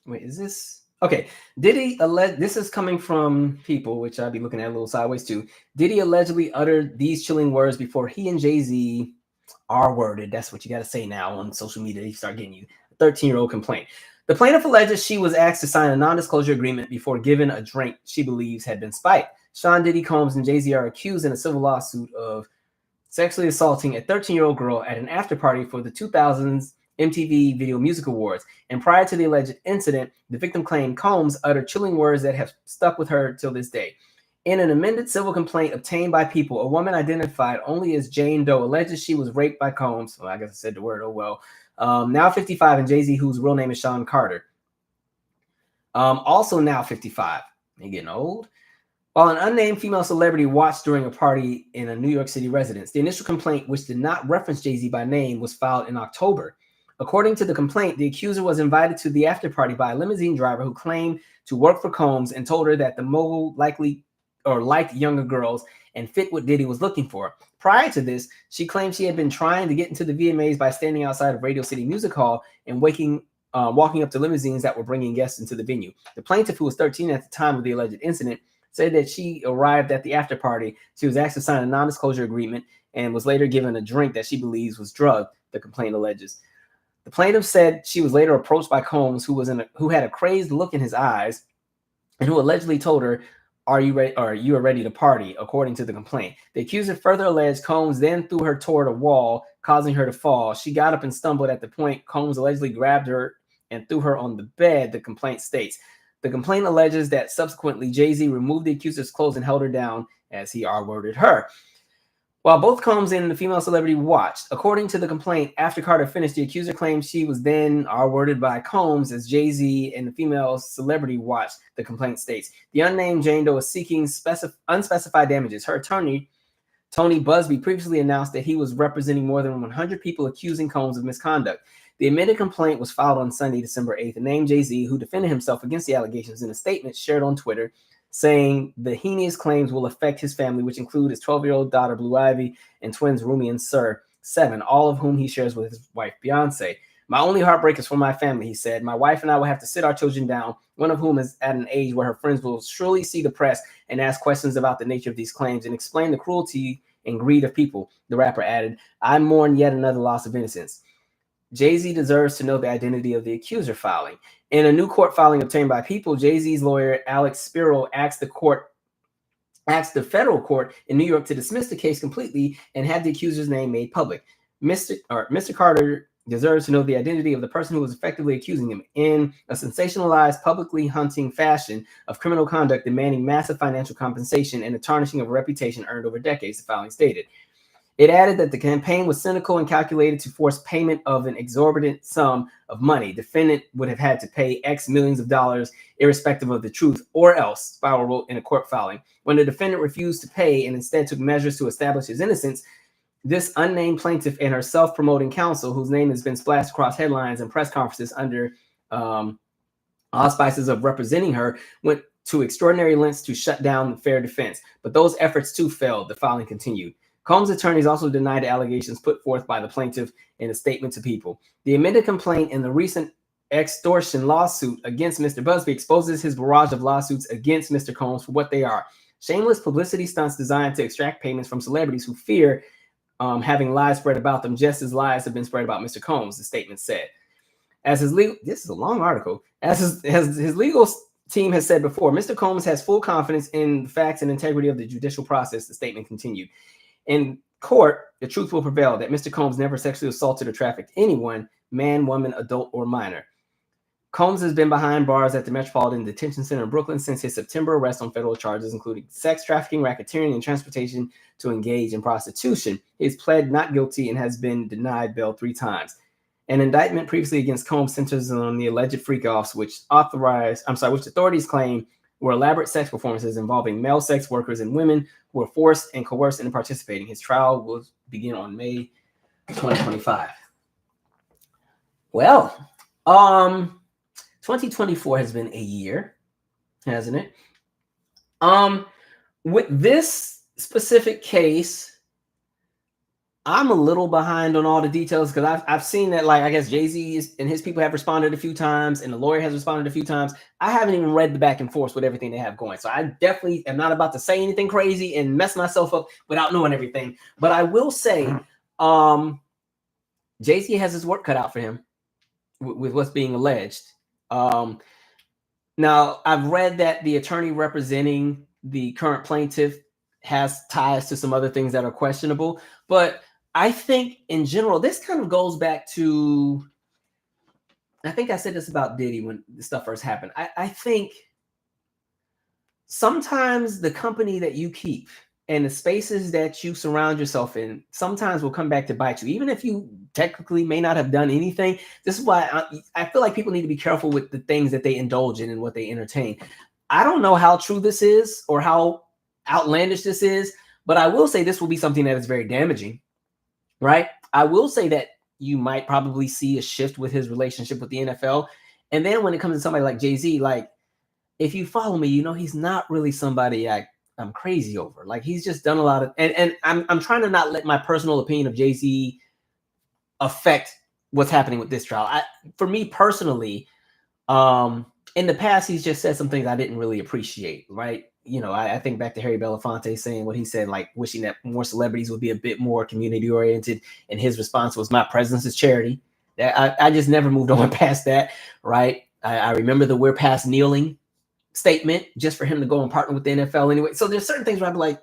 Wait, is this okay? Diddy this is coming from people, which I'll be looking at a little sideways too. Diddy allegedly uttered these chilling words before he and Jay-Z R-worded. That's what you got to say now on social media. They start getting you a 13-year-old complaint. The plaintiff alleges she was asked to sign a non-disclosure agreement before given a drink she believes had been spiked. Sean Diddy Combs and Jay-Z are accused in a civil lawsuit of sexually assaulting a 13-year-old girl at an after party for the 2000s MTV Video Music Awards. And prior to the alleged incident, the victim claimed Combs uttered chilling words that have stuck with her till this day. In an amended civil complaint obtained by People, a woman identified only as Jane Doe alleges she was raped by Combs. Well, I guess I said the word, oh well. Now 55, and Jay-Z, whose real name is Sean Carter. Also now 55. They're getting old. While an unnamed female celebrity watched during a party in a New York City residence, the initial complaint, which did not reference Jay-Z by name, was filed in October. According to the complaint, the accuser was invited to the after party by a limousine driver who claimed to work for Combs and told her that the mogul liked younger girls and fit what Diddy was looking for. Prior to this, she claimed she had been trying to get into the VMAs by standing outside of Radio City Music Hall and walking up to limousines that were bringing guests into the venue. The plaintiff, who was 13 at the time of the alleged incident, said that she arrived at the after party. She was asked to sign a non-disclosure agreement and was later given a drink that she believes was drugged, the complaint alleges. The plaintiff said she was later approached by Combs, who had a crazed look in his eyes, and who allegedly told her, Are you ready? Or you are ready to party, according to the complaint. The accuser further alleged Combs then threw her toward a wall, causing her to fall. She got up and stumbled. At the point, Combs allegedly grabbed her and threw her on the bed, the complaint states. The complaint alleges that subsequently Jay-Z removed the accuser's clothes and held her down as he R-worded her. While both Combs and the female celebrity watched, according to the complaint, after Carter finished, the accuser claimed she was then R-worded by Combs as Jay-Z and the female celebrity watched, the complaint states. The unnamed Jane Doe is seeking unspecified damages. Her attorney, Tony Busby, previously announced that he was representing more than 100 people accusing Combs of misconduct. The amended complaint was filed on Sunday, December 8th, and named Jay-Z, who defended himself against the allegations in a statement shared on Twitter, saying the heinous claims will affect his family, which include his 12-year-old daughter, Blue Ivy, and twins, Rumi and Sir, 7, all of whom he shares with his wife, Beyonce. My only heartbreak is for my family, he said. My wife and I will have to sit our children down, one of whom is at an age where her friends will surely see the press and ask questions about the nature of these claims and explain the cruelty and greed of people, the rapper added. I mourn yet another loss of innocence. Jay-Z deserves to know the identity of the accuser filing. In a new court filing obtained by People, Jay-Z's lawyer, Alex Spiro, asked the federal court in New York to dismiss the case completely and have the accuser's name made public. Mr. Carter deserves to know the identity of the person who was effectively accusing him in a sensationalized, publicly hunting fashion of criminal conduct demanding massive financial compensation and a tarnishing of a reputation earned over decades, the filing stated. It added that the campaign was cynical and calculated to force payment of an exorbitant sum of money. Defendant would have had to pay X millions of dollars irrespective of the truth, or else, Spiro wrote in a court filing. When the defendant refused to pay and instead took measures to establish his innocence, this unnamed plaintiff and her self-promoting counsel, whose name has been splashed across headlines and press conferences under auspices of representing her, went to extraordinary lengths to shut down the fair defense. But those efforts too failed, the filing continued. Combs' attorneys also denied the allegations put forth by the plaintiff in a statement to People. The amended complaint in the recent extortion lawsuit against Mr. Busby exposes his barrage of lawsuits against Mr. Combs for what they are: shameless publicity stunts designed to extract payments from celebrities who fear having lies spread about them, just as lies have been spread about Mr. Combs, the statement said. As his legal, this is a long article, as his legal team has said before, Mr. Combs has full confidence in the facts and integrity of the judicial process, the statement continued. In court, the truth will prevail that Mr. Combs never sexually assaulted or trafficked anyone, man, woman, adult, or minor. Combs has been behind bars at the Metropolitan Detention Center in Brooklyn since his September arrest on federal charges, including sex trafficking, racketeering, and transportation to engage in prostitution. He has pled not guilty and has been denied bail 3 times. An indictment previously against Combs centers on the alleged freak-offs, which authorities claim were elaborate sex performances involving male sex workers and women who were forced and coerced into participating. His trial will begin on May 2025. Well, 2024 has been a year, hasn't it? With this specific case, I'm a little behind on all the details because I've seen that, like, I guess Jay-Z and his people have responded a few times and the lawyer has responded a few times. I haven't even read the back and forth with everything they have going. So I definitely am not about to say anything crazy and mess myself up without knowing everything. But I will say Jay-Z has his work cut out for him with what's being alleged. Now, I've read that the attorney representing the current plaintiff has ties to some other things that are questionable, but I think in general, this kind of goes back to, I think I said this about Diddy when this stuff first happened. I think sometimes the company that you keep and the spaces that you surround yourself in sometimes will come back to bite you, even if you technically may not have done anything. This is why I feel like people need to be careful with the things that they indulge in and what they entertain. I don't know how true this is or how outlandish this is, but I will say this will be something that is very damaging. Right? I will say that you might probably see a shift with his relationship with the NFL. And then when it comes to somebody like Jay-Z, like, if you follow me, you know, he's not really somebody I'm crazy over. Like, he's just done a lot of, and I'm trying to not let my personal opinion of Jay-Z affect what's happening with this trial. For me personally, in the past, he's just said some things I didn't really appreciate, right? You know, I think back to Harry Belafonte saying what he said, like wishing that more celebrities would be a bit more community oriented. And his response was, my presence is charity. I just never moved on past that, right? I remember the we're past kneeling statement just for him to go and partner with the NFL anyway. So there's certain things where I'm like,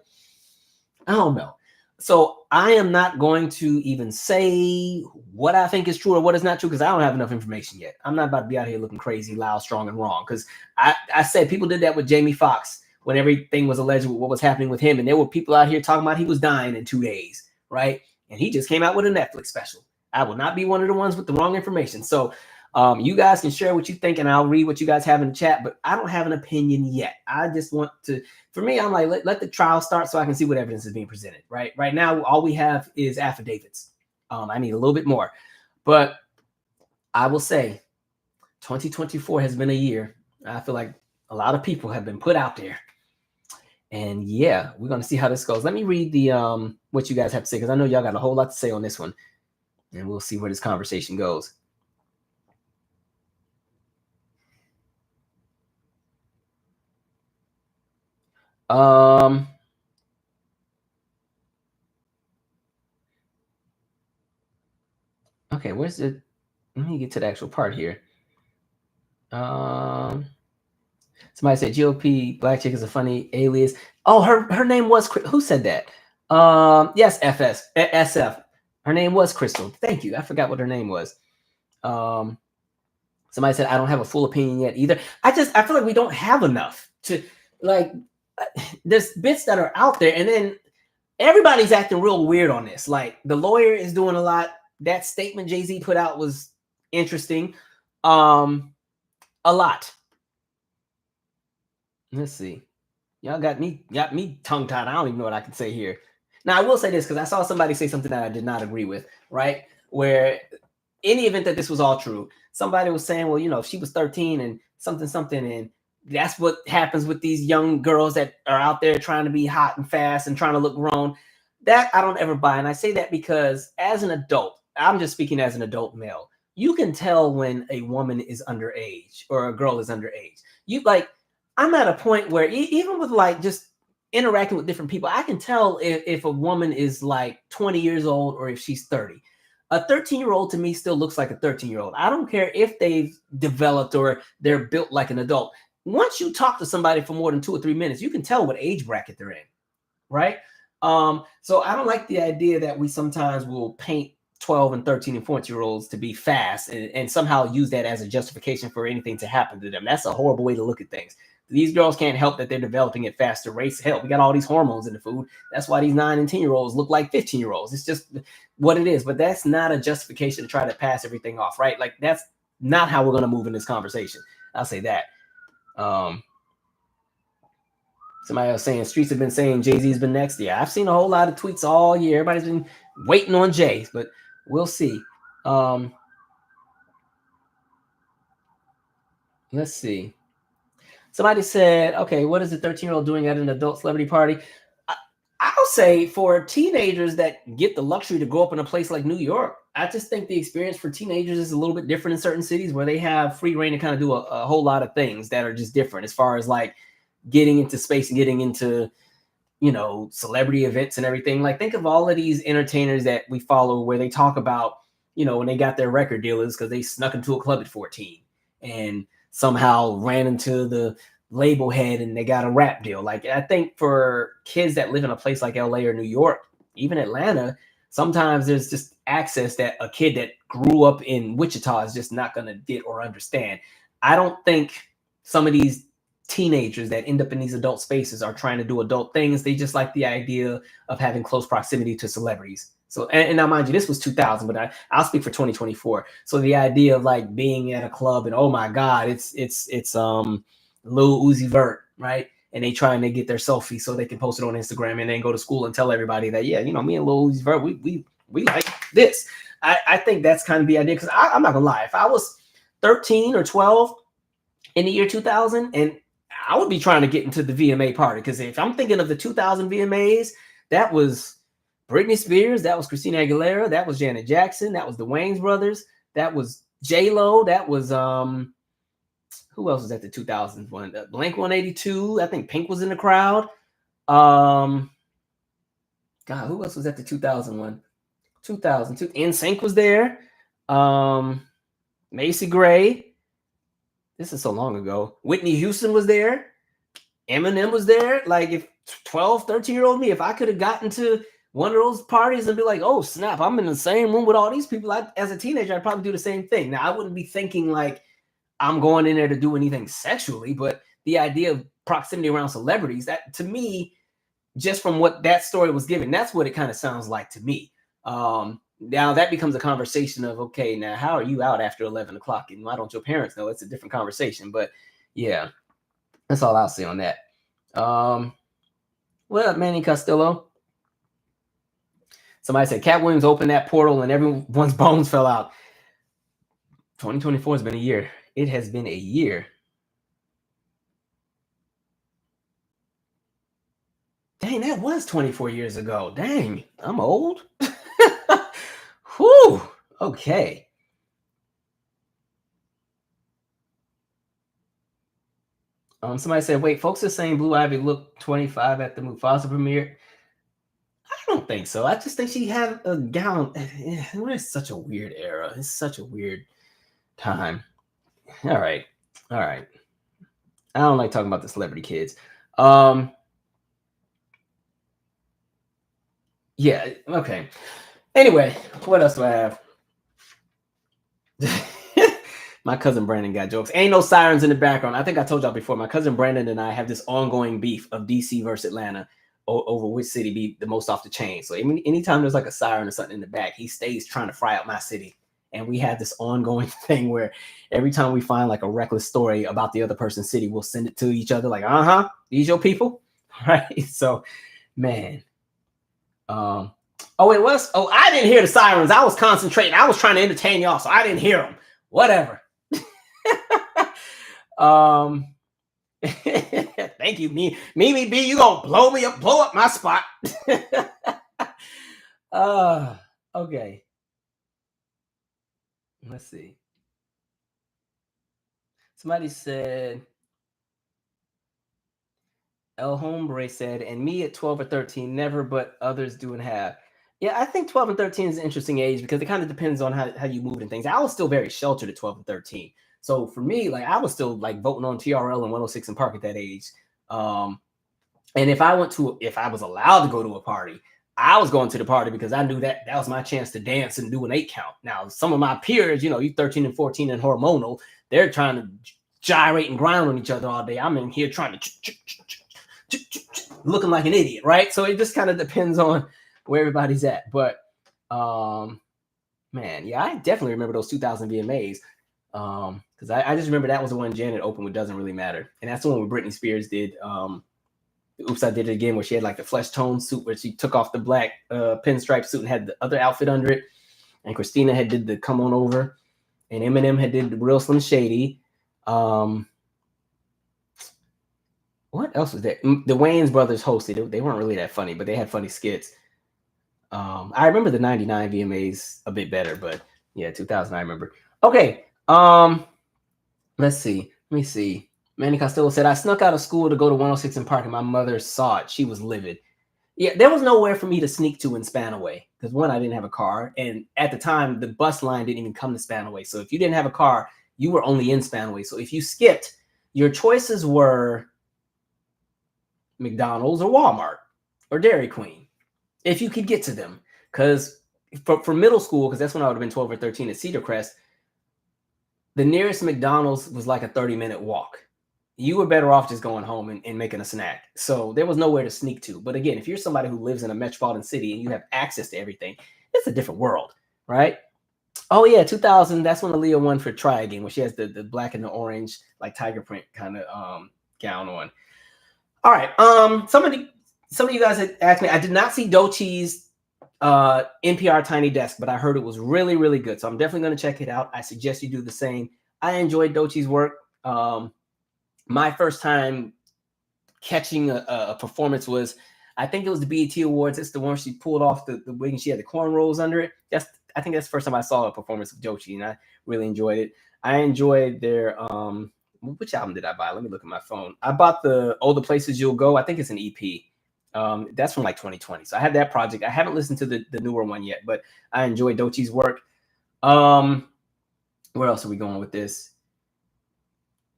I don't know. So I am not going to even say what I think is true or what is not true because I don't have enough information yet. I'm not about to be out here looking crazy, loud, strong, and wrong. Because I said people did that with Jamie Foxx when everything was alleged with what was happening with him. And there were people out here talking about he was dying in 2 days, right? And he just came out with a Netflix special. I will not be one of the ones with the wrong information. So you guys can share what you think and I'll read what you guys have in the chat, but I don't have an opinion yet. I just want to, for me, I'm like, let the trial start so I can see what evidence is being presented, right? Right now, all we have is affidavits. I need a little bit more, but I will say 2024 has been a year. I feel like a lot of people have been put out there. And yeah, we're going to see how this goes. Let me read the what you guys have to say because I know y'all got a whole lot to say on this one. And we'll see where this conversation goes. Okay, where's it? Let me get to the actual part here. Somebody said GOP Black Chick is a funny alias. Oh, her name was who said that? Yes, SF. Her name was Crystal. Thank you. I forgot what her name was. Somebody said I don't have a full opinion yet either. I feel like we don't have enough to like. There's bits that are out there, and then everybody's acting real weird on this. Like the lawyer is doing a lot. That statement Jay-Z put out was interesting. A lot. Let's see. Y'all got me tongue-tied. I don't even know what I can say here. Now, I will say this because I saw somebody say something that I did not agree with, right? Where in the event that this was all true, somebody was saying, well, if she was 13 and something, and that's what happens with these young girls that are out there trying to be hot and fast and trying to look grown. That I don't ever buy. And I say that because as an adult, I'm just speaking as an adult male, you can tell when a woman is underage or a girl is underage. I'm at a point where even with just interacting with different people, I can tell if a woman is 20 years old or if she's 30. A 13-year-old to me still looks like a 13-year-old. I don't care if they've developed or they're built like an adult. Once you talk to somebody for more than 2 or 3 minutes, you can tell what age bracket they're in, right? So I don't like the idea that we sometimes will paint 12 and 13 and 14-year-olds to be fast and somehow use that as a justification for anything to happen to them. That's a horrible way to look at things. These girls can't help that they're developing at faster rates. Hell, we got all these hormones in the food. That's why these 9 and 10-year-olds look like 15-year-olds. It's just what it is. But that's not a justification to try to pass everything off, right? Like that's not how we're going to move in this conversation. I'll say that. Somebody else saying streets have been saying Jay-Z's been next. Yeah, I've seen a whole lot of tweets all year. Everybody's been waiting on Jay, but we'll see. Let's see. Somebody said, okay, what is a 13-year-old doing at an adult celebrity party? I'll say for teenagers that get the luxury to grow up in a place like New York, I just think the experience for teenagers is a little bit different in certain cities where they have free reign to kind of do a whole lot of things that are just different as far as getting into space and getting into, celebrity events and everything. Think of all of these entertainers that we follow where they talk about, when they got their record dealers because they snuck into a club at 14 and somehow ran into the label head and they got a rap deal. I think for kids that live in a place like LA or New York, even Atlanta, sometimes there's just access that a kid that grew up in Wichita is just not going to get or understand. I don't think some of these teenagers that end up in these adult spaces are trying to do adult things. They just like the idea of having close proximity to celebrities. So, and now mind you, this was 2000, but I'll speak for 2024. So the idea of being at a club and, oh my God, it's Lil Uzi Vert, right? And they trying to get their selfie so they can post it on Instagram and then go to school and tell everybody that, yeah, me and Lil Uzi Vert, we like this. I think that's kind of the idea because I'm not gonna lie. If I was 13 or 12 in the year 2000, and I would be trying to get into the VMA party because if I'm thinking of the 2000 VMAs, that was Britney Spears, that was Christina Aguilera, that was Janet Jackson, that was the Wayans brothers, that was J-Lo, that was who else was at the 2000s one? Blink 182. I think Pink was in the crowd. God, who else was at the 2001? 2002. NSYNC was there. Macy Gray. This is so long ago. Whitney Houston was there. Eminem was there. Like if 12, 13-year-old me, if I could have gotten to one of those parties and be like, oh, snap, I'm in the same room with all these people. As a teenager, I'd probably do the same thing. Now, I wouldn't be thinking like I'm going in there to do anything sexually, but the idea of proximity around celebrities, that to me, just from what that story was given, that's what it kind of sounds like to me. Now that becomes a conversation of, okay, now how are you out after 11 o'clock? And why don't your parents know? It's a different conversation. But yeah, that's all I'll say on that. What up, Manny Costello? Somebody said Cat Williams opened that portal and everyone's bones fell out. 2024 has been a year. It has been a year. Dang, that was 24 years ago. Dang, I'm old. Whew. Okay. Somebody said, wait, folks are saying Blue Ivy looked 25 at the Mufasa premiere. I don't think so. I just think she had a gown. It's such a weird era. It's such a weird time. All right. I don't like talking about the celebrity kids. Yeah, okay. Anyway, what else do I have? My cousin Brandon got jokes. Ain't no sirens in the background. I think I told y'all before, my cousin Brandon and I have this ongoing beef of DC versus Atlanta over which city be the most off the chain. So anytime there's like a siren or something in the back, he stays trying to fry out my city. And we have this ongoing thing where every time we find like a reckless story about the other person's city, we'll send it to each other like, these your people? Right? So, man. Oh, it was? Oh, I didn't hear the sirens. I was concentrating. I was trying to entertain y'all, so I didn't hear them. Whatever. Thank you, Mimi B. You gonna blow up my spot. Okay. Let's see. Somebody said, El Hombre said, and me at 12 or 13, never, but others do and have. Yeah, I think 12 and 13 is an interesting age because it kind of depends on how you move and things. I was still very sheltered at 12 and 13. So for me, like I was still like voting on TRL and 106 and Park at that age. And if I was allowed to go to a party, I was going to the party because I knew that was my chance to dance and do an 8 count. Now, some of my peers, you 13 and 14 and hormonal, they're trying to gyrate and grind on each other all day. I'm in here trying to looking like an idiot, right? So it just kind of depends on where everybody's at. But man, yeah, I definitely remember those 2000 VMAs. Because I just remember that was the one Janet opened with Doesn't Really Matter. And that's the one where Britney Spears did Oops, I Did It Again, where she had like the flesh tone suit where she took off the black pinstripe suit and had the other outfit under it. And Christina had did the Come On Over. And Eminem had did the Real Slim Shady. What else was there? The Wayans brothers hosted. They weren't really that funny, but they had funny skits. I remember the 99 VMAs a bit better, but yeah, 2000 I remember. Okay. Let's see. Let me see. Manny Costello said, I snuck out of school to go to 106 and Park and my mother saw it. She was livid. Yeah, there was nowhere for me to sneak to in Spanaway because one, I didn't have a car. And at the time, the bus line didn't even come to Spanaway. So if you didn't have a car, you were only in Spanaway. So if you skipped, your choices were McDonald's or Walmart or Dairy Queen, if you could get to them. Because for middle school, because that's when I would have been 12 or 13 at Cedar Crest, the nearest McDonald's was like a 30-minute walk. You were better off just going home and making a snack. So there was nowhere to sneak to. But again, if you're somebody who lives in a metropolitan city and you have access to everything, it's a different world, right? Oh yeah, 2000, that's when Aaliyah won for Try Again, where she has the black and the orange, like tiger print kind of gown on. All right. Some of you guys had asked me. I did not see Doechii's NPR Tiny Desk, but I heard it was really, really good. So I'm definitely going to check it out. I suggest you do the same. I enjoyed Doechii's work. My first time catching a performance was, I think it was the BET Awards. It's the one she pulled off the wig and she had the cornrows under it. I think that's the first time I saw a performance of Doechii, and I really enjoyed it. I enjoyed their which album did I buy? Let me look at my phone. I bought the Places You'll Go. I think it's an EP. That's from like 2020. So I had that project. I haven't listened to the newer one yet, but I enjoyed Doechii's work. Where else are we going with this?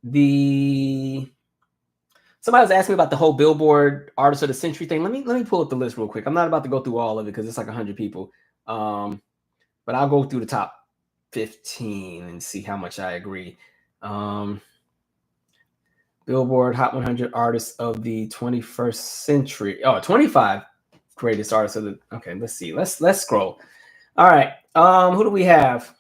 Somebody was asking me about the whole Billboard Artist of the Century thing. Let me pull up the list real quick. I'm not about to go through all of it because it's like 100 people. But I'll go through the top 15 and see how much I agree. Billboard Hot 100 Artists of the 21st Century. Oh, 25 greatest artists of the. Okay, let's see. Let's scroll. All right. Who do we have?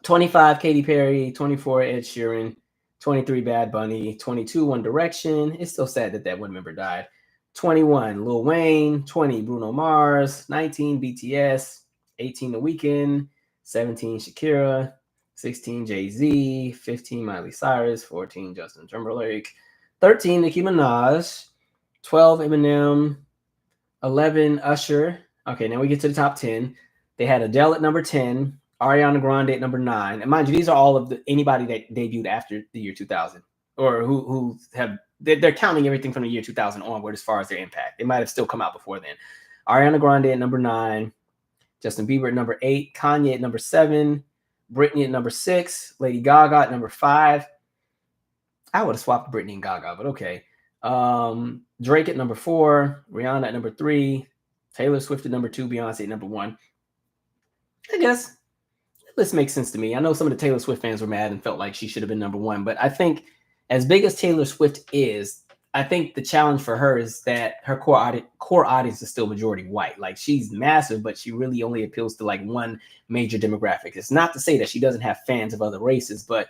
25 Katy Perry, 24 Ed Sheeran, 23 Bad Bunny, 22 One Direction. It's still sad that one member died. 21 Lil Wayne, 20 Bruno Mars, 19 BTS, 18 The Weeknd, 17 Shakira, 16 Jay-Z, 15 Miley Cyrus, 14 Justin Timberlake, 13 Nicki Minaj, 12 Eminem, 11 Usher. Okay, now we get to the top 10. They had Adele at number 10, Ariana Grande at number 9. And mind you, these are all of anybody that debuted after the year 2000 or who have they're counting everything from the year 2000 onward as far as their impact. They might have still come out before then. Ariana Grande at number 9, Justin Bieber at number 8, Kanye at number 7, Britney at number 6, Lady Gaga at number 5. I would have swapped Britney and Gaga, but okay. Drake at number 4, Rihanna at number 3, Taylor Swift at number 2, Beyonce at number 1. I guess this makes sense to me. I know some of the Taylor Swift fans were mad and felt like she should have been number 1, but I think as big as Taylor Swift is, I think the challenge for her is that her core audience is still majority white. Like, she's massive, but she really only appeals to like one major demographic. It's not to say that she doesn't have fans of other races, but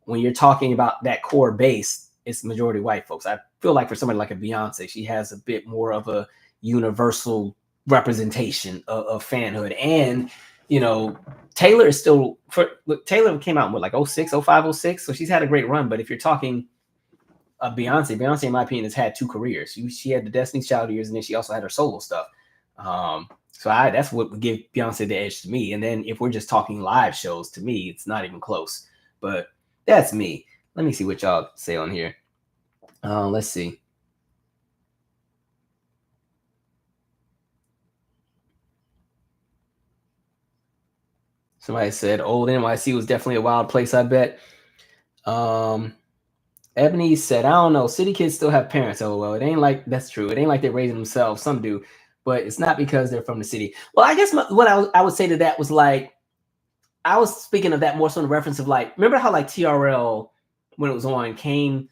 when you're talking about that core base, it's majority white folks. I feel like for somebody like a Beyonce, she has a bit more of a universal representation of fanhood. And, you know, Taylor is still Taylor came out in like 06, 05, 06. So she's had a great run. But if you're talking Beyonce, in my opinion, has had 2 careers. She had the Destiny's Child years, and then she also had her solo stuff. So that's what would give Beyonce the edge to me. And then if we're just talking live shows, to me, it's not even close. But that's me. Let me see what y'all say on here. Let's see. Somebody said old NYC was definitely a wild place, I bet. Ebony said, I don't know. City kids still have parents, LOL. It ain't like, that's true. It ain't like they're raising themselves. Some do, but it's not because they're from the city. Well, I guess what I would say to that was like, I was speaking of that more so in reference of like, remember how like TRL, when it was on, came,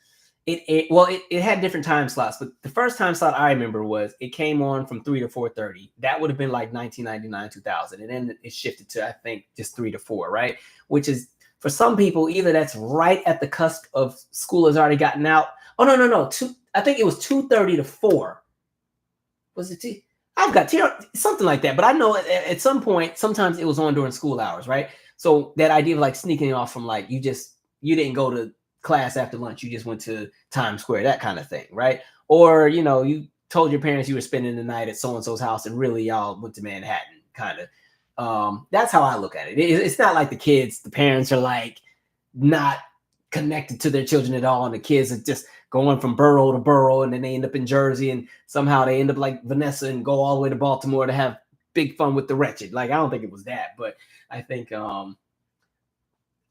it had different time slots, but the first time slot I remember was it came on from 3 to 4:30. That would have been like 1999, 2000. And then it shifted to, I think, just 3 to 4, right? Which is, for some people, either that's right at the cusp of school has already gotten out. Oh, no. I think it was 2:30 to 4. Was it I've got something like that. But I know at some point, sometimes it was on during school hours, right? So that idea of like sneaking off from like, you didn't go to class after lunch. You just went to Times Square, that kind of thing, right? Or, you know, you told your parents you were spending the night at so-and-so's house and really y'all went to Manhattan, kind of. That's how I look at it. It's not like the parents are like not connected to their children at all, and the kids are just going from borough to borough, and then they end up in Jersey, and somehow they end up like Vanessa and go all the way to Baltimore to have big fun with the wretched. Like, I don't think it was that, but I think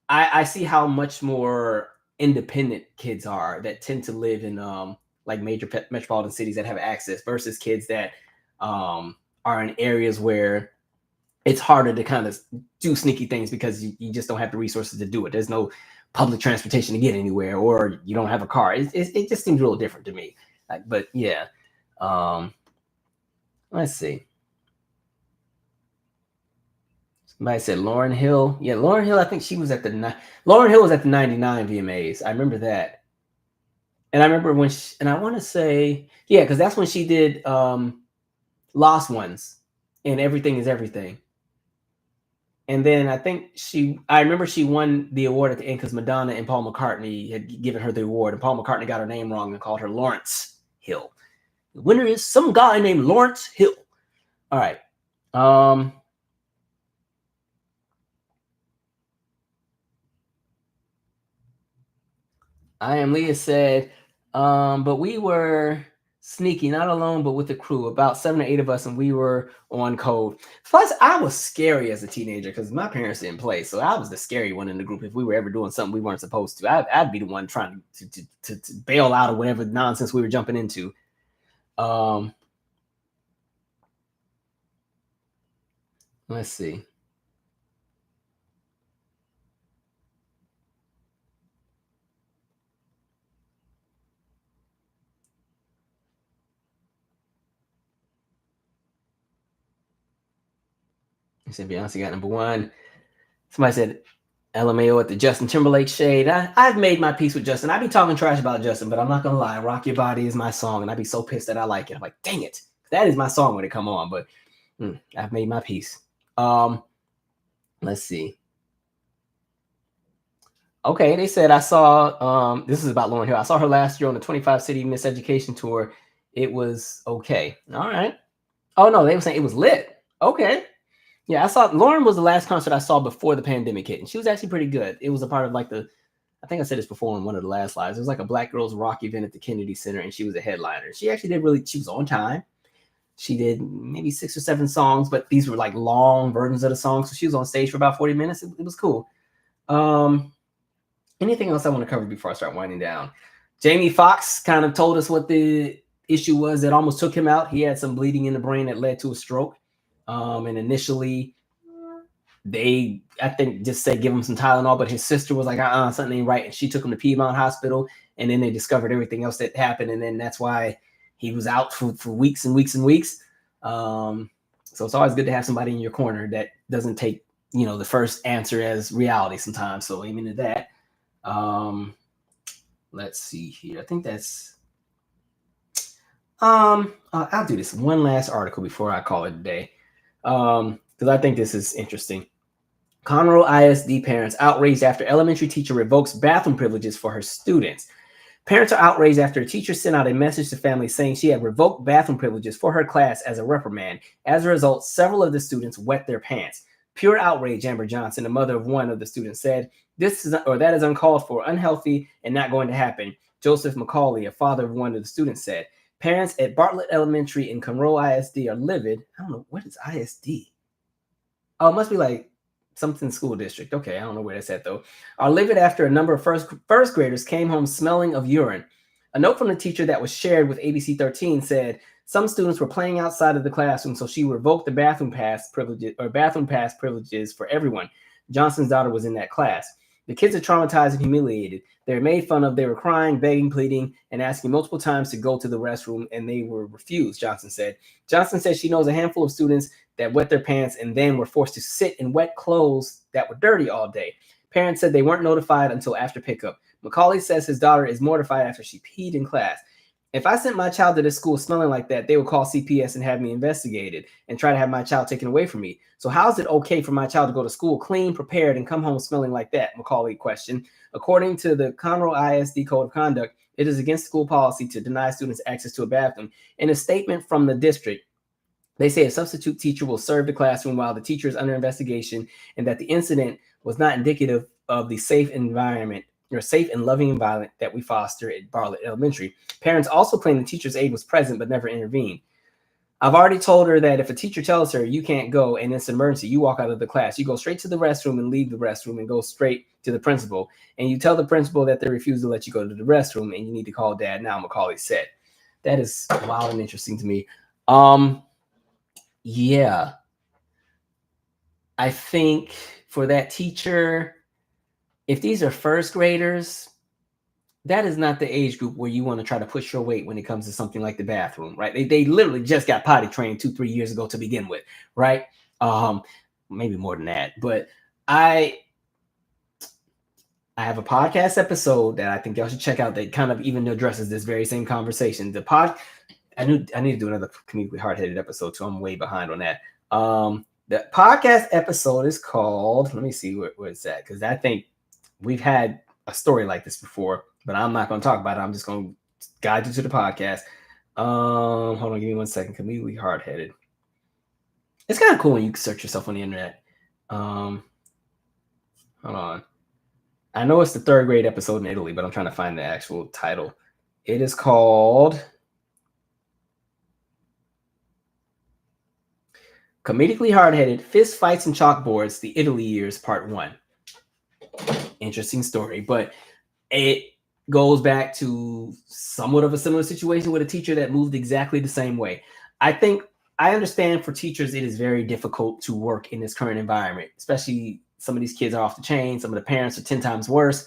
I see how much more independent kids are that tend to live in like major metropolitan cities that have access versus kids that are in areas where it's harder to kind of do sneaky things because you just don't have the resources to do it. There's no public transportation to get anywhere, or you don't have a car. It just seems a little different to me. But yeah, let's see. Somebody said Lauryn Hill. Yeah, Lauryn Hill. I think she was at Lauryn Hill was at the 99 VMAs. I remember that. And I remember when and I want to say, yeah, because that's when she did Lost Ones and Everything Is Everything. And then I remember she won the award at the end because Madonna and Paul McCartney had given her the award, and Paul McCartney got her name wrong and called her Lawrence Hill. The winner is some guy named Lawrence Hill. All right. I am Leah said, but we were Sneaky, not alone, but with a crew, about 7 or 8 of us, and we were on code. Plus, I was scary as a teenager because my parents didn't play, so I was the scary one in the group. If we were ever doing something we weren't supposed to, I'd be the one trying to bail out of whatever nonsense we were jumping into. Let's see. I said Beyonce got number 1. Somebody said LMAO at the Justin Timberlake shade. I've made my peace with Justin. I be talking trash about Justin, but I'm not gonna lie. Rock Your Body is my song, and I'd be so pissed that I like it. I'm like, dang it, that is my song when it come on. But I've made my peace. Let's see. Okay, they said I saw. This is about Lauryn Hill. I saw her last year on the 25 City Miseducation tour. It was okay. All right. Oh no, they were saying it was lit. Okay. Yeah, I saw Lauryn was the last concert I saw before the pandemic hit, and she was actually pretty good. It was a part of like I think I said this before in one of the last lives. It was like a Black Girls Rock event at the Kennedy Center, and she was a headliner. She actually did she was on time. She did maybe 6 or 7 songs, but these were like long versions of the songs. So she was on stage for about 40 minutes. It was cool. Anything else I want to cover before I start winding down? Jamie Foxx kind of told us what the issue was that almost took him out. He had some bleeding in the brain that led to a stroke. And initially, they, I think, just said give him some Tylenol, but his sister was like, something ain't right. And she took him to Piedmont Hospital. And then they discovered everything else that happened. And then that's why he was out for weeks and weeks and weeks. So it's always good to have somebody in your corner that doesn't take, the first answer as reality sometimes. So aiming to that. Let's see here. I think that's I'll do this one last article before I call it a day. Because I think this is interesting. Conroe ISD parents outraged after elementary teacher revokes bathroom privileges for her students. Parents are outraged after a teacher sent out a message to families saying she had revoked bathroom privileges for her class as a reprimand. As a result, several of the students wet their pants. Pure outrage, Amber Johnson, the mother of one of the students, said, that is uncalled for, unhealthy, and not going to happen. Joseph McCauley, a father of one of the students, said. Parents at Bartlett Elementary in Conroe ISD are livid. I don't know, what is ISD? Oh, it must be like something school district. Okay, I don't know where that's at though. Are livid after a number of first graders came home smelling of urine. A note from the teacher that was shared with ABC 13 said some students were playing outside of the classroom, so she revoked the bathroom pass privileges for everyone. Johnson's daughter was in that class. The kids are traumatized and humiliated. They were made fun of. They were crying, begging, pleading, and asking multiple times to go to the restroom, and they were refused, Johnson said. Johnson said she knows a handful of students that wet their pants and then were forced to sit in wet clothes that were dirty all day. Parents said they weren't notified until after pickup. McCauley says his daughter is mortified after she peed in class. If I sent my child to this school smelling like that, they would call CPS and have me investigated and try to have my child taken away from me. So how is it okay for my child to go to school clean, prepared, and come home smelling like that? McCauley questioned. According to the Conroe ISD Code of Conduct, it is against school policy to deny students access to a bathroom. In a statement from the district, they say a substitute teacher will serve the classroom while the teacher is under investigation, and that the incident was not indicative of the safe environment or safe and loving environment that we foster at Bartlett Elementary. Parents also claim the teacher's aide was present but never intervened. I've already told her that if a teacher tells her you can't go and it's an emergency, you walk out of the class. You go straight to the restroom and leave the restroom and go straight to the principal. And you tell the principal that they refuse to let you go to the restroom and you need to call dad now, McCauley said. That is wild and interesting to me. Yeah. I think for that teacher, if these are first graders, that is not the age group where you want to try to push your weight when it comes to something like the bathroom, right? They literally just got potty trained 2-3 years ago to begin with, right? Maybe more than that. But I have a podcast episode that I think y'all should check out that kind of even addresses this very same conversation. I need to do another comedically hard-headed episode too. I'm way behind on that. The podcast episode is called, let me see where it's at, because I think we've had a story like this before, but I'm not going to talk about it. I'm just going to guide you to the podcast. Hold on, give me 1 second. Comedically hard-headed. It's kind of cool when you search yourself on the internet. Hold on. I know it's the 3rd grade episode in Italy, but I'm trying to find the actual title. It is called Comedically hard-headed, fist fights and chalkboards, the Italy years, part 1. Interesting story, but it goes back to somewhat of a similar situation with a teacher that moved exactly the same way. I understand for teachers, it is very difficult to work in this current environment, especially some of these kids are off the chain. Some of the parents are 10 times worse.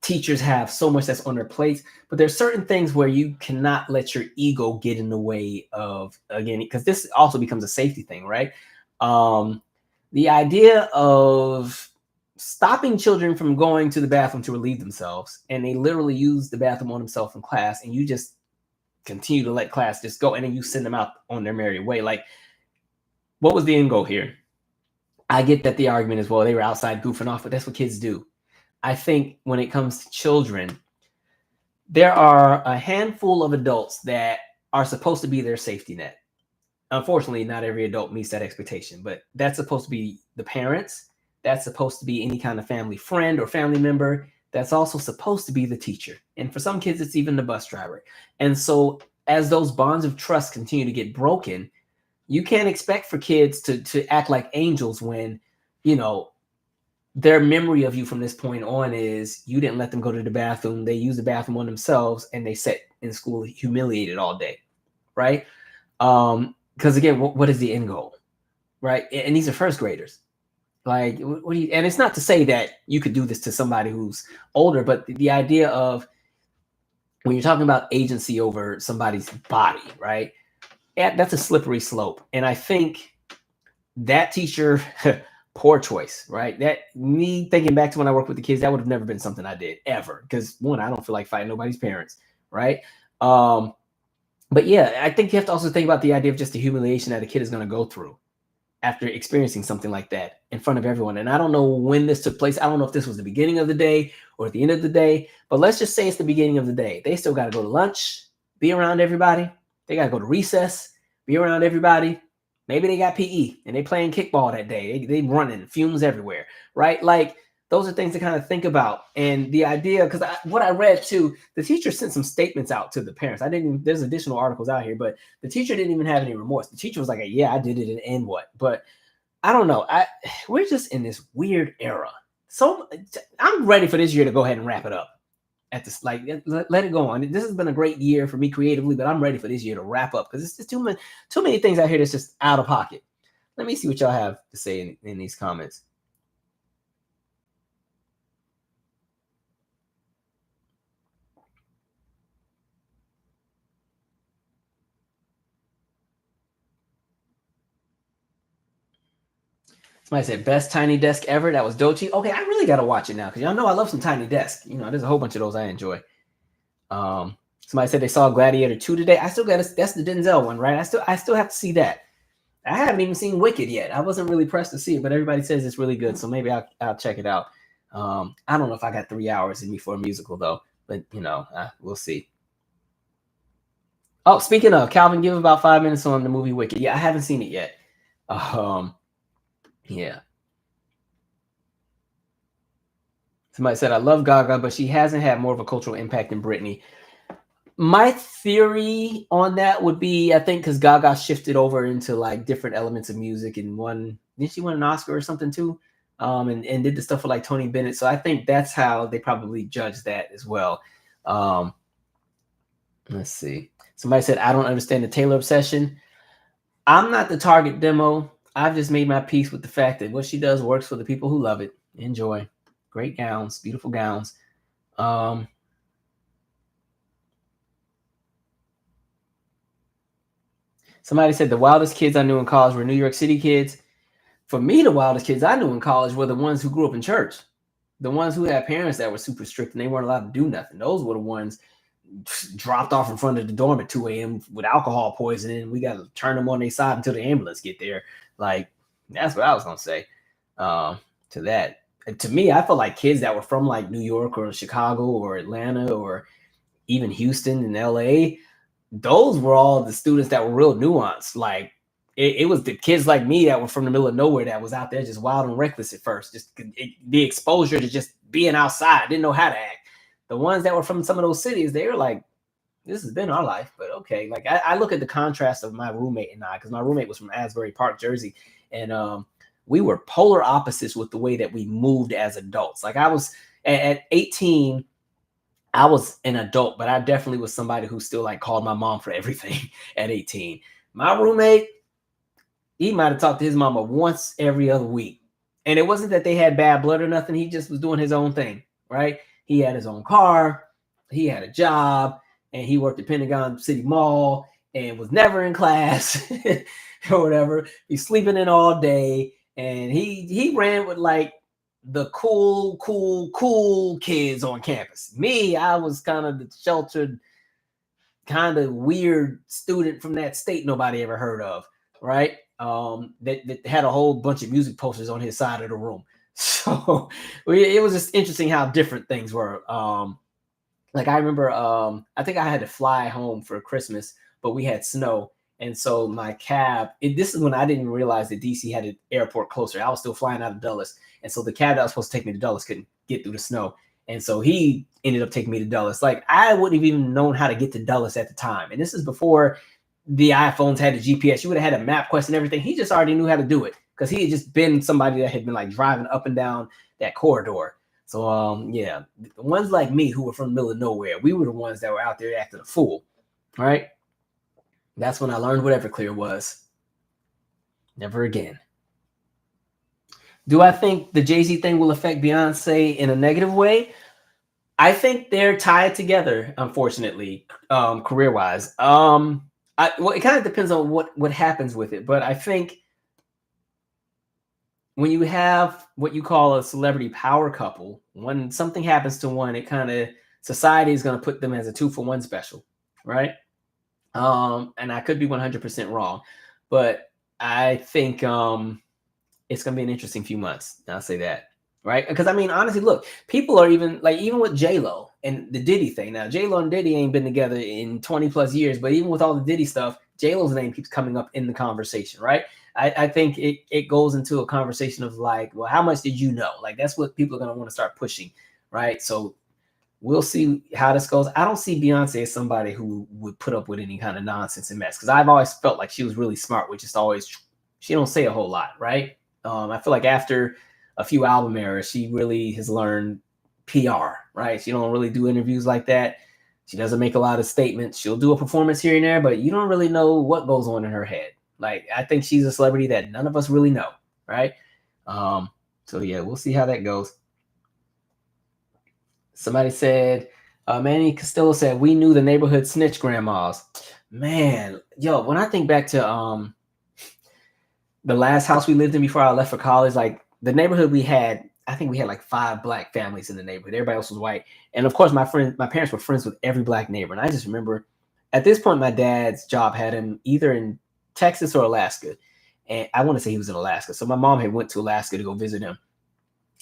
Teachers have so much that's on their plates, but there's certain things where you cannot let your ego get in the way of, again, because this also becomes a safety thing, right? The idea of stopping children from going to the bathroom to relieve themselves, and they literally use the bathroom on themselves in class, and you just continue to let class just go, and then you send them out on their merry way. Like, what was the end goal here? I get that the argument is, well, they were outside goofing off, but that's what kids do. I think when it comes to children, there are a handful of adults that are supposed to be their safety net. Unfortunately, not every adult meets that expectation, but that's supposed to be the parents. That's supposed to be any kind of family friend or family member. That's also supposed to be the teacher. And for some kids, it's even the bus driver. And so as those bonds of trust continue to get broken, you can't expect for kids to act like angels when, you know, their memory of you from this point on is you didn't let them go to the bathroom. They use the bathroom on themselves, and they sat in school humiliated all day, right? Because again, what is the end goal, right? And these are first graders. Like, what do you? And it's not to say that you could do this to somebody who's older, but the idea of when you're talking about agency over somebody's body, right? That's a slippery slope. And I think that teacher. Poor choice, right? That me thinking back to when I worked with the kids, that would have never been something I did ever. Because one, I don't feel like fighting nobody's parents, right? But yeah, I think you have to also think about the idea of just the humiliation that a kid is going to go through after experiencing something like that in front of everyone. And I don't know when this took place. I don't know if this was the beginning of the day or at the end of the day, but let's just say it's the beginning of the day. They still got to go to lunch, be around everybody. They got to go to recess, be around everybody. Maybe they got PE and they playing kickball that day. They running fumes everywhere, right? Like, those are things to kind of think about. And the idea, because what I read too, the teacher sent some statements out to the parents. There's additional articles out here, but the teacher didn't even have any remorse. The teacher was like, yeah, I did it, and what? But I don't know. We're just in this weird era. So I'm ready for this year to go ahead and wrap it up. At this, like, let it go on. This has been a great year for me creatively, but I'm ready for this year to wrap up because it's just too many things out here that's just out of pocket. Let me see what y'all have to say in these comments. Somebody said best tiny desk ever. That was Doechii. Okay, I really gotta watch it now because y'all know I love some tiny desk. You know, there's a whole bunch of those I enjoy. Somebody said they saw Gladiator 2 today. I still got that's the Denzel one, right? I still have to see that. I haven't even seen Wicked yet. I wasn't really pressed to see it, but everybody says it's really good, so maybe I'll check it out. I don't know if I got 3 hours in me for a musical though, but you know, we'll see. Oh, speaking of, Calvin, give about 5 minutes on the movie Wicked. Yeah, I haven't seen it yet. Yeah. Somebody said, I love Gaga, but she hasn't had more of a cultural impact than Britney. My theory on that would be, I think, because Gaga shifted over into like different elements of music and didn't she win an Oscar or something too? And did the stuff for like Tony Bennett. So I think that's how they probably judge that as well. Let's see. Somebody said, I don't understand the Taylor obsession. I'm not the target demo. I've just made my peace with the fact that what she does works for the people who love it. Enjoy. Great gowns, beautiful gowns. Somebody said the wildest kids I knew in college were New York City kids. For me, the wildest kids I knew in college were the ones who grew up in church. The ones who had parents that were super strict and they weren't allowed to do nothing. Those were the ones dropped off in front of the dorm at 2 a.m. with alcohol poisoning. We got to turn them on their side until the ambulance get there. Like, that's what I was going to say to that. And to me, I felt like kids that were from like New York or Chicago or Atlanta or even Houston and LA, those were all the students that were real nuanced. Like, it was the kids like me that were from the middle of nowhere that was out there just wild and reckless at first. Just the exposure to just being outside, didn't know how to act. The ones that were from some of those cities, they were like this has been our life, but okay. Like I look at the contrast of my roommate and I, because my roommate was from Asbury Park, Jersey, and we were polar opposites with the way that we moved as adults. Like I was at 18, I was an adult, but I definitely was somebody who still like called my mom for everything at 18. My roommate, he might have talked to his mama once every other week. And it wasn't that they had bad blood or nothing. He just was doing his own thing, right? He had his own car, he had a job, and he worked at Pentagon City Mall and was never in class or whatever. He's sleeping in all day. And he ran with like the cool kids on campus. Me, I was kind of the sheltered, kind of weird student from that state nobody ever heard of, right? That had a whole bunch of music posters on his side of the room. So it was just interesting how different things were. Like I remember, I think I had to fly home for Christmas, but we had snow. And so my cab, this is when I didn't realize that DC had an airport closer. I was still flying out of Dulles. And so the cab that was supposed to take me to Dulles couldn't get through the snow. And so he ended up taking me to Dulles. Like I wouldn't have even known how to get to Dulles at the time. And this is before the iPhones had the GPS. You would have had a map quest and everything. He just already knew how to do it because he had just been somebody that had been like driving up and down that corridor. So yeah, the ones like me who were from the middle of nowhere, we were the ones that were out there acting a fool, right? That's when I learned what Everclear was. Never again. Do I think the Jay-Z thing will affect Beyonce in a negative way? I think they're tied together, unfortunately, career-wise. Well, it kind of depends on what happens with it, but I think when you have what you call a celebrity power couple, when something happens to one, it kind of society is going to put them as a 2-for-1 special, right? And I could be 100% wrong, but I think it's going to be an interesting few months. I'll say that, right? Because I mean, honestly, look, people are even with J-Lo and the Diddy thing. Now, J-Lo and Diddy ain't been together in 20 plus years, but even with all the Diddy stuff, J-Lo's name keeps coming up in the conversation, right? I think it goes into a conversation of like, well, how much did you know? Like, that's what people are going to want to start pushing, right? So we'll see how this goes. I don't see Beyonce as somebody who would put up with any kind of nonsense and mess, because I've always felt like she was really smart, which is always, she don't say a whole lot, right? I feel like after a few album eras, she really has learned PR, right? She don't really do interviews like that. She doesn't make a lot of statements. She'll do a performance here and there, but you don't really know what goes on in her head. Like, I think she's a celebrity that none of us really know, right? So yeah, we'll see how that goes. Somebody said, Manny Costello said, we knew the neighborhood snitch grandmas. Man, yo, when I think back to the last house we lived in before I left for college, like the neighborhood we had, I think we had like 5 black families in the neighborhood. Everybody else was white. And of course, my parents were friends with every black neighbor. And I just remember at this point, my dad's job had him either in Texas or Alaska. And I want to say he was in Alaska. So my mom had went to Alaska to go visit him.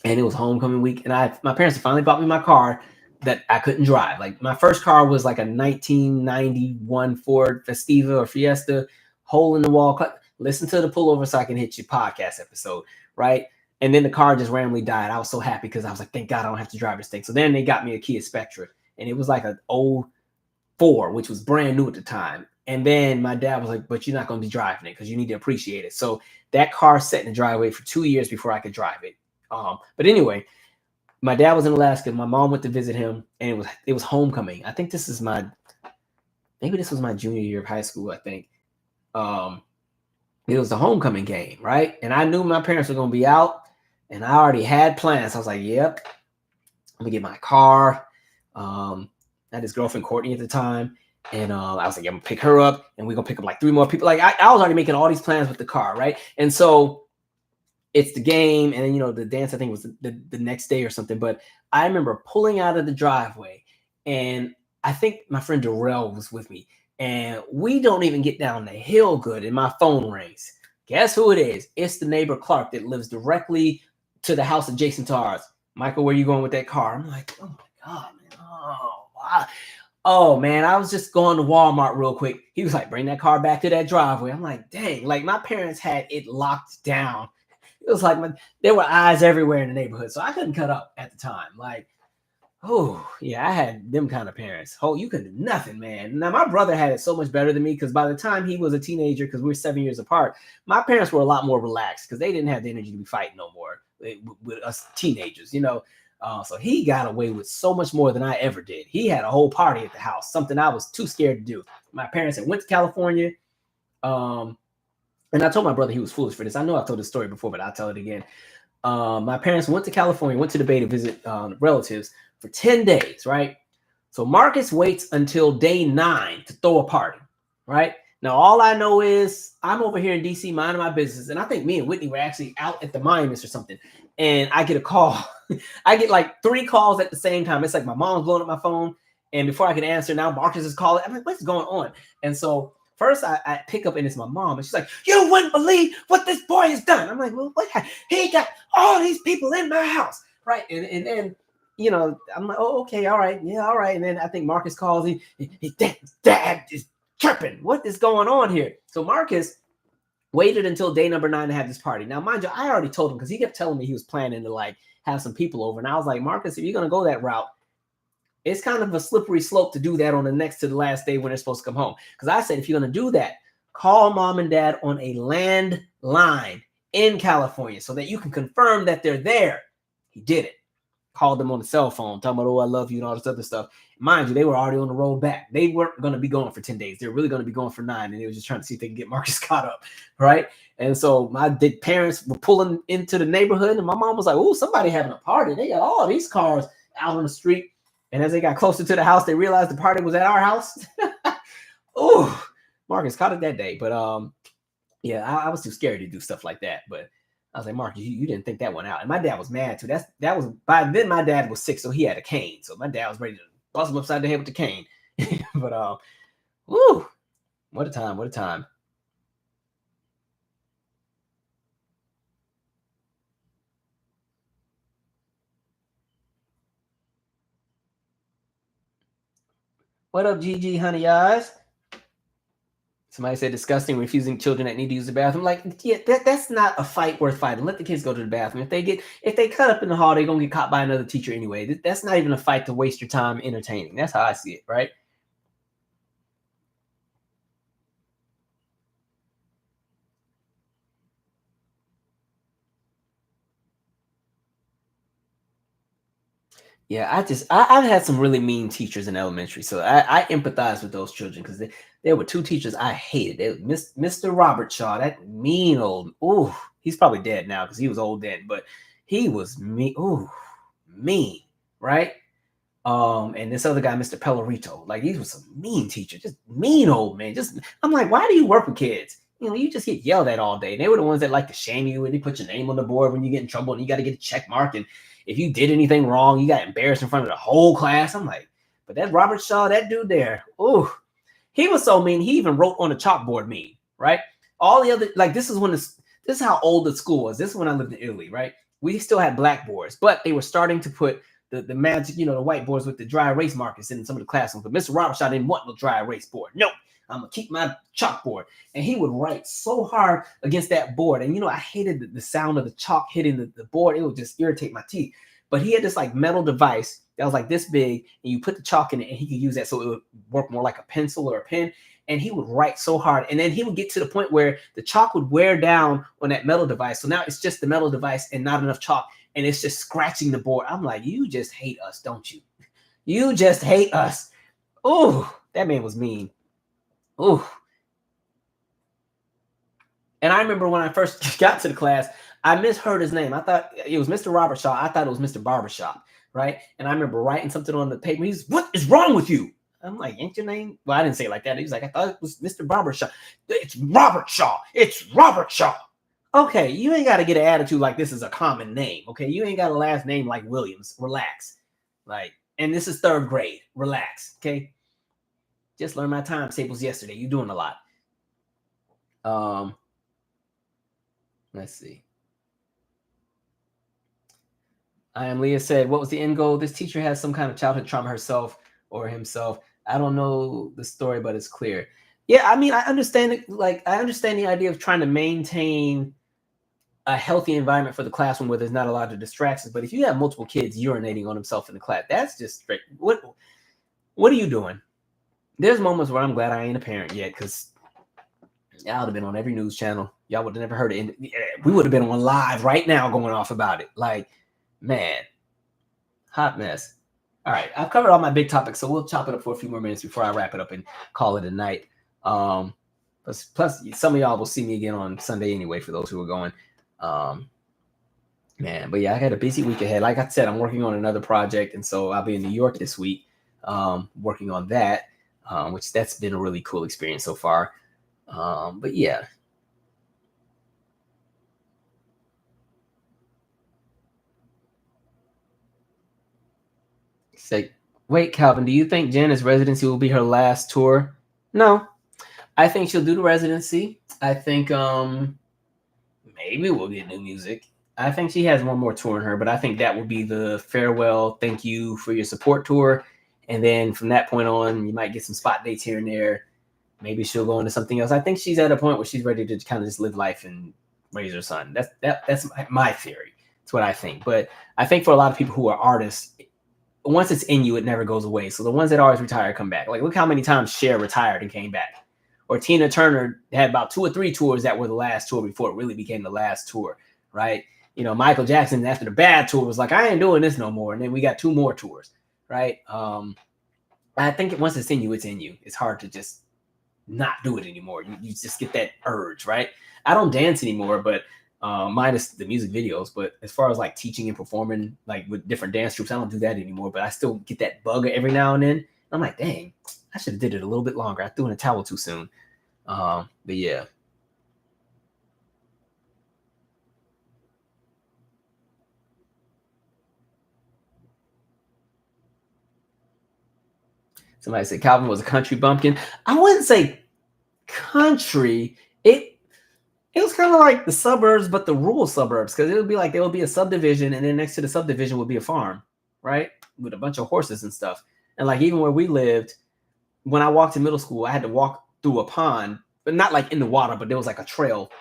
And it was homecoming week. And my parents finally bought me my car that I couldn't drive. Like my first car was like a 1991 Ford Festiva or Fiesta, hole in the wall. Listen to the pullover so I can hit your podcast episode, right? And then the car just randomly died. I was so happy because I was like, thank God I don't have to drive this thing. So then they got me a Kia Spectra. And it was like an 04, which was brand new at the time. And then my dad was like, but you're not going to be driving it because you need to appreciate it. So that car sat in the driveway for 2 years before I could drive it. But anyway, my dad was in Alaska. My mom went to visit him, and it was homecoming. I think this was my junior year of high school, I think. It was the homecoming game, right? And I knew my parents were going to be out, and I already had plans. I was like, yep, I'm going to get my car. I had this girlfriend, Courtney, at the time. And I was like, I'm going to pick her up, and we're going to pick up like 3 more people. Like I was already making all these plans with the car, right? And so it's the game, and then, the dance, I think, was the next day or something. But I remember pulling out of the driveway, and I think my friend Darrell was with me. And we don't even get down the hill good, and my phone rings. Guess who it is? It's the neighbor Clark that lives directly to the house adjacent to ours. Michael, where you going with that car? I'm like, oh my God, man. Oh, wow. Oh, man, I was just going to Walmart real quick. He was like, bring that car back to that driveway. I'm like, dang, like my parents had it locked down. It was like there were eyes everywhere in the neighborhood, so I couldn't cut up at the time. Like, Oh, yeah, I had them kind of parents. Oh, you couldn't do nothing, man. Now, my brother had it so much better than me because by the time he was a teenager, because we were 7 years apart, my parents were a lot more relaxed because they didn't have the energy to be fighting no more with us teenagers, you know. So he got away with so much more than I ever did. He had a whole party at the house, something I was too scared to do. My parents had went to California. And I told my brother he was foolish for this. I know I've told this story before, but I'll tell it again. My parents went to California, went to the Bay to visit relatives for 10 days, right? So Marcus waits until day 9 to throw a party, right? Now, all I know is I'm over here in DC minding my business, and I think me and Whitney were actually out at the monuments or something, and I get a call. I get like 3 calls at the same time. It's like my mom's blowing up my phone, and before I can answer, now Marcus is calling. I'm like, what's going on? And so first I pick up, and it's my mom, and she's like, you wouldn't believe what this boy has done. I'm like, well, what? He got all these people in my house, right? And then, you know, I'm like, oh, okay, all right, yeah, all right. And then I think Marcus calls, dad is tripping. What is going on here? So Marcus waited until day number 9 to have this party. Now, mind you, I already told him because he kept telling me he was planning to like have some people over. And I was like, Marcus, if you're going to go that route, it's kind of a slippery slope to do that on the next to the last day when they're supposed to come home. Because I said, if you're going to do that, call mom and dad on a landline in California so that you can confirm that they're there. He did it. Called them on the cell phone, talking about, oh, I love you and all this other stuff. Mind you, they were already on the road back. They weren't going to be going for 10 days. They were really going to be going for 9. And they were just trying to see if they can get Marcus caught up, right? And so my parents were pulling into the neighborhood, and my mom was like, oh, somebody having a party. They got all these cars out on the street. And as they got closer to the house, they realized the party was at our house. Oh, Marcus caught it that day. But yeah, I was too scared to do stuff like that. But I was like, Marcus, you didn't think that one out. And my dad was mad too. That was by then my dad was sick, so he had a cane. So my dad was ready to bust him upside the head with the cane. But woo, what a time, what a time. What up, Gigi, honey eyes? Somebody said disgusting, refusing children that need to use the bathroom. Like, yeah, that's not a fight worth fighting. Let the kids go to the bathroom. If they cut up in the hall, they're gonna get caught by another teacher anyway. That's not even a fight to waste your time entertaining. That's how I see it, right? Yeah, I've had some really mean teachers in elementary, so I empathize with those children because there were 2 teachers I hated. Mr. Robert Shaw, that mean old, ooh, he's probably dead now because he was old then, but he was mean, ooh, mean, right? And this other guy, Mr. Pellerito, like he was some mean teacher, just mean old man. Just I'm like, why do you work with kids? You know, you just get yelled at all day. And they were the ones that like to shame you and they put your name on the board when you get in trouble and you got to get a check mark. And if you did anything wrong, you got embarrassed in front of the whole class. I'm like, but that Robert Shaw, that dude there, ooh, he was so mean. He even wrote on the chalkboard mean, right? All the other, like this is how old the school was. This is when I lived in Italy, right? We still had blackboards, but they were starting to put the magic, you know, the whiteboards with the dry erase markers in some of the classrooms. But Mr. Robert Shaw didn't want no dry erase board. Nope. I'm gonna keep my chalkboard. And he would write so hard against that board. And you know, I hated the sound of the chalk hitting the board. It would just irritate my teeth. But he had this like metal device that was like this big, and you put the chalk in it, and he could use that so it would work more like a pencil or a pen. And he would write so hard. And then he would get to the point where the chalk would wear down on that metal device. So now it's just the metal device and not enough chalk. And it's just scratching the board. I'm like, you just hate us, don't you? You just hate us. Oh, that man was mean. Oh. And I remember when I first got to the class, I misheard his name. I thought it was Mr. Robert Shaw. I thought it was Mr. Barbershop, right? And I remember writing something on the paper. He's, what is wrong with you? I'm like, ain't your name? Well, I didn't say it like that. He was like, I thought it was Mr. Barbershop. It's Robert Shaw. It's Robert Shaw. Okay, you ain't got to get an attitude like this is a common name. Okay, you ain't got a last name like Williams. Relax. Like, and this is 3rd grade. Relax. Okay. Just learned my times tables yesterday. You're doing a lot. Let's see. I am Leah said, what was the end goal? This teacher has some kind of childhood trauma herself or himself. I don't know the story, but it's clear. Yeah, I mean, I understand it. Like, I understand the idea of trying to maintain a healthy environment for the classroom where there's not a lot of distractions. But if you have multiple kids urinating on themselves in the class, that's just straight. What are you doing? There's moments where I'm glad I ain't a parent yet, because y'all would have been on every news channel. Y'all would have never heard it. We would have been on live right now going off about it. Like, man, hot mess. All right, I've covered all my big topics, so we'll chop it up for a few more minutes before I wrap it up and call it a night. Plus, some of y'all will see me again on Sunday anyway, for those who are going. Man, but yeah, I had a busy week ahead. Like I said, I'm working on another project, and so I'll be in New York this week working on that, which that's been a really cool experience so far. But yeah. Say, wait, Calvin, do you think Janet's residency will be her last tour? No, I think she'll do the residency. I think maybe we'll get new music. I think she has one more tour in her, but I think that will be the farewell, thank you for your support tour. And then from that point on, you might get some spot dates here and there. Maybe she'll go into something else. I think she's at a point where she's ready to kind of just live life and raise her son. That's my theory. That's what I think. But I think for a lot of people who are artists, once it's in you, it never goes away. So the ones that always retire come back. Like, look how many times Cher retired and came back. Or Tina Turner had about 2 or 3 tours that were the last tour before it really became the last tour, right? You know, Michael Jackson, after the bad tour, was like, I ain't doing this no more. And then we got 2 more tours, right? I think once it's in you, it's in you. It's hard to just not do it anymore. You just get that urge, right? I don't dance anymore, but minus the music videos. But as far as like teaching and performing like with different dance troupes, I don't do that anymore. But I still get that bug every now and then. I'm like, dang, I should have did it a little bit longer. I threw in a towel too soon. But yeah. Somebody said Calvin was a country bumpkin. I wouldn't say country. It was kind of like the suburbs, but the rural suburbs, because it would be like there would be a subdivision, and then next to the subdivision would be a farm, right? With a bunch of horses and stuff. And like even where we lived, when I walked to middle school, I had to walk through a pond, but not like in the water, but there was like a trail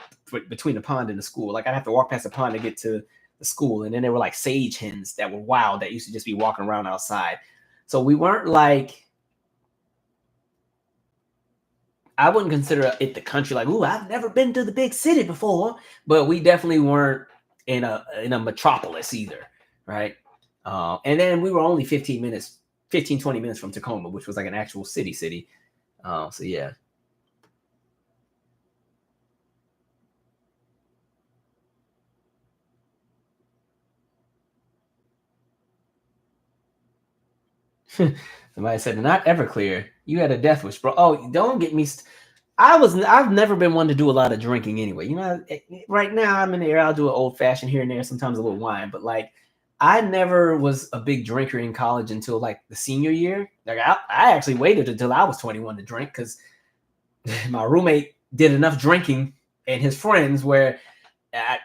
between the pond and the school. Like I'd have to walk past the pond to get to the school. And then there were like sage hens that were wild that used to just be walking around outside. So we weren't like, I wouldn't consider it the country, like, ooh, I've never been to the big city before, but we definitely weren't in a metropolis either, right? And then we were only 15, 20 minutes from Tacoma, which was like an actual city. So yeah. Somebody said, not Everclear. You had a death wish, bro. Oh, don't get me. I've never been one to do a lot of drinking anyway. You know, right now I'm in the air. I'll do an old fashioned here and there, sometimes a little wine, but like I never was a big drinker in college until like the senior year. Like I actually waited until I was 21 to drink because my roommate did enough drinking and his friends where I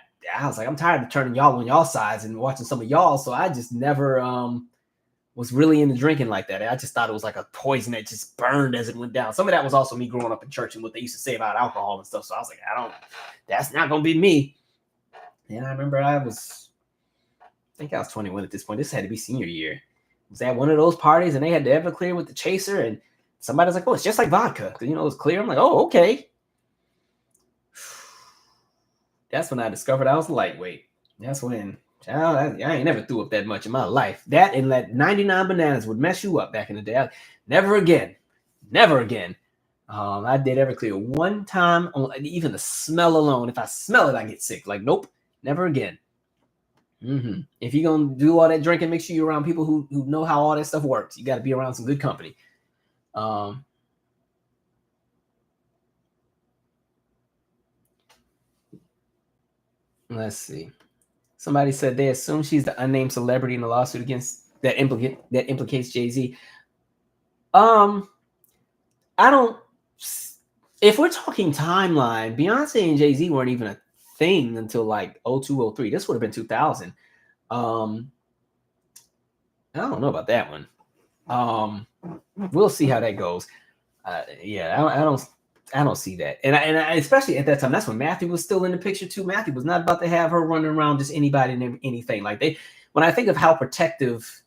was like, I'm tired of turning y'all on y'all sides and watching some of y'all. So I just never was really into drinking like that. I just thought it was like a poison that just burned as it went down. Some of that was also me growing up in church and what they used to say about alcohol and stuff. So I was like, that's not going to be me. And I remember I think I was 21 at this point. This had to be senior year. I was at one of those parties and they had the Everclear with the chaser and somebody's like, oh, it's just like vodka. You know, it's clear. I'm like, oh, okay. That's when I discovered I was lightweight. That's when I ain't never threw up that much in my life. That and that 99 bananas would mess you up back in the day. Never again. I did Everclear one time. Even the smell alone, if I smell it, I get sick. Like, nope, never again. If you're going to do all that drinking, make sure you're around people who know how all that stuff works. You got to be around some good company. Let's see. Somebody said they assume she's the unnamed celebrity in the lawsuit against that implicates Jay-Z. I don't. If we're talking timeline, Beyonce and Jay-Z weren't even a thing until like 02, 03. This would have been 2000. I don't know about that one. We'll see how that goes. Yeah, I don't I don't see that. And I especially at that time, that's when Matthew was still in the picture too. Matthew was not about to have her running around just anybody and anything. Like when I think of how protective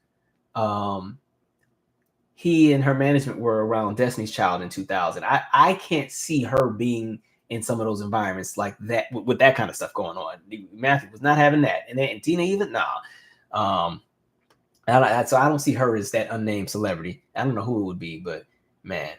he and her management were around Destiny's Child in 2000, I can't see her being in some of those environments like that with that kind of stuff going on. Matthew was not having that. And Tina even, nah. So I don't see her as that unnamed celebrity. I don't know who it would be, but man.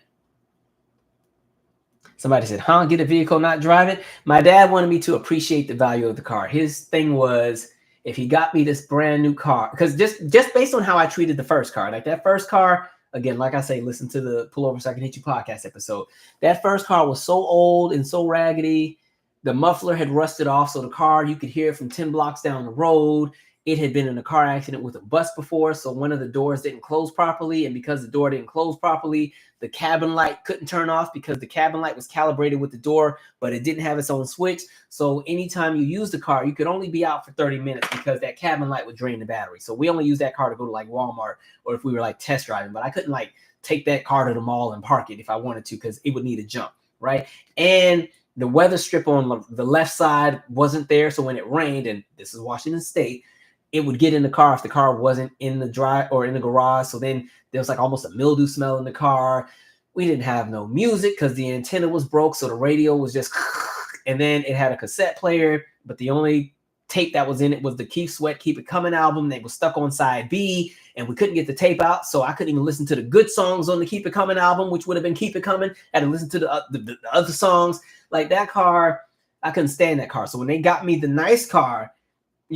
Somebody said, get a vehicle, not drive it. My dad wanted me to appreciate the value of the car. His thing was, if he got me this brand new car, because just based on how I treated the first car, like that first car, again, like I say, listen to the Pull Over So I Can Hit You podcast episode. That first car was so old and so raggedy. The muffler had rusted off, so the car, you could hear it from 10 blocks down the road. It had been in a car accident with a bus before, so one of the doors didn't close properly, and because the door didn't close properly, the cabin light couldn't turn off because the cabin light was calibrated with the door, but it didn't have its own switch. So anytime you use the car, you could only be out for 30 minutes because that cabin light would drain the battery. So we only use that car to go to like Walmart or if we were like test driving, but I couldn't like take that car to the mall and park it if I wanted to because it would need a jump, right? And the weather strip on the left side wasn't there, so when it rained, and this is Washington State, it would get in the car if the car wasn't in the drive or in the garage. So then there was like almost a mildew smell in the car. We didn't have no music because the antenna was broke. So the radio was just, and then it had a cassette player, but the only tape that was in it was the Keith Sweat, Keep It Coming album. They was stuck on side B and we couldn't get the tape out. So I couldn't even listen to the good songs on the Keep It Coming album, which would have been Keep It Coming. I had to listen to the other songs. Like that car, I couldn't stand that car. So when they got me the nice car,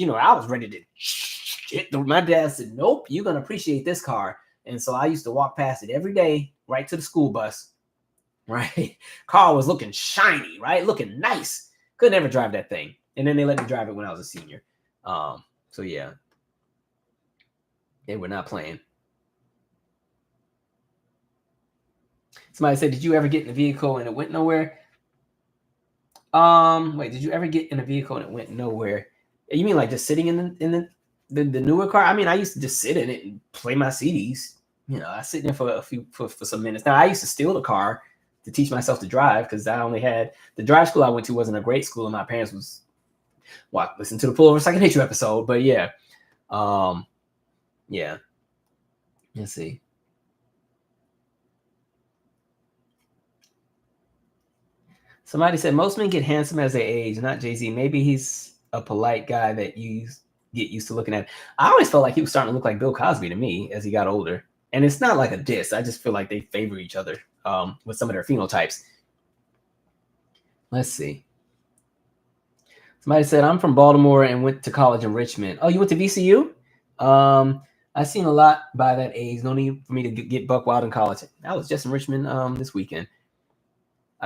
I was ready to shit. My dad said, nope, you're going to appreciate this car. And so I used to walk past it every day, right to the school bus, right? Car was looking shiny, right? Looking nice. Could never drive that thing. And then they let me drive it when I was a senior. So yeah, they were not playing. Somebody said, did you ever get in a vehicle and it went nowhere? Wait, did you ever get in a vehicle and it went nowhere? You mean like just sitting in the newer car? I mean, I used to just sit in it and play my CDs. I sit in there for some minutes. Now I used to steal the car to teach myself to drive because I only had the drive school I went to wasn't a great school, and my parents was listen to the Pull Over So I Can Hit You episode. But yeah, yeah. Let's see. Somebody said most men get handsome as they age, not Jay-Z. Maybe he's a polite guy that you get used to looking at. I always felt like he was starting to look like Bill Cosby to me as he got older. And it's not like a diss. I just feel like they favor each other with some of their phenotypes. Let's see. Somebody said, I'm from Baltimore and went to college in Richmond. Oh, you went to VCU? I've seen a lot by that age. No need for me to get buck wild in college. I was just in Richmond this weekend.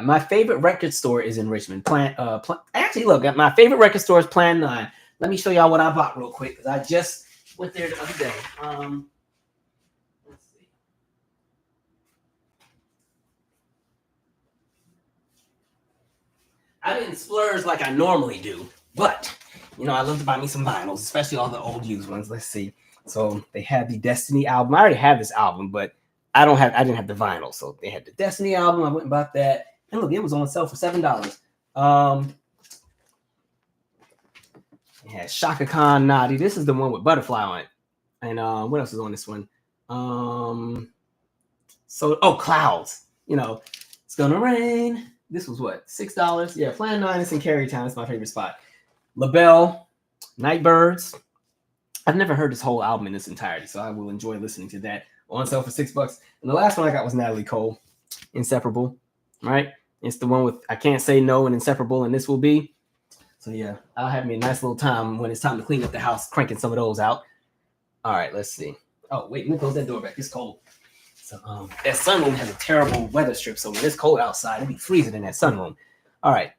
My favorite record store is in Richmond. Actually, look, my favorite record store is Plan 9. Let me show y'all what I bought real quick because I just went there the other day. Let's see. I didn't splurge like I normally do, but I love to buy me some vinyls, especially all the old used ones. Let's see. So they had the Destiny album. I already have this album, but I didn't have the vinyl. So they had the Destiny album. I went and bought that. And look, it was on sale for $7. It had Shaka Khan, Naughty. This is the one with Butterfly on it. And what else is on this one? Clouds. It's gonna rain. This was what? $6. Yeah, Plan 9 is in Carey Town. It's my favorite spot. LaBelle, Nightbirds. I've never heard this whole album in its entirety, so I will enjoy listening to that. On sale for $6. And the last one I got was Natalie Cole, Inseparable. Right? It's the one with I Can't Say No and Inseparable, and This Will Be. So yeah, I'll have me a nice little time when it's time to clean up the house, cranking some of those out. All right, let's see. Oh, wait, let me close that door back. It's cold. So that sunroom has a terrible weather strip, so when it's cold outside, it'd be freezing in that sunroom. All right.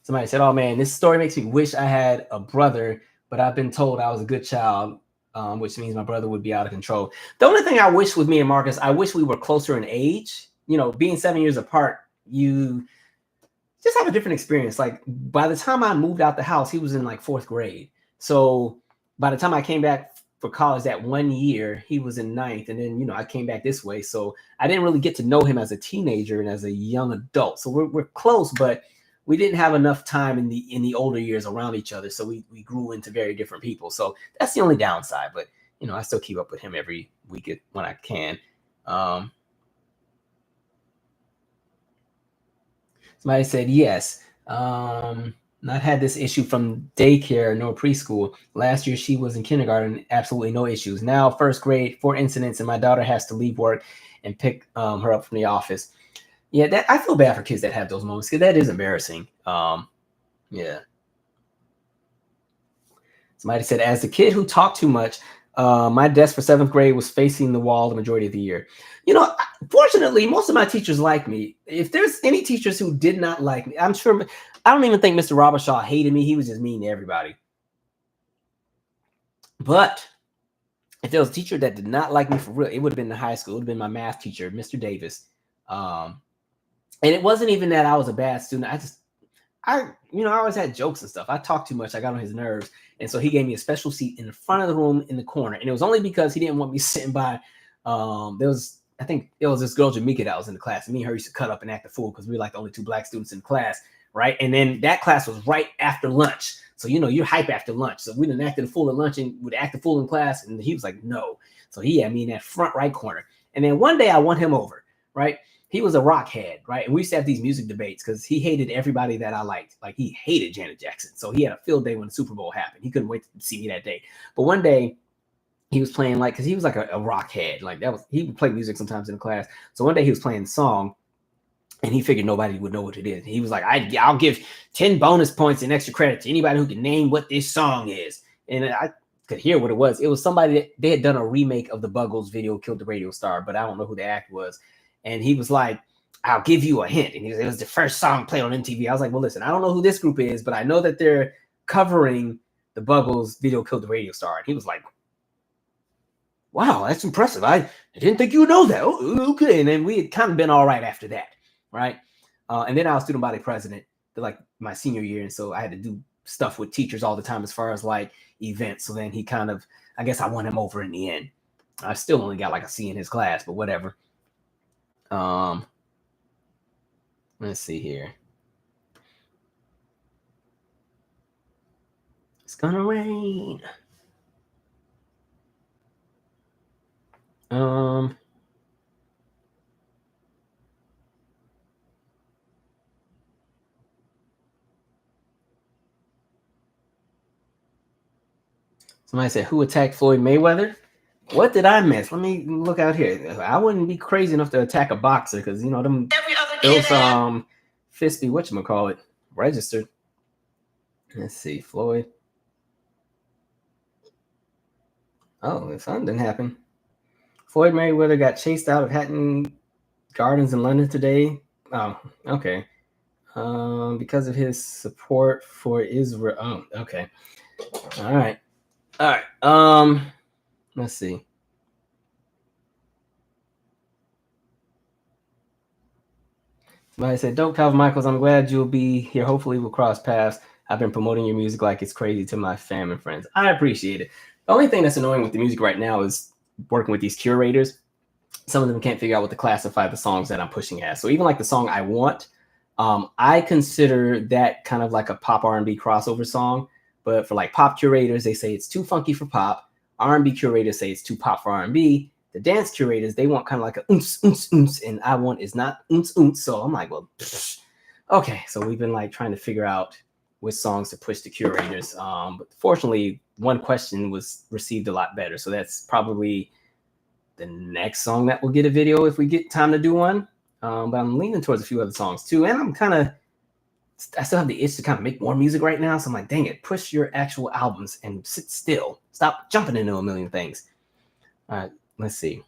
Somebody said, oh man, this story makes me wish I had a brother, but I've been told I was a good child. Which means my brother would be out of control. The only thing I wish with me and Marcus, I wish we were closer in age. Being 7 years apart, you just have a different experience. Like by the time I moved out the house, he was in like 4th grade. So by the time I came back for college that 1 year. He was in ninth, and then I came back this way, so I didn't really get to know him as a teenager and as a young adult. So we're close, but we didn't have enough time in the older years around each other, so we grew into very different people. So that's the only downside. But I still keep up with him every week when I can. Somebody said yes. Not had this issue from daycare nor preschool. Last year she was in kindergarten, absolutely no issues. Now first grade, 4 incidents, and my daughter has to leave work and pick her up from the office. Yeah, that I feel bad for kids that have those moments because that is embarrassing. Yeah. Somebody said, as the kid who talked too much, my desk for 7th grade was facing the wall the majority of the year. Fortunately, most of my teachers like me. If there's any teachers who did not like me, I'm sure. I don't even think Mr. Robershaw hated me. He was just mean to everybody. But if there was a teacher that did not like me for real, it would have been in high school. It would have been my math teacher, Mr. Davis. And it wasn't even that I was a bad student. I always had jokes and stuff. I talked too much. I got on his nerves. And so he gave me a special seat in the front of the room in the corner. And it was only because he didn't want me sitting by. I think it was this girl, Jamaica, that was in the class. And me and her used to cut up and act a fool because we were like the only 2 black students in the class. Right. And then that class was right after lunch. So, you're hype after lunch. So we didn't act a fool at lunch and would act a fool in class. And he was like, no. So he had me in that front right corner. And then one day I won him over. Right. He was a rock head, right? And we used to have these music debates because he hated everybody that I liked. Like he hated Janet Jackson. So he had a field day when the Super Bowl happened. He couldn't wait to see me that day. But one day he was playing because he was like a rock head. Like he would play music sometimes in the class. So one day he was playing the song and he figured nobody would know what it is. He was like, I'll give 10 bonus points and extra credit to anybody who can name what this song is. And I could hear what it was. It was somebody that they had done a remake of the Buggles video, Killed the Radio Star, but I don't know who the act was. And he was like, I'll give you a hint. And it was the first song played on MTV. I was like, well, listen, I don't know who this group is, but I know that they're covering the Buggles video, Killed the Radio Star. And he was like, wow, that's impressive. I didn't think you would know that. Oh, okay. And then we had kind of been all right after that. Right. And then I was student body president for like my senior year. And so I had to do stuff with teachers all the time as far as like events. So then he kind of, I guess I won him over in the end. I still only got like a C in his class, but whatever. Let's see here. It's gonna rain. Somebody said, who attacked Floyd Mayweather? What did I miss? Let me look out here. I wouldn't be crazy enough to attack a boxer because those fists be whatchamacallit registered. Let's see, Floyd. Oh, something didn't happen. Floyd Mayweather got chased out of Hatton Gardens in London today. Oh, okay. Because of his support for Israel. Oh, okay. All right. Let's see. Somebody said, dope, Calvin Michaels. I'm glad you'll be here. Hopefully we'll cross paths. I've been promoting your music like it's crazy to my fam and friends. I appreciate it. The only thing that's annoying with the music right now is working with these curators. Some of them can't figure out what to classify the songs that I'm pushing as. So even like the song I Want, I consider that kind of like a pop R&B crossover song. But for like pop curators, they say it's too funky for pop. R&B curators say it's too pop for R&B. The dance curators, they want kind of like a oons, oons, oons, and I Want is not oons, oons. So I'm like, well, okay. So we've been like trying to figure out which songs to push to curators. But fortunately, one question was received a lot better. So that's probably the next song that will get a video if we get time to do one. But I'm leaning towards a few other songs too. And I still have the itch to kind of make more music right now. So I'm like, dang it, push your actual albums and sit still. Stop jumping into a million things. All right, let's see.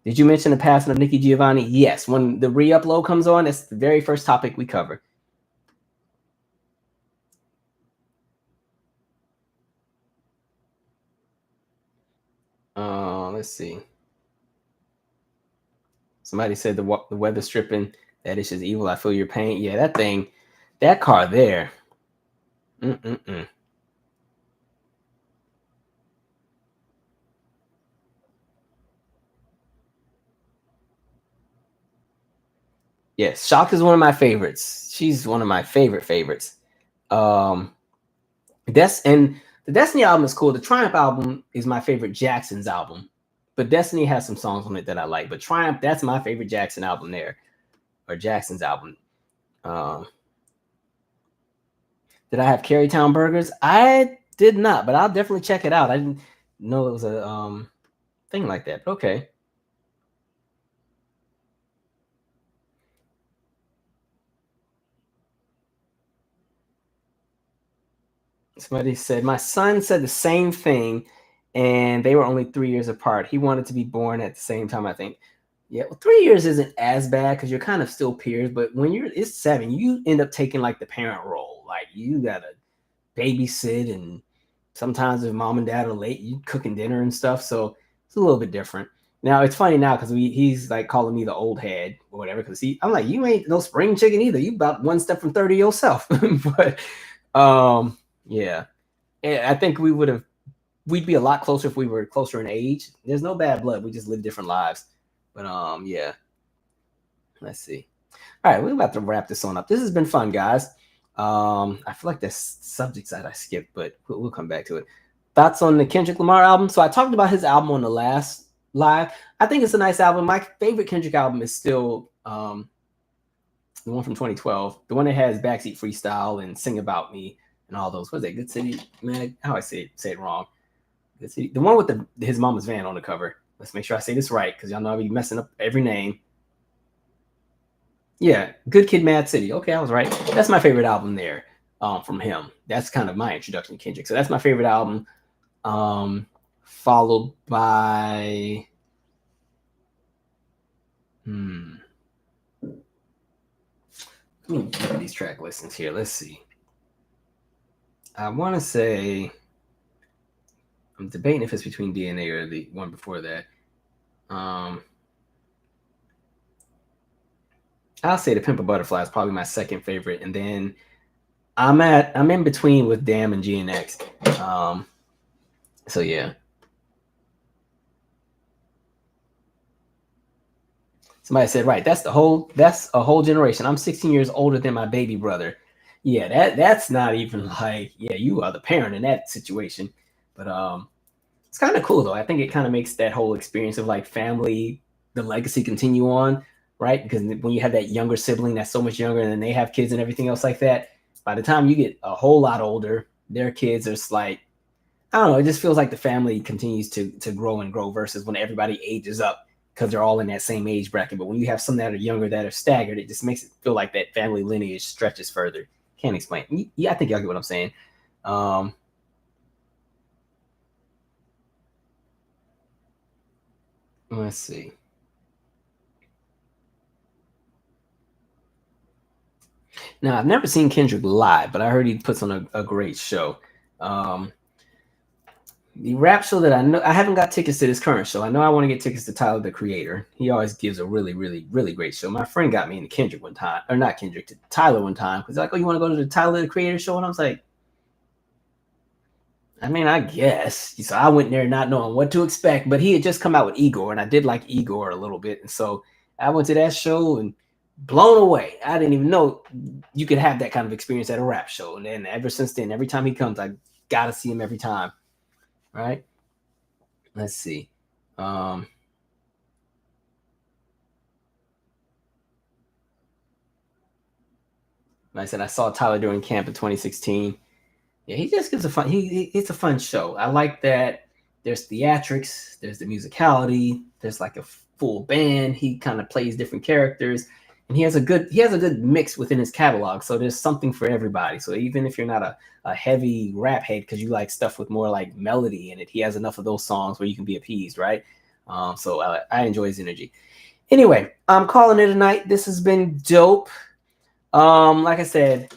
Did you mention the passing of Nikki Giovanni? Yes. When the re-upload comes on, it's the very first topic we cover. Let's see. Somebody said the weather stripping, that is just evil. I feel your pain. Yeah, that thing, that car there. Yes, Shock is one of my favorites. She's one of my favorites. Um, and the Destiny album is cool. The Triumph album is my favorite Jackson's album, but Destiny has some songs on it that I like. But Triumph, that's my favorite Jackson album there, or Jackson's album. Um, did I have Carytown Burgers? I did not, but I'll definitely check it out. I didn't know it was a thing like that. But okay. Somebody said my son said the same thing, and they were only 3 years apart. He wanted to be born at the same time. I think. Yeah, well, 3 years isn't as bad because you're kind of still peers. But when it's 7, you end up taking like the parent role. Like you gotta babysit, and sometimes if mom and dad are late, you cooking dinner and stuff. So it's a little bit different. Now it's funny now because he's like calling me the old head or whatever. Because I'm like, you ain't no spring chicken either. You about one step from 30 yourself. But yeah, and I think we'd be a lot closer if we were closer in age. There's no bad blood. We just live different lives. But yeah. Let's see. All right, we're about to wrap this on up. This has been fun, guys. I feel like there's subjects that I skipped, but we'll come back to it. Thoughts on the Kendrick Lamar album? So I talked about his album on the last live. I think it's a nice album. My favorite Kendrick album is still the one from 2012, the one that has Backseat Freestyle and Sing About Me and all those. What's that? Good City, man. How I say it wrong. Good City. The one with his mama's van on the cover. Let's make sure I say this right because y'all know I'll be messing up every name. Yeah, Good Kid, Mad City. Okay, I was right. That's my favorite album there from him. That's kind of my introduction to Kendrick. So that's my favorite album. Followed by let me look at these track listings here. Let's see. I want to say I'm debating if it's between DNA or the one before that. I'll say The Pimp a Butterfly is probably my second favorite, and then I'm in between with Damn and GNX. So yeah. Somebody said, right, that's a whole generation. I'm 16 years older than my baby brother. Yeah, that's not even like, yeah, you are the parent in that situation. But it's kind of cool though. I think it kind of makes that whole experience of like family, the legacy continue on, right? Because when you have that younger sibling that's so much younger and then they have kids and everything else like that, by the time you get a whole lot older, their kids are just like, I don't know, it just feels like the family continues to grow and grow versus when everybody ages up because they're all in that same age bracket. But when you have some that are younger that are staggered, it just makes it feel like that family lineage stretches further. Can't explain. Yeah, I think y'all get what I'm saying. Let's see. Now, I've never seen Kendrick live, but I heard he puts on a great show. The rap show that I know, I haven't got tickets to this current show. I know I want to get tickets to Tyler, the Creator. He always gives a really, really, really great show. My friend got me into Kendrick one time, or not Kendrick, to Tyler one time. Because like, oh, you want to go to the Tyler, the Creator show? And I was like, I mean, I guess. So I went there not knowing what to expect, but he had just come out with Igor, and I did like Igor a little bit. And so I went to that show and blown away. I didn't even know you could have that kind of experience at a rap show. And then ever since then, every time he comes, I got to see him every time. Right? Let's see. Like I said, I saw Tyler during camp in 2016. Yeah, he just gives a fun. It's a fun show. I like that. There's theatrics. There's the musicality. There's like a full band. He kind of plays different characters, and he has a good mix within his catalog. So there's something for everybody. So even if you're not a heavy rap head because you like stuff with more like melody in it, he has enough of those songs where you can be appeased, right? So I enjoy his energy. Anyway, I'm calling it a night. This has been dope. Like I said,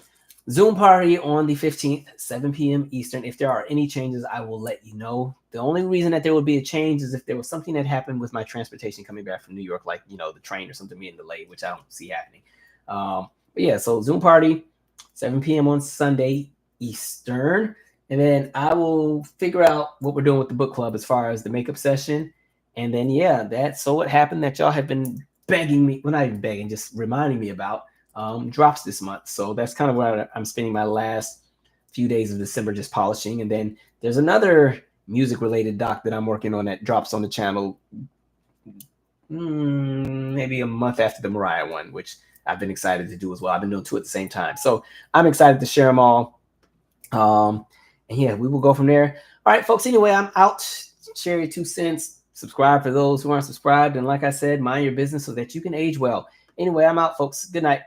Zoom party on the 15th, 7 p.m. Eastern. If there are any changes, I will let you know. The only reason that there would be a change is if there was something that happened with my transportation coming back from New York, like, the train or something being delayed, which I don't see happening. But yeah, so Zoom party, 7 p.m. on Sunday Eastern. And then I will figure out what we're doing with the book club as far as the makeup session. And then, yeah, that's so it happened that y'all have been begging me, well, not even begging, just reminding me about, drops this month. So that's kind of where I'm spending my last few days of December just polishing. And then there's another music related doc that I'm working on that drops on the channel maybe a month after the Mariah one, which I've been excited to do as well. I've been doing two at the same time. So I'm excited to share them all. And yeah, we will go from there. All right, folks. Anyway, I'm out. Share your 2 cents. Subscribe for those who aren't subscribed. And like I said, mind your business so that you can age well. Anyway, I'm out, folks. Good night.